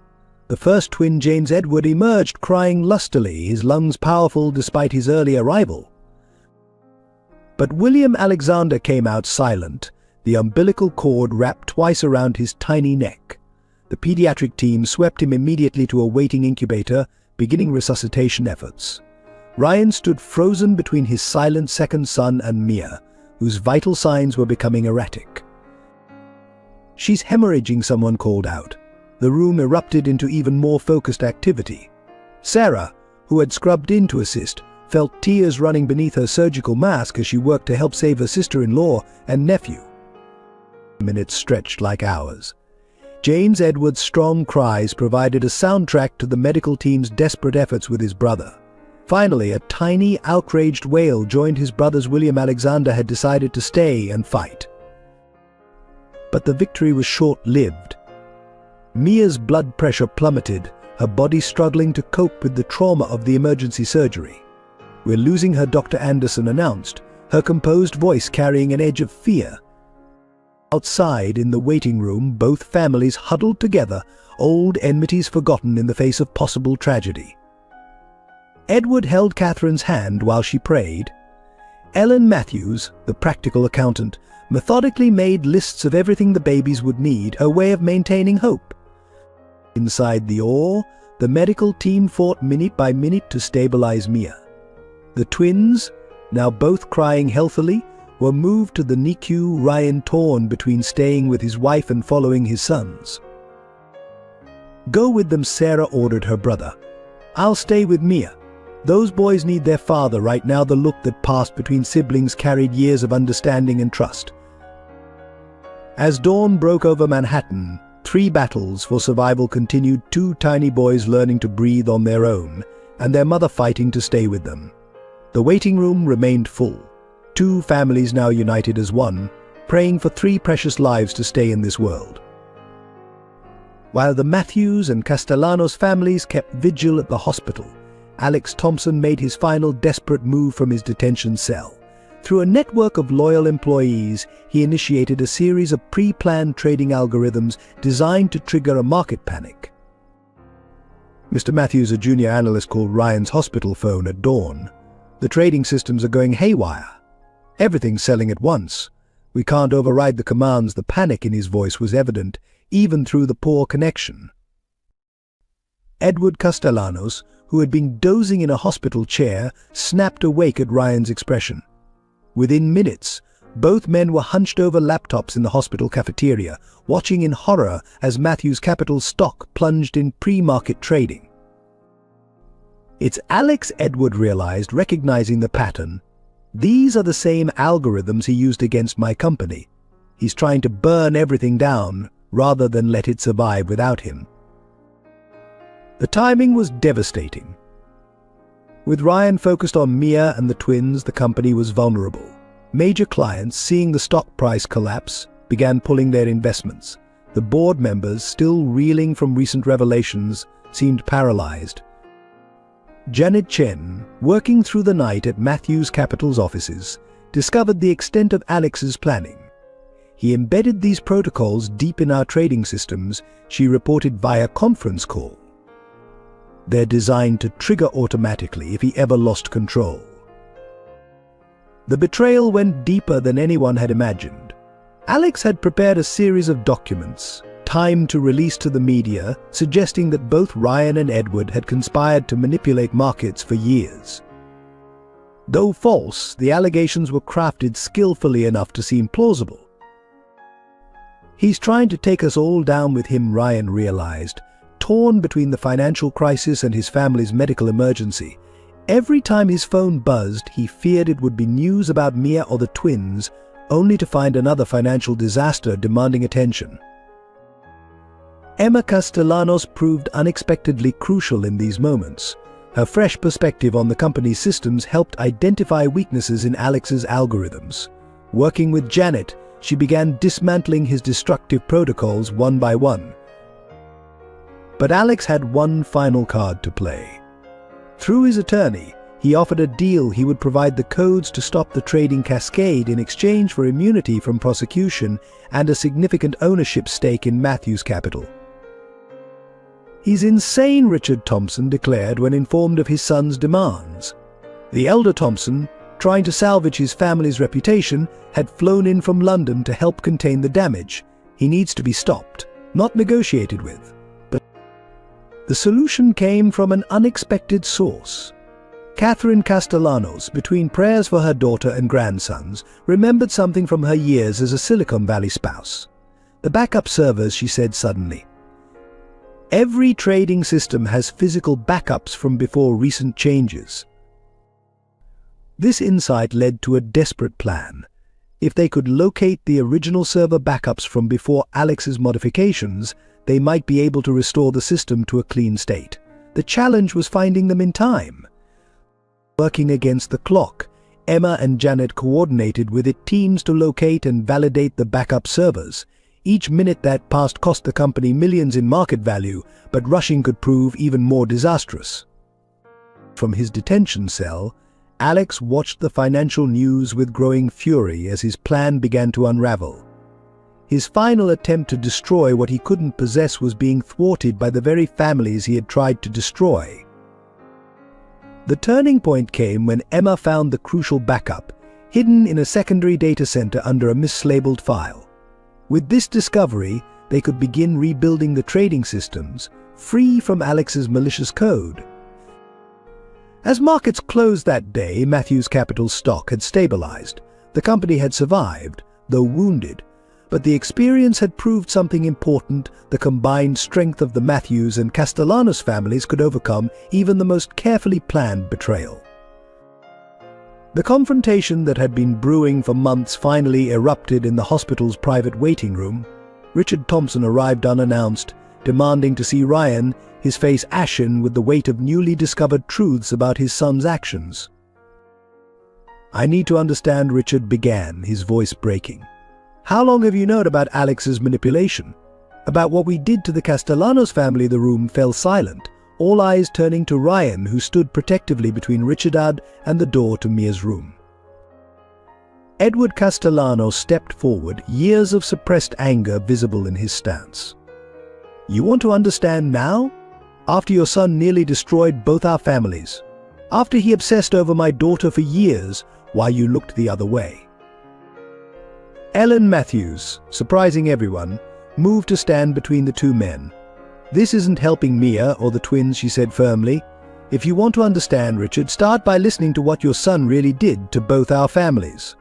The first twin, James Edward, emerged crying lustily, his lungs powerful despite his early arrival. But William Alexander came out silent, the umbilical cord wrapped twice around his tiny neck. The pediatric team swept him immediately to a waiting incubator, beginning resuscitation efforts. Ryan stood frozen between his silent second son and Mia, whose vital signs were becoming erratic. "She's hemorrhaging," someone called out. The room erupted into even more focused activity. Sarah, who had scrubbed in to assist, felt tears running beneath her surgical mask as she worked to help save her sister-in-law and nephew. Minutes stretched like hours. James Edward's strong cries provided a soundtrack to the medical team's desperate efforts with his brother. Finally, a tiny, outraged wail joined his brother's. William Alexander had decided to stay and fight. But the victory was short-lived. Mia's blood pressure plummeted, her body struggling to cope with the trauma of the emergency surgery. "We're losing her," Dr. Anderson announced, her composed voice carrying an edge of fear. Outside, in the waiting room, both families huddled together, old enmities forgotten in the face of possible tragedy. Edward held Catherine's hand while she prayed. Ellen Matthews, the practical accountant, methodically made lists of everything the babies would need, her way of maintaining hope. Inside the awe, the medical team fought minute by minute to stabilize Mia. The twins, now both crying healthily, were moved to the NICU, Ryan torn between staying with his wife and following his sons. "Go with them," Sarah ordered her brother. "I'll stay with Mia. Those boys need their father right now." The look that passed between siblings carried years of understanding and trust. As dawn broke over Manhattan, 3 battles for survival continued, 2 tiny boys learning to breathe on their own, and their mother fighting to stay with them. The waiting room remained full. 2 families now united as one, praying for 3 precious lives to stay in this world. While the Matthews and Castellanos families kept vigil at the hospital, Alex Thompson made his final desperate move from his detention cell. Through a network of loyal employees, he initiated a series of pre-planned trading algorithms designed to trigger a market panic. Mr. Matthews, a junior analyst, called Ryan's hospital phone at dawn. "The trading systems are going haywire. Everything's selling at once. We can't override the commands." The panic in his voice was evident, even through the poor connection. Edward Castellanos, who had been dozing in a hospital chair, snapped awake at Ryan's expression. Within minutes, both men were hunched over laptops in the hospital cafeteria, watching in horror as Matthews Capital's stock plunged in pre-market trading. "It's Alex," Edward realized, recognizing the pattern. "These are the same algorithms he used against my company. He's trying to burn everything down rather than let it survive without him." The timing was devastating. With Ryan focused on Mia and the twins, the company was vulnerable. Major clients, seeing the stock price collapse, began pulling their investments. The board members, still reeling from recent revelations, seemed paralyzed. Janet Chen, working through the night at Matthews Capital's offices, discovered the extent of Alex's planning. "He embedded these protocols deep in our trading systems," she reported via conference call. "They're designed to trigger automatically if he ever lost control." The betrayal went deeper than anyone had imagined. Alex had prepared a series of documents, timed to release to the media, suggesting that both Ryan and Edward had conspired to manipulate markets for years. Though false, the allegations were crafted skillfully enough to seem plausible. "He's trying to take us all down with him," Ryan realized, torn between the financial crisis and his family's medical emergency. Every time his phone buzzed, he feared it would be news about Mia or the twins, only to find another financial disaster demanding attention. Emma Castellanos proved unexpectedly crucial in these moments. Her fresh perspective on the company's systems helped identify weaknesses in Alex's algorithms. Working with Janet, she began dismantling his destructive protocols one by one. But Alex had one final card to play. Through his attorney, he offered a deal. He would provide the codes to stop the trading cascade in exchange for immunity from prosecution and a significant ownership stake in Matthews Capital. "He's insane," Richard Thompson declared when informed of his son's demands. The elder Thompson, trying to salvage his family's reputation, had flown in from London to help contain the damage. "He needs to be stopped, not negotiated with." But the solution came from an unexpected source. Catherine Castellanos, between prayers for her daughter and grandsons, remembered something from her years as a Silicon Valley spouse. "The backup servers," she said suddenly. "Every trading system has physical backups from before recent changes." This insight led to a desperate plan. If they could locate the original server backups from before Alex's modifications, they might be able to restore the system to a clean state. The challenge was finding them in time. Working against the clock, Emma and Janet coordinated with it teams to locate and validate the backup servers. Each minute that passed cost the company millions in market value, but rushing could prove even more disastrous. From his detention cell, Alex watched the financial news with growing fury as his plan began to unravel. His final attempt to destroy what he couldn't possess was being thwarted by the very families he had tried to destroy. The turning point came when Emma found the crucial backup, hidden in a secondary data center under a mislabeled file. With this discovery, they could begin rebuilding the trading systems, free from Alex's malicious code. As markets closed that day, Matthews Capital's stock had stabilized. The company had survived, though wounded, but the experience had proved something important. The combined strength of the Matthews and Castellanos families could overcome even the most carefully planned betrayal. The confrontation that had been brewing for months finally erupted in the hospital's private waiting room. Richard Thompson arrived unannounced, demanding to see Ryan, his face ashen with the weight of newly discovered truths about his son's actions. "I need to understand," Richard began, his voice breaking. "How long have you known about Alex's manipulation?" About what we did to the Castellanos family, the room fell silent, all eyes turning to Ryan, who stood protectively between Richard and the door to Mia's room. Edward Castellano stepped forward, years of suppressed anger visible in his stance. "You want to understand now? After your son nearly destroyed both our families. After he obsessed over my daughter for years, why you looked the other way." Ellen Matthews, surprising everyone, moved to stand between the two men. "This isn't helping Mia or the twins," she said firmly. "If you want to understand, Richard, start by listening to what your son really did to both our families."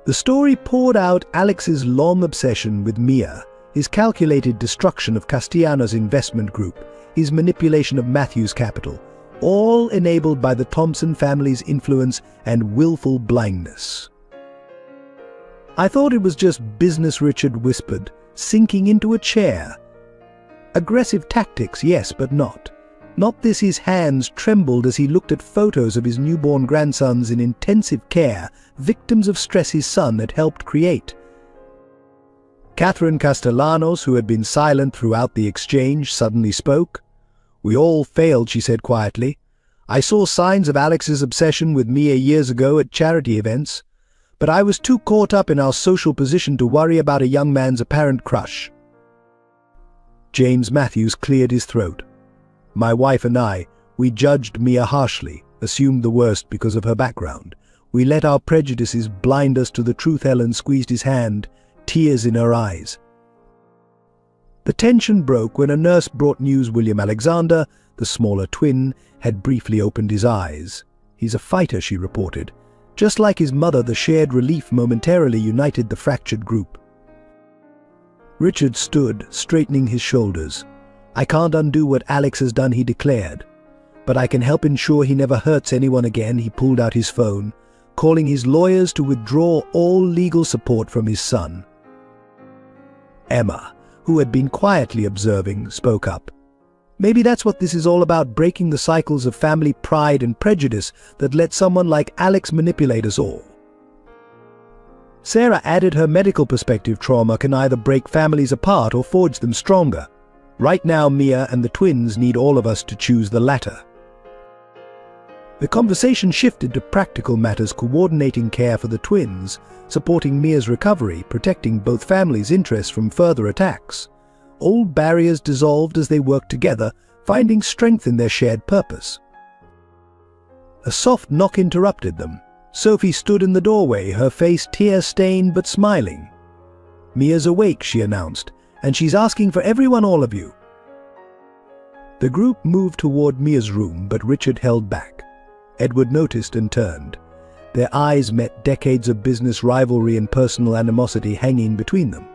The story poured out Alex's long obsession with Mia, his calculated destruction of Castellanos' investment group, his manipulation of Matthews' capital, all enabled by the Thompson family's influence and willful blindness. "I thought it was just business," Richard whispered, sinking into a chair. "Aggressive tactics, yes, but not. Not this." His hands trembled as he looked at photos of his newborn grandsons in intensive care, victims of stress his son had helped create. Catherine Castellanos, who had been silent throughout the exchange, suddenly spoke. "We all failed," she said quietly. "I saw signs of Alex's obsession with Mia years ago at charity events, but I was too caught up in our social position to worry about a young man's apparent crush." James Matthews cleared his throat. "My wife and I, we judged Mia harshly, assumed the worst because of her background. We let our prejudices blind us to the truth." Ellen squeezed his hand, tears in her eyes. The tension broke when a nurse brought news William Alexander, the smaller twin, had briefly opened his eyes. "He's a fighter," she reported. Just like his mother, the shared relief momentarily united the fractured group. Richard stood, straightening his shoulders. "I can't undo what Alex has done," he declared. "But I can help ensure he never hurts anyone again." He pulled out his phone, calling his lawyers to withdraw all legal support from his son. Emma, who had been quietly observing, spoke up. "Maybe that's what this is all about, breaking the cycles of family pride and prejudice that let someone like Alex manipulate us all." Sarah added her medical perspective. "Trauma can either break families apart or forge them stronger. Right now, Mia and the twins need all of us to choose the latter." The conversation shifted to practical matters, coordinating care for the twins, supporting Mia's recovery, protecting both families' interests from further attacks. Old barriers dissolved as they worked together, finding strength in their shared purpose. A soft knock interrupted them. Sophie stood in the doorway, her face tear-stained but smiling. "Mia's awake," she announced, "and she's asking for everyone, all of you." The group moved toward Mia's room, but Richard held back. Edward noticed and turned. Their eyes met, decades of business rivalry and personal animosity hanging between them.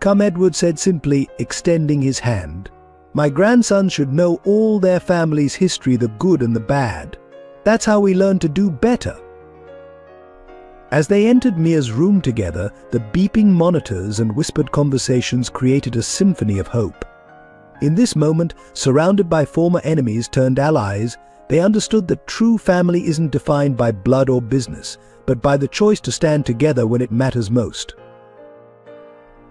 "Come," Edward said simply, extending his hand. "My grandsons should know all their family's history, the good and the bad. That's how we learn to do better." As they entered Mia's room together, the beeping monitors and whispered conversations created a symphony of hope. In this moment, surrounded by former enemies turned allies, they understood that true family isn't defined by blood or business, but by the choice to stand together when it matters most.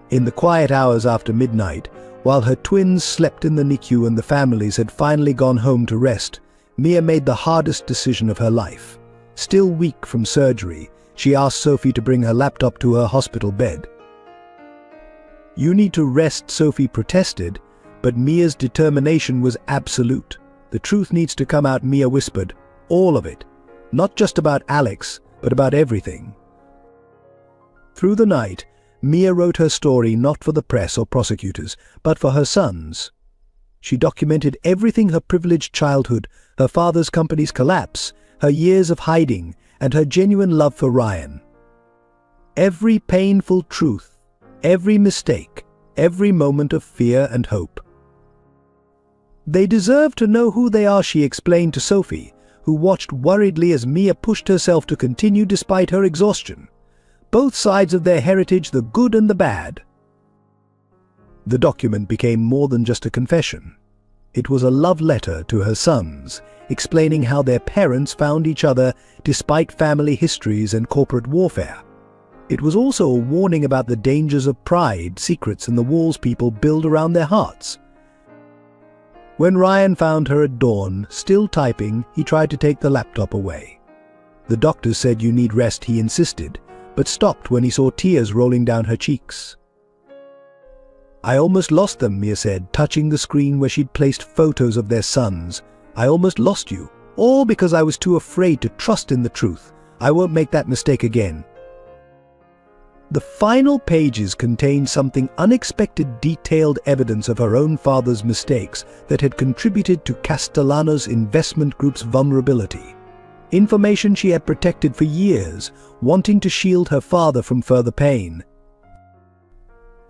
In the quiet hours after midnight, while her twins slept in the NICU and the families had finally gone home to rest, Mia made the hardest decision of her life. Still weak from surgery, she asked Sophie to bring her laptop to her hospital bed. "You need to rest," Sophie protested, but Mia's determination was absolute. "The truth needs to come out," Mia whispered. "All of it. Not just about Alex, but about everything." Through the night, Mia wrote her story not for the press or prosecutors, but for her sons. She documented everything: her privileged childhood, her father's company's collapse, her years of hiding, and her genuine love for Ryan. Every painful truth, every mistake, every moment of fear and hope. "They deserve to know who they are," she explained to Sophie, who watched worriedly as Mia pushed herself to continue despite her exhaustion. "Both sides of their heritage, the good and the bad." The document became more than just a confession. It was a love letter to her sons, explaining how their parents found each other despite family histories and corporate warfare. It was also a warning about the dangers of pride, secrets, and the walls people build around their hearts. When Ryan found her at dawn, still typing, he tried to take the laptop away. The doctors said you need rest, he insisted, but stopped when he saw tears rolling down her cheeks. I almost lost them, Mia said, touching the screen where she'd placed photos of their sons. I almost lost you, all because I was too afraid to trust in the truth. I won't make that mistake again. The final pages contained something unexpected, detailed evidence of her own father's mistakes that had contributed to Castellanos Investment Group's vulnerability. Information she had protected for years, wanting to shield her father from further pain.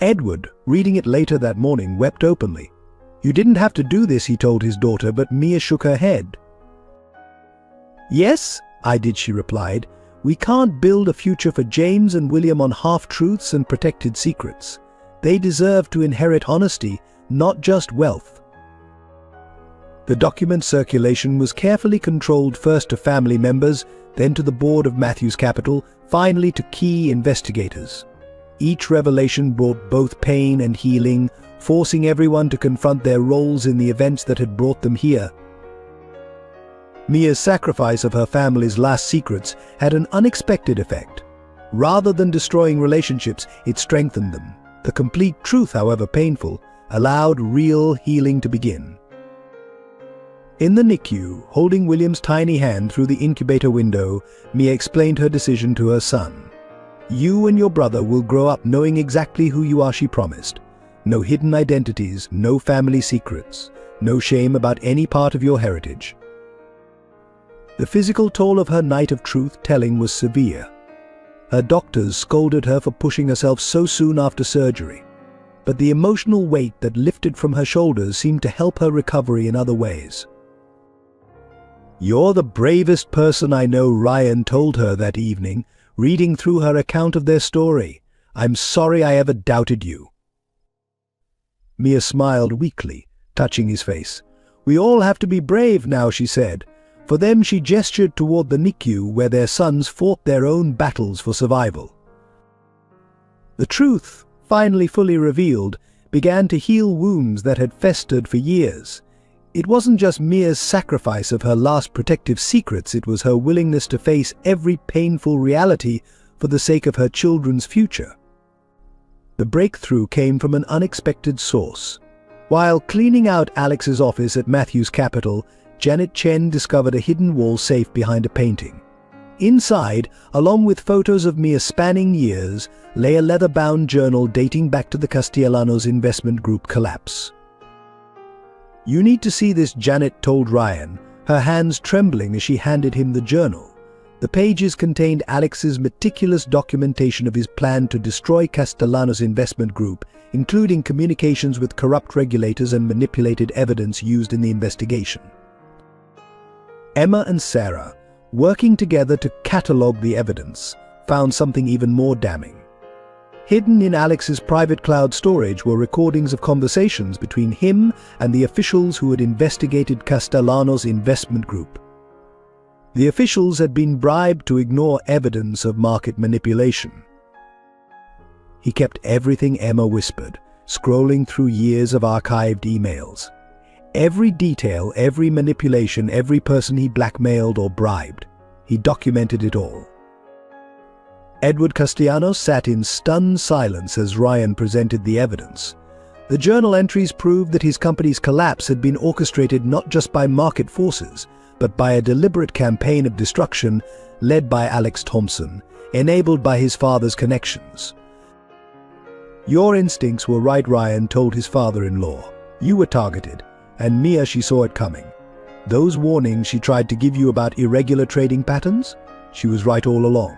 Edward, reading it later that morning, wept openly. You didn't have to do this, he told his daughter, but Mia shook her head. Yes, I did, she replied. We can't build a future for James and William on half-truths and protected secrets. They deserve to inherit honesty, not just wealth. The document circulation was carefully controlled, first to family members, then to the board of Matthews Capital, finally to key investigators. Each revelation brought both pain and healing, forcing everyone to confront their roles in the events that had brought them here. Mia's sacrifice of her family's last secrets had an unexpected effect. Rather than destroying relationships, it strengthened them. The complete truth, however painful, allowed real healing to begin. In the NICU, holding William's tiny hand through the incubator window, Mia explained her decision to her son. You and your brother will grow up knowing exactly who you are, she promised. No hidden identities, no family secrets, no shame about any part of your heritage. The physical toll of her night of truth-telling was severe. Her doctors scolded her for pushing herself so soon after surgery, but the emotional weight that lifted from her shoulders seemed to help her recovery in other ways. You're the bravest person I know, Ryan told her that evening, reading through her account of their story. I'm sorry I ever doubted you. Mia smiled weakly, touching his face. We all have to be brave now, she said. For them, she gestured toward the NICU where their sons fought their own battles for survival. The truth, finally fully revealed, began to heal wounds that had festered for years. It wasn't just Mia's sacrifice of her last protective secrets, it was her willingness to face every painful reality for the sake of her children's future. The breakthrough came from an unexpected source. While cleaning out Alex's office at Matthews Capital, Janet Chen discovered a hidden wall safe behind a painting. Inside, along with photos of Mia's spanning years, lay a leather-bound journal dating back to the Castellanos Investment Group collapse. You need to see this, Janet told Ryan, her hands trembling as she handed him the journal. The pages contained Alex's meticulous documentation of his plan to destroy Castellanos Investment Group, including communications with corrupt regulators and manipulated evidence used in the investigation. Emma and Sarah, working together to catalogue the evidence, found something even more damning. Hidden in Alex's private cloud storage were recordings of conversations between him and the officials who had investigated Castellanos Investment Group. The officials had been bribed to ignore evidence of market manipulation. He kept everything Emma whispered, scrolling through years of archived emails. Every detail, every manipulation, every person he blackmailed or bribed. He documented it all. Edward Castellanos sat in stunned silence as Ryan presented the evidence. The journal entries proved that his company's collapse had been orchestrated not just by market forces, but by a deliberate campaign of destruction led by Alex Thompson, enabled by his father's connections. Your instincts were right, Ryan told his father-in-law. You were targeted. And Mia, she saw it coming. Those warnings she tried to give you about irregular trading patterns, she was right all along.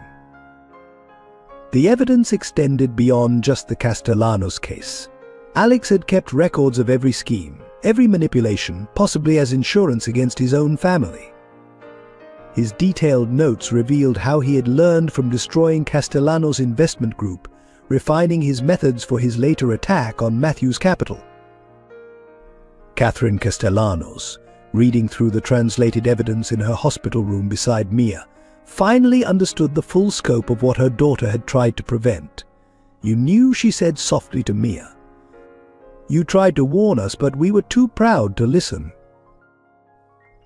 The evidence extended beyond just the Castellanos case. Alex had kept records of every scheme, every manipulation, possibly as insurance against his own family. His detailed notes revealed how he had learned from destroying Castellanos Investment Group, refining his methods for his later attack on Matthews Capital. Catherine Castellanos, reading through the translated evidence in her hospital room beside Mia, finally understood the full scope of what her daughter had tried to prevent. "You knew," she said softly to Mia. "You tried to warn us, but we were too proud to listen."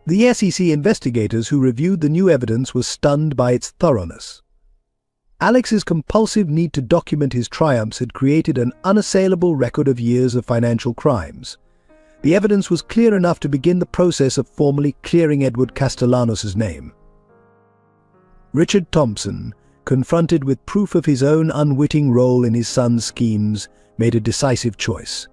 The SEC investigators who reviewed the new evidence were stunned by its thoroughness. Alex's compulsive need to document his triumphs had created an unassailable record of years of financial crimes. The evidence was clear enough to begin the process of formally clearing Edward Castellanos' name. Richard Thompson, confronted with proof of his own unwitting role in his son's schemes, made a decisive choice.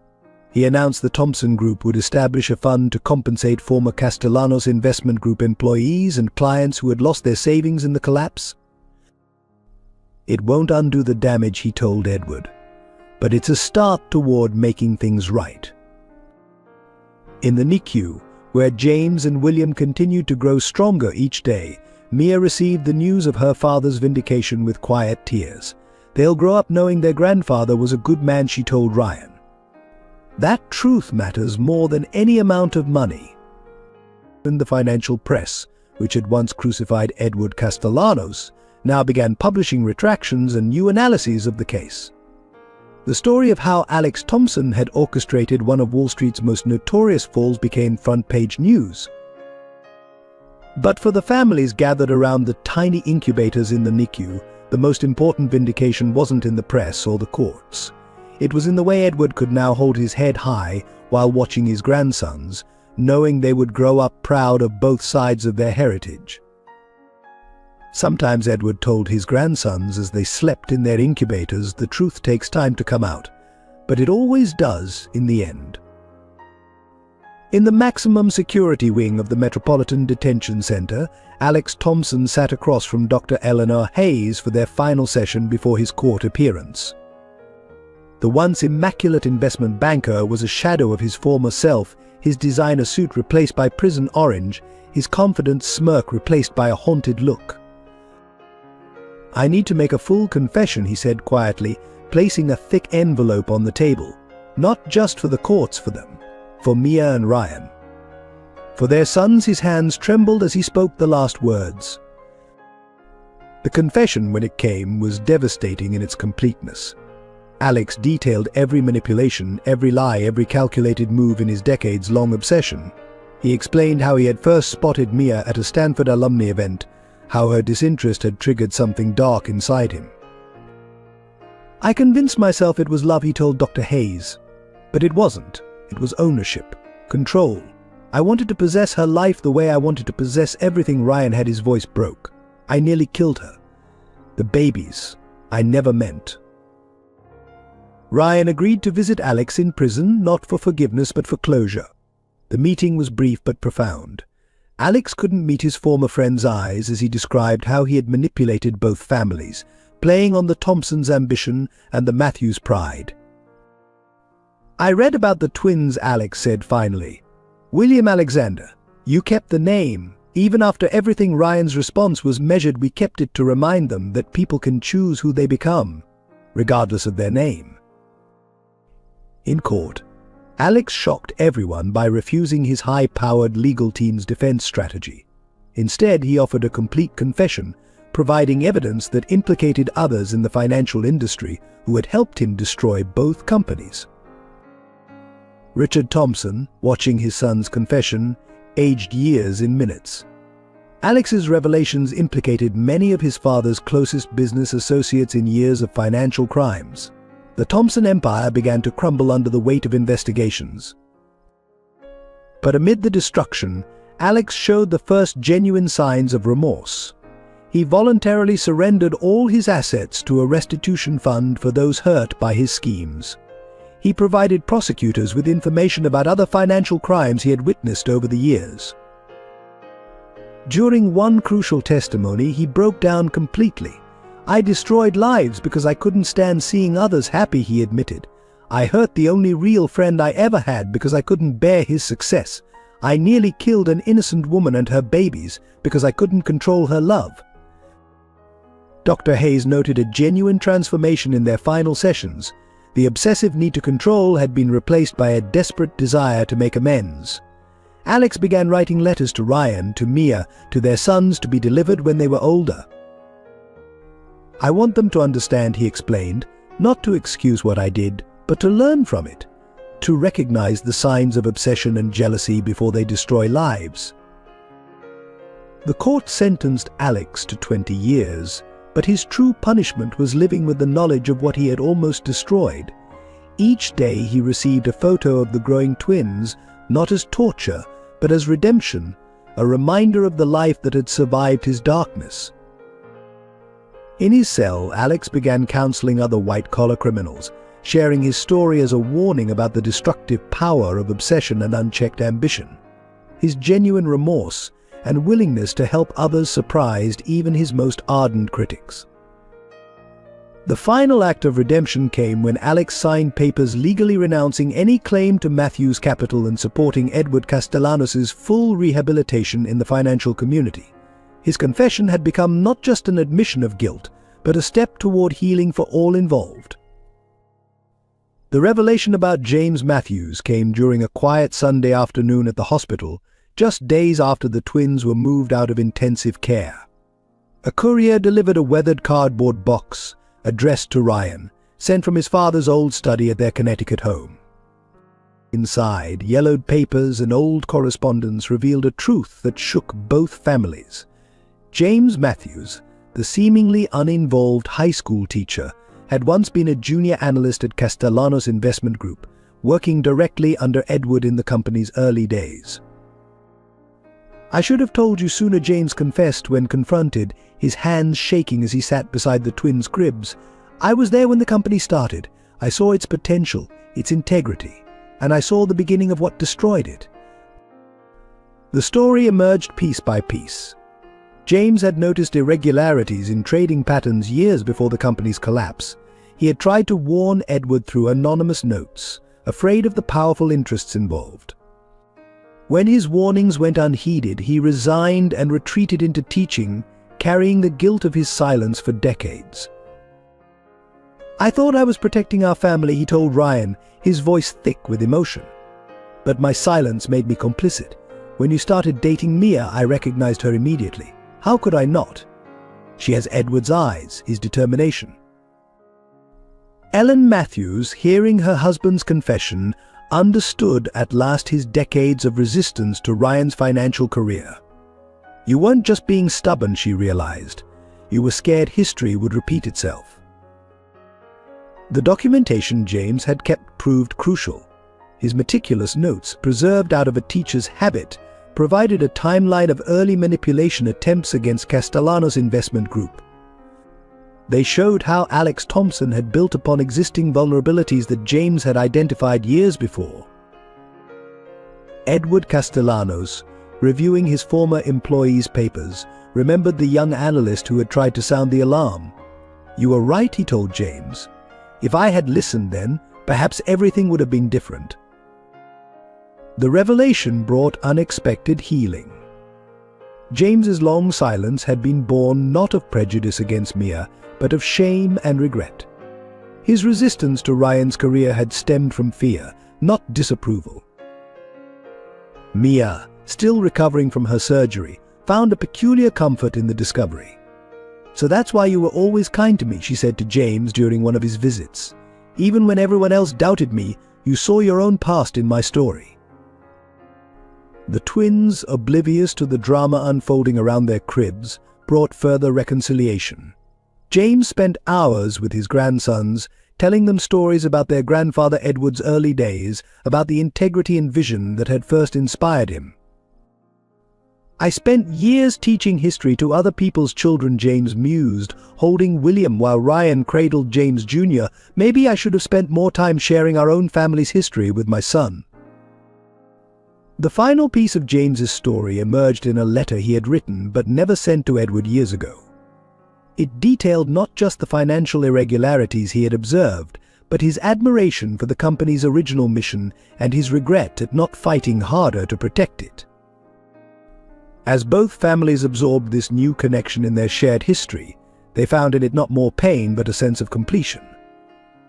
He announced the Thompson Group would establish a fund to compensate former Castellanos Investment Group employees and clients who had lost their savings in the collapse. "It won't undo the damage," he told Edward, "but it's a start toward making things right." In the NICU, where James and William continued to grow stronger each day, Mia received the news of her father's vindication with quiet tears. "They'll grow up knowing their grandfather was a good man," she told Ryan. "That truth matters more than any amount of money." In the financial press, which had once crucified Edward Castellanos, now began publishing retractions and new analyses of the case. The story of how Alex Thompson had orchestrated one of Wall Street's most notorious falls became front-page news. But for the families gathered around the tiny incubators in the NICU, the most important vindication wasn't in the press or the courts. It was in the way Edward could now hold his head high while watching his grandsons, knowing they would grow up proud of both sides of their heritage. Sometimes Edward told his grandsons as they slept in their incubators, "The truth takes time to come out, but it always does in the end." In the maximum security wing of the Metropolitan Detention Center, Alex Thompson sat across from Dr. Eleanor Hayes for their final session before his court appearance. The once immaculate investment banker was a shadow of his former self, his designer suit replaced by prison orange, his confident smirk replaced by a haunted look. "I need to make a full confession," he said quietly, placing a thick envelope on the table. "Not just for the courts, for them. For Mia and Ryan. For their sons." His hands trembled as he spoke the last words. The confession, when it came, was devastating in its completeness. Alex detailed every manipulation, every lie, every calculated move in his decades-long obsession. He explained how he had first spotted Mia at a Stanford alumni event, how her disinterest had triggered something dark inside him. "I convinced myself it was love," he told Dr. Hayes. "But it wasn't. It was ownership, control. I wanted to possess her life the way I wanted to possess everything." Ryan had his voice broke. "I nearly killed her. The babies. I never meant." Ryan agreed to visit Alex in prison, not for forgiveness but for closure. The meeting was brief but profound. Alex couldn't meet his former friend's eyes as he described how he had manipulated both families, playing on the Thompsons' ambition and the Matthews' pride. "I read about the twins," Alex said finally. "William Alexander. You kept the name. Even after everything." Ryan's response was measured. "We kept it to remind them that people can choose who they become, regardless of their name." In court, Alex shocked everyone by refusing his high-powered legal team's defense strategy. Instead, he offered a complete confession, providing evidence that implicated others in the financial industry who had helped him destroy both companies. Richard Thompson, watching his son's confession, aged years in minutes. Alex's revelations implicated many of his father's closest business associates in years of financial crimes. The Thompson empire began to crumble under the weight of investigations. But amid the destruction, Alex showed the first genuine signs of remorse. He voluntarily surrendered all his assets to a restitution fund for those hurt by his schemes. He provided prosecutors with information about other financial crimes he had witnessed over the years. During one crucial testimony, he broke down completely. "I destroyed lives because I couldn't stand seeing others happy," he admitted. "I hurt the only real friend I ever had because I couldn't bear his success. I nearly killed an innocent woman and her babies because I couldn't control her love." Dr. Hayes noted a genuine transformation in their final sessions. The obsessive need to control had been replaced by a desperate desire to make amends. Alex began writing letters to Ryan, to Mia, to their sons to be delivered when they were older. "I want them to understand," he explained, "not to excuse what I did, but to learn from it, to recognize the signs of obsession and jealousy before they destroy lives." The court sentenced Alex to 20 years, but his true punishment was living with the knowledge of what he had almost destroyed. Each day he received a photo of the growing twins, not as torture, but as redemption, a reminder of the life that had survived his darkness. In his cell, Alex began counseling other white-collar criminals, sharing his story as a warning about the destructive power of obsession and unchecked ambition. His genuine remorse and willingness to help others surprised even his most ardent critics. The final act of redemption came when Alex signed papers legally renouncing any claim to Matthews' capital and supporting Edward Castellanos' full rehabilitation in the financial community. His confession had become not just an admission of guilt, but a step toward healing for all involved. The revelation about James Matthews came during a quiet Sunday afternoon at the hospital, just days after the twins were moved out of intensive care. A courier delivered a weathered cardboard box, addressed to Ryan, sent from his father's old study at their Connecticut home. Inside, yellowed papers and old correspondence revealed a truth that shook both families. James Matthews, the seemingly uninvolved high school teacher, had once been a junior analyst at Castellanos Investment Group, working directly under Edward in the company's early days. "I should have told you sooner," James confessed when confronted, his hands shaking as he sat beside the twins' cribs. "I was there when the company started. I saw its potential, its integrity, and I saw the beginning of what destroyed it." The story emerged piece by piece. James had noticed irregularities in trading patterns years before the company's collapse. He had tried to warn Edward through anonymous notes, afraid of the powerful interests involved. When his warnings went unheeded, he resigned and retreated into teaching, carrying the guilt of his silence for decades. "I thought I was protecting our family," he told Ryan, his voice thick with emotion. "But my silence made me complicit. When you started dating Mia, I recognized her immediately. How could I not? She has Edward's eyes, his determination." Ellen Matthews, hearing her husband's confession, understood at last his decades of resistance to Ryan's financial career. You weren't just being stubborn, she realized. You were scared history would repeat itself. The documentation James had kept proved crucial. His meticulous notes, preserved out of a teacher's habit, provided a timeline of early manipulation attempts against Castellanos Investment Group. They showed how Alex Thompson had built upon existing vulnerabilities that James had identified years before. Edward Castellanos, reviewing his former employees' papers, remembered the young analyst who had tried to sound the alarm. "You were right," he told James. "If I had listened then, perhaps everything would have been different." The revelation brought unexpected healing. James's long silence had been born not of prejudice against Mia, but of shame and regret. His resistance to Ryan's career had stemmed from fear, not disapproval. Mia, still recovering from her surgery, found a peculiar comfort in the discovery. "So that's why you were always kind to me," she said to James during one of his visits. "Even when everyone else doubted me, you saw your own past in my story." The twins, oblivious to the drama unfolding around their cribs, brought further reconciliation. James spent hours with his grandsons, telling them stories about their grandfather Edward's early days, about the integrity and vision that had first inspired him. "I spent years teaching history to other people's children," James mused, holding William while Ryan cradled James Jr. "Maybe I should have spent more time sharing our own family's history with my son." The final piece of James's story emerged in a letter he had written but never sent to Edward years ago. It detailed not just the financial irregularities he had observed, but his admiration for the company's original mission and his regret at not fighting harder to protect it. As both families absorbed this new connection in their shared history, they found in it not more pain but a sense of completion.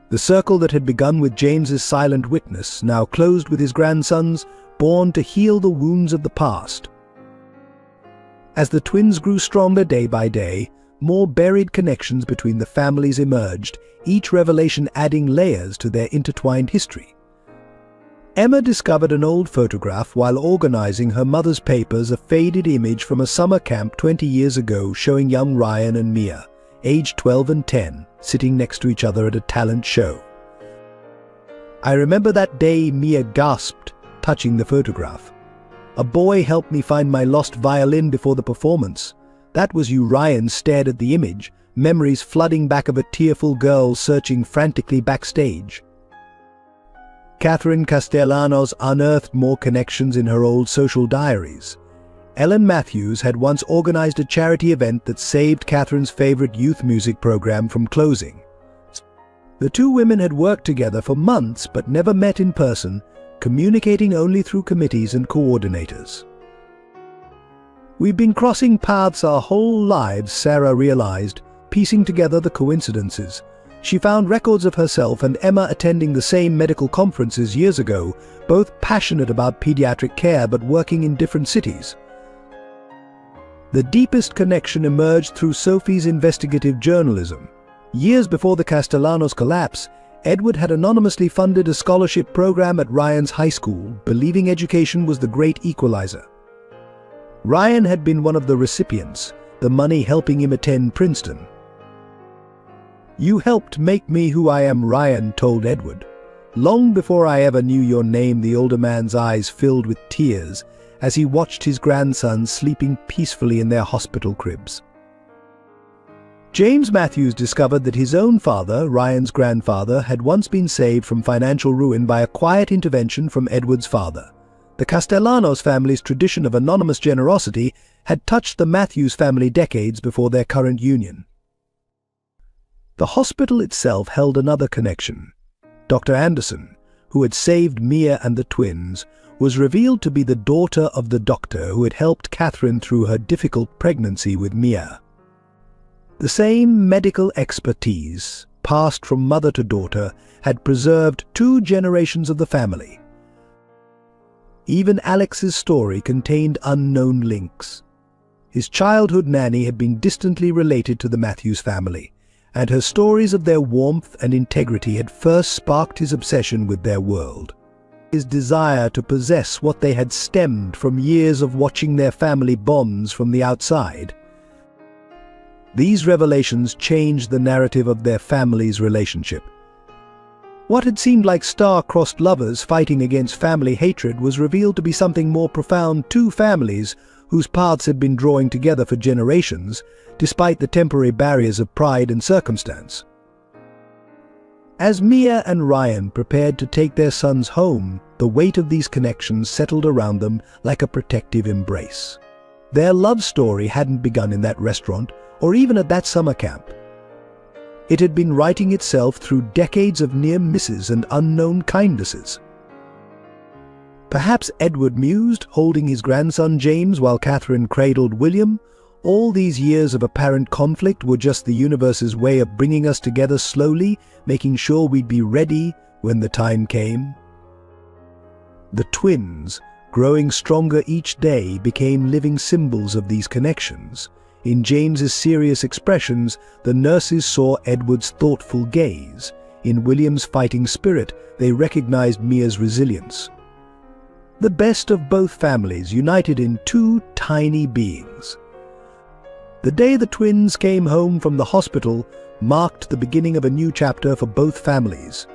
The circle that had begun with James's silent witness, now closed with his grandsons, born to heal the wounds of the past. As the twins grew stronger day by day, more buried connections between the families emerged, each revelation adding layers to their intertwined history. Emma discovered an old photograph while organizing her mother's papers, a faded image from a summer camp 20 years ago showing young Ryan and Mia, aged 12 and 10, sitting next to each other at a talent show. I remember that day, Mia gasped, touching the photograph. "A boy helped me find my lost violin before the performance. That was you." Ryan stared at the image, memories flooding back of a tearful girl searching frantically backstage. Catherine Castellanos unearthed more connections in her old social diaries. Ellen Matthews had once organized a charity event that saved Catherine's favorite youth music program from closing. The two women had worked together for months but never met in person, communicating only through committees and coordinators. "We've been crossing paths our whole lives," Sarah realized, piecing together the coincidences. She found records of herself and Emma attending the same medical conferences years ago, both passionate about pediatric care but working in different cities. The deepest connection emerged through Sophie's investigative journalism. Years before the Castellanos collapse, Edward had anonymously funded a scholarship program at Ryan's high school, believing education was the great equalizer. Ryan had been one of the recipients, the money helping him attend Princeton. "You helped make me who I am," Ryan told Edward. "Long before I ever knew your name." The older man's eyes filled with tears as he watched his grandsons sleeping peacefully in their hospital cribs. James Matthews discovered that his own father, Ryan's grandfather, had once been saved from financial ruin by a quiet intervention from Edward's father. The Castellanos family's tradition of anonymous generosity had touched the Matthews family decades before their current union. The hospital itself held another connection. Dr. Anderson, who had saved Mia and the twins, was revealed to be the daughter of the doctor who had helped Catherine through her difficult pregnancy with Mia. The same medical expertise, passed from mother to daughter, had preserved 2 generations of the family. Even Alex's story contained unknown links. His childhood nanny had been distantly related to the Matthews family, and her stories of their warmth and integrity had first sparked his obsession with their world. His desire to possess what they had stemmed from years of watching their family bonds from the outside. These revelations changed the narrative of their family's relationship. What had seemed like star-crossed lovers fighting against family hatred was revealed to be something more profound. 2 families whose paths had been drawing together for generations, despite the temporary barriers of pride and circumstance. As Mia and Ryan prepared to take their sons home, the weight of these connections settled around them like a protective embrace. Their love story hadn't begun in that restaurant or even at that summer camp. It had been writing itself through decades of near misses and unknown kindnesses. Perhaps Edward mused, holding his grandson James while Catherine cradled William. All these years of apparent conflict were just the universe's way of bringing us together slowly, making sure we'd be ready when the time came. The twins, growing stronger each day, became living symbols of these connections. In James's serious expressions, the nurses saw Edward's thoughtful gaze. In William's fighting spirit, they recognized Mia's resilience. The best of both families united in 2 tiny beings. The day the twins came home from the hospital marked the beginning of a new chapter for both families.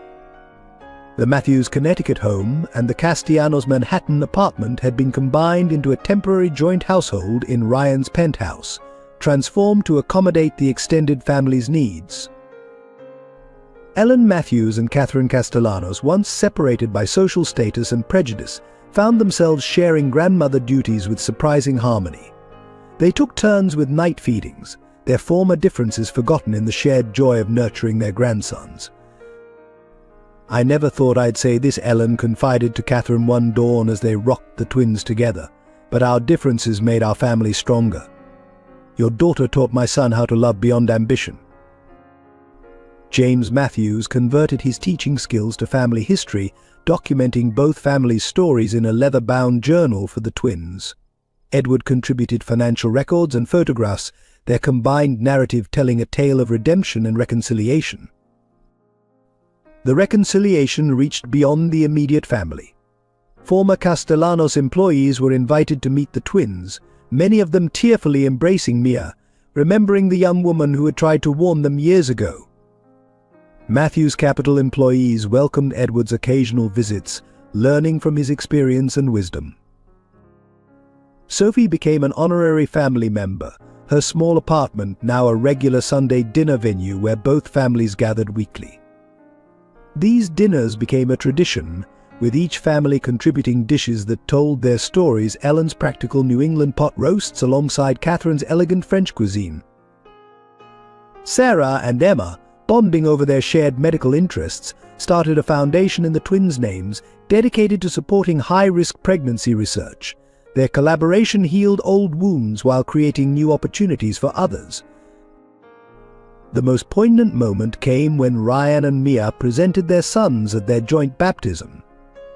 The Matthews Connecticut home and the Castellanos Manhattan apartment had been combined into a temporary joint household in Ryan's penthouse, transformed to accommodate the extended family's needs. Ellen Matthews and Catherine Castellanos, once separated by social status and prejudice, found themselves sharing grandmother duties with surprising harmony. They took turns with night feedings, their former differences forgotten in the shared joy of nurturing their grandsons. "I never thought I'd say this," Ellen confided to Catherine one dawn as they rocked the twins together, "but our differences made our family stronger. Your daughter taught my son how to love beyond ambition." James Matthews converted his teaching skills to family history, documenting both families' stories in a leather-bound journal for the twins. Edward contributed financial records and photographs, their combined narrative telling a tale of redemption and reconciliation. The reconciliation reached beyond the immediate family. Former Castellanos employees were invited to meet the twins, many of them tearfully embracing Mia, remembering the young woman who had tried to warn them years ago. Matthews Capital employees welcomed Edward's occasional visits, learning from his experience and wisdom. Sophie became an honorary family member, her small apartment now a regular Sunday dinner venue where both families gathered weekly. These dinners became a tradition, with each family contributing dishes that told their stories. Ellen's practical New England pot roasts alongside Catherine's elegant French cuisine. Sarah and Emma, bonding over their shared medical interests, started a foundation in the twins' names dedicated to supporting high-risk pregnancy research. Their collaboration healed old wounds while creating new opportunities for others. The most poignant moment came when Ryan and Mia presented their sons at their joint baptism.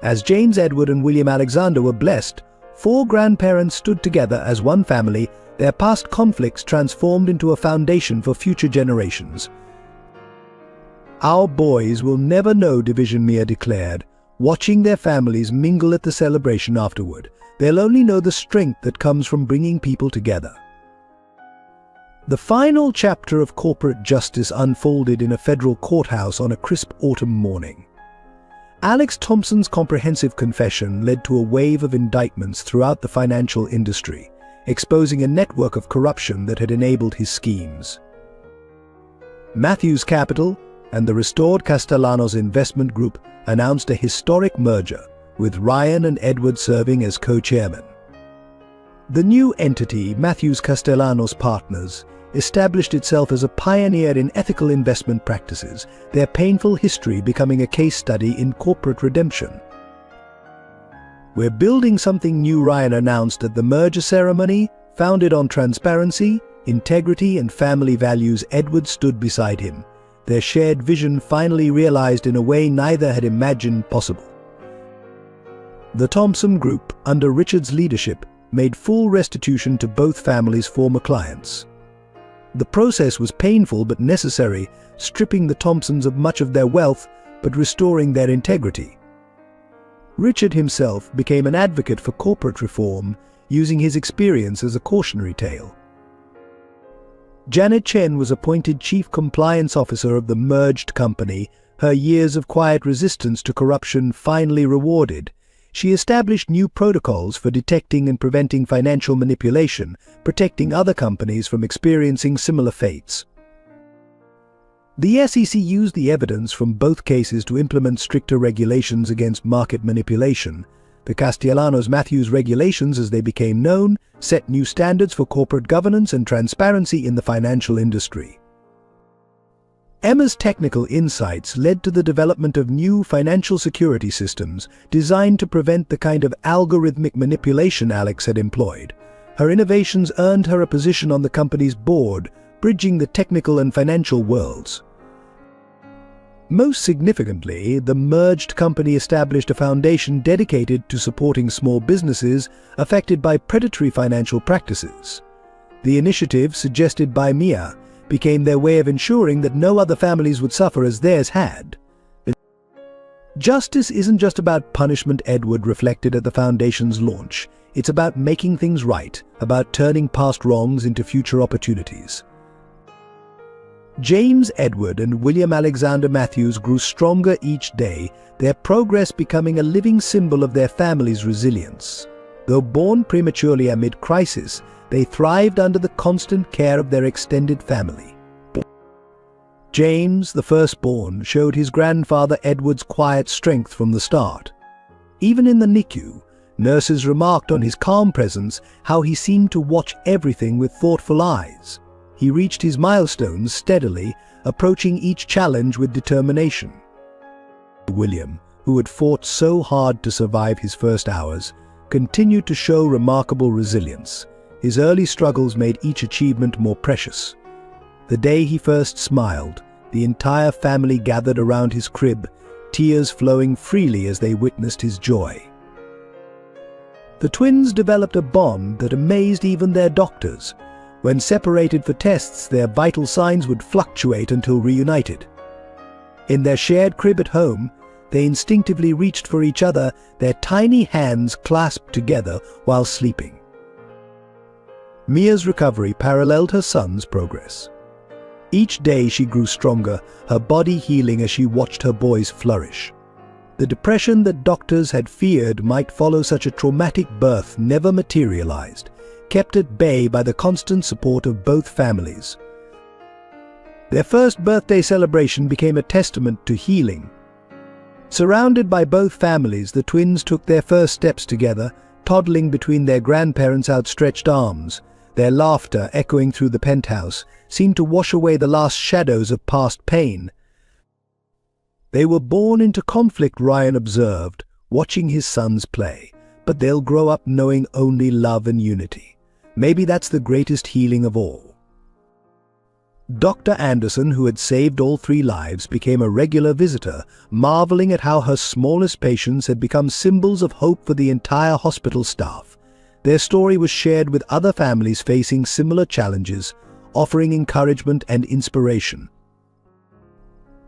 As James Edward and William Alexander were blessed, 4 grandparents stood together as one family, their past conflicts transformed into a foundation for future generations. "Our boys will never know division," Mia declared, watching their families mingle at the celebration afterward. "They'll only know the strength that comes from bringing people together." The final chapter of corporate justice unfolded in a federal courthouse on a crisp autumn morning. Alex Thompson's comprehensive confession led to a wave of indictments throughout the financial industry, exposing a network of corruption that had enabled his schemes. Matthews Capital and the restored Castellanos Investment Group announced a historic merger, with Ryan and Edward serving as co-chairmen. The new entity, Matthews Castellanos Partners, established itself as a pioneer in ethical investment practices, their painful history becoming a case study in corporate redemption. "We're building something new," Ryan announced at the merger ceremony, founded on transparency, integrity, and family values. Edward stood beside him, their shared vision finally realized in a way neither had imagined possible. The Thompson Group, under Richard's leadership, made full restitution to both families' former clients. The process was painful but necessary, stripping the Thompsons of much of their wealth but restoring their integrity. Richard himself became an advocate for corporate reform, using his experience as a cautionary tale. Janet Chen was appointed Chief Compliance Officer of the merged company, her years of quiet resistance to corruption finally rewarded. She established new protocols for detecting and preventing financial manipulation, protecting other companies from experiencing similar fates. The SEC used the evidence from both cases to implement stricter regulations against market manipulation. The Castellanos-Matthews regulations, as they became known, set new standards for corporate governance and transparency in the financial industry. Emma's technical insights led to the development of new financial security systems designed to prevent the kind of algorithmic manipulation Alex had employed. Her innovations earned her a position on the company's board, bridging the technical and financial worlds. Most significantly, the merged company established a foundation dedicated to supporting small businesses affected by predatory financial practices. The initiative, suggested by Mia, became their way of ensuring that no other families would suffer as theirs had. Justice isn't just about punishment, Edward reflected at the Foundation's launch. It's about making things right, about turning past wrongs into future opportunities. James Edward and William Alexander Matthews grew stronger each day, their progress becoming a living symbol of their family's resilience. Though born prematurely amid crisis, they thrived under the constant care of their extended family. James, the firstborn, showed his grandfather Edward's quiet strength from the start. Even in the NICU, nurses remarked on his calm presence, how he seemed to watch everything with thoughtful eyes. He reached his milestones steadily, approaching each challenge with determination. William, who had fought so hard to survive his first hours, continued to show remarkable resilience. His early struggles made each achievement more precious. The day he first smiled, The entire family gathered around his crib, tears flowing freely as they witnessed his joy. The twins developed a bond that amazed even their doctors. When separated for tests, their vital signs would fluctuate until reunited. In their shared crib at home, they instinctively reached for each other, their tiny hands clasped together while sleeping. Mia's recovery paralleled her son's progress. Each day she grew stronger, her body healing as she watched her boys flourish. The depression that doctors had feared might follow such a traumatic birth never materialized, kept at bay by the constant support of both families. Their first birthday celebration became a testament to healing. Surrounded by both families, the twins took their first steps together, toddling between their grandparents' outstretched arms. Their laughter, echoing through the penthouse, seemed to wash away the last shadows of past pain. They were born into conflict, Ryan observed, watching his sons play, but they'll grow up knowing only love and unity. Maybe that's the greatest healing of all. Dr. Anderson, who had saved all 3 lives, became a regular visitor, marveling at how her smallest patients had become symbols of hope for the entire hospital staff. Their story was shared with other families facing similar challenges, offering encouragement and inspiration.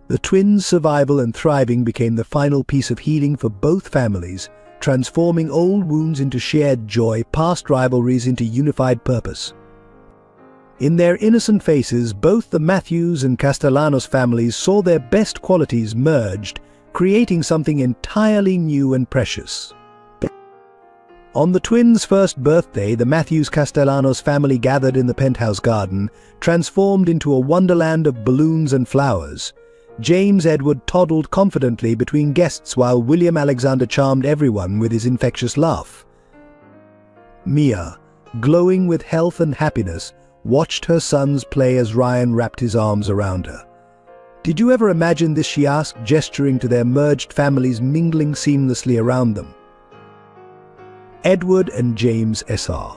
The twins' survival and thriving became the final piece of healing for both families, transforming old wounds into shared joy, past rivalries into unified purpose. In their innocent faces, both the Matthews and Castellanos families saw their best qualities merged, creating something entirely new and precious. On the twins' first birthday, the Matthews-Castellanos family gathered in the penthouse garden, transformed into a wonderland of balloons and flowers. James Edward toddled confidently between guests while William Alexander charmed everyone with his infectious laugh. Mia, glowing with health and happiness, watched her sons play as Ryan wrapped his arms around her. "Did you ever imagine this?" she asked, gesturing to their merged families mingling seamlessly around them. Edward and James S.R.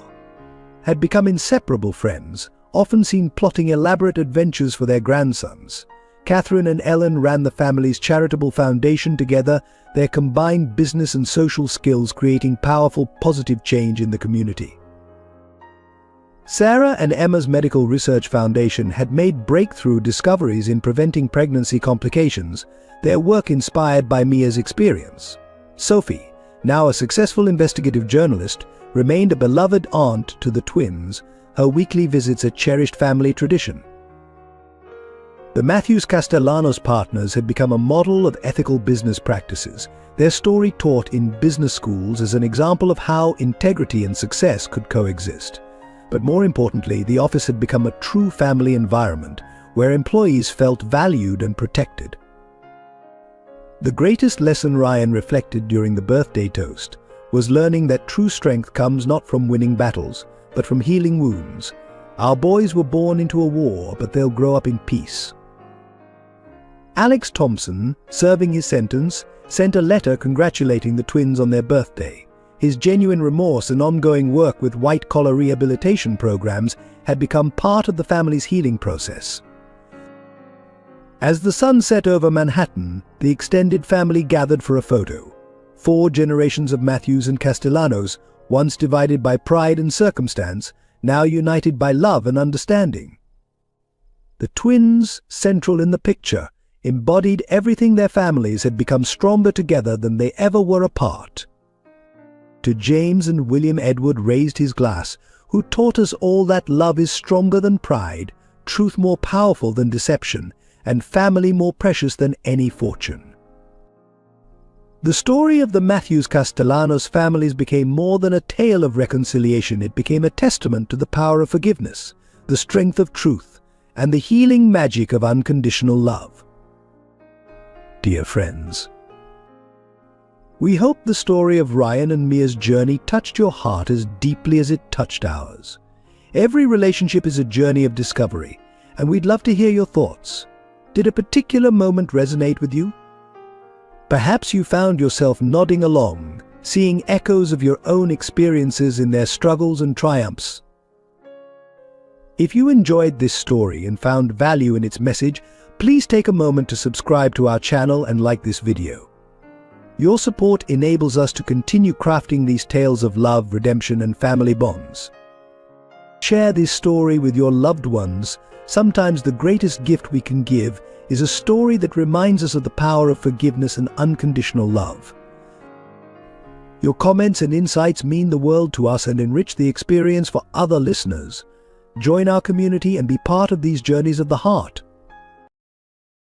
had become inseparable friends, often seen plotting elaborate adventures for their grandsons. Catherine and Ellen ran the family's charitable foundation together, their combined business and social skills creating powerful, positive change in the community. Sarah and Emma's Medical Research Foundation had made breakthrough discoveries in preventing pregnancy complications, their work inspired by Mia's experience. Sophie, now a successful investigative journalist, remained a beloved aunt to the twins, her weekly visits a cherished family tradition. The Matthews-Castellanos partners had become a model of ethical business practices, their story taught in business schools as an example of how integrity and success could coexist. But more importantly, the office had become a true family environment where employees felt valued and protected. The greatest lesson Ryan reflected during the birthday toast was learning that true strength comes not from winning battles, but from healing wounds. Our boys were born into a war, but they'll grow up in peace. Alex Thompson, serving his sentence, sent a letter congratulating the twins on their birthday. His genuine remorse and ongoing work with white-collar rehabilitation programs had become part of the family's healing process. As the sun set over Manhattan, the extended family gathered for a photo. 4 generations of Matthews and Castellanos, once divided by pride and circumstance, now united by love and understanding. The twins, central in the picture, embodied everything their families had become stronger together than they ever were apart. To James and William, Edward raised his glass, who taught us all that love is stronger than pride, truth more powerful than deception, and family more precious than any fortune. The story of the Matthews-Castellanos families became more than a tale of reconciliation. It became a testament to the power of forgiveness, the strength of truth, and the healing magic of unconditional love. Dear friends, we hope the story of Ryan and Mia's journey touched your heart as deeply as it touched ours. Every relationship is a journey of discovery, and we'd love to hear your thoughts. Did a particular moment resonate with you? Perhaps you found yourself nodding along, seeing echoes of your own experiences in their struggles and triumphs. If you enjoyed this story and found value in its message, Please take a moment to subscribe to our channel and like this video. Your support enables us to continue crafting these tales of love, redemption, and family bonds. Share this story with your loved ones. Sometimes the greatest gift we can give is a story that reminds us of the power of forgiveness and unconditional love. Your comments and insights mean the world to us and enrich the experience for other listeners. Join our community and be part of these journeys of the heart.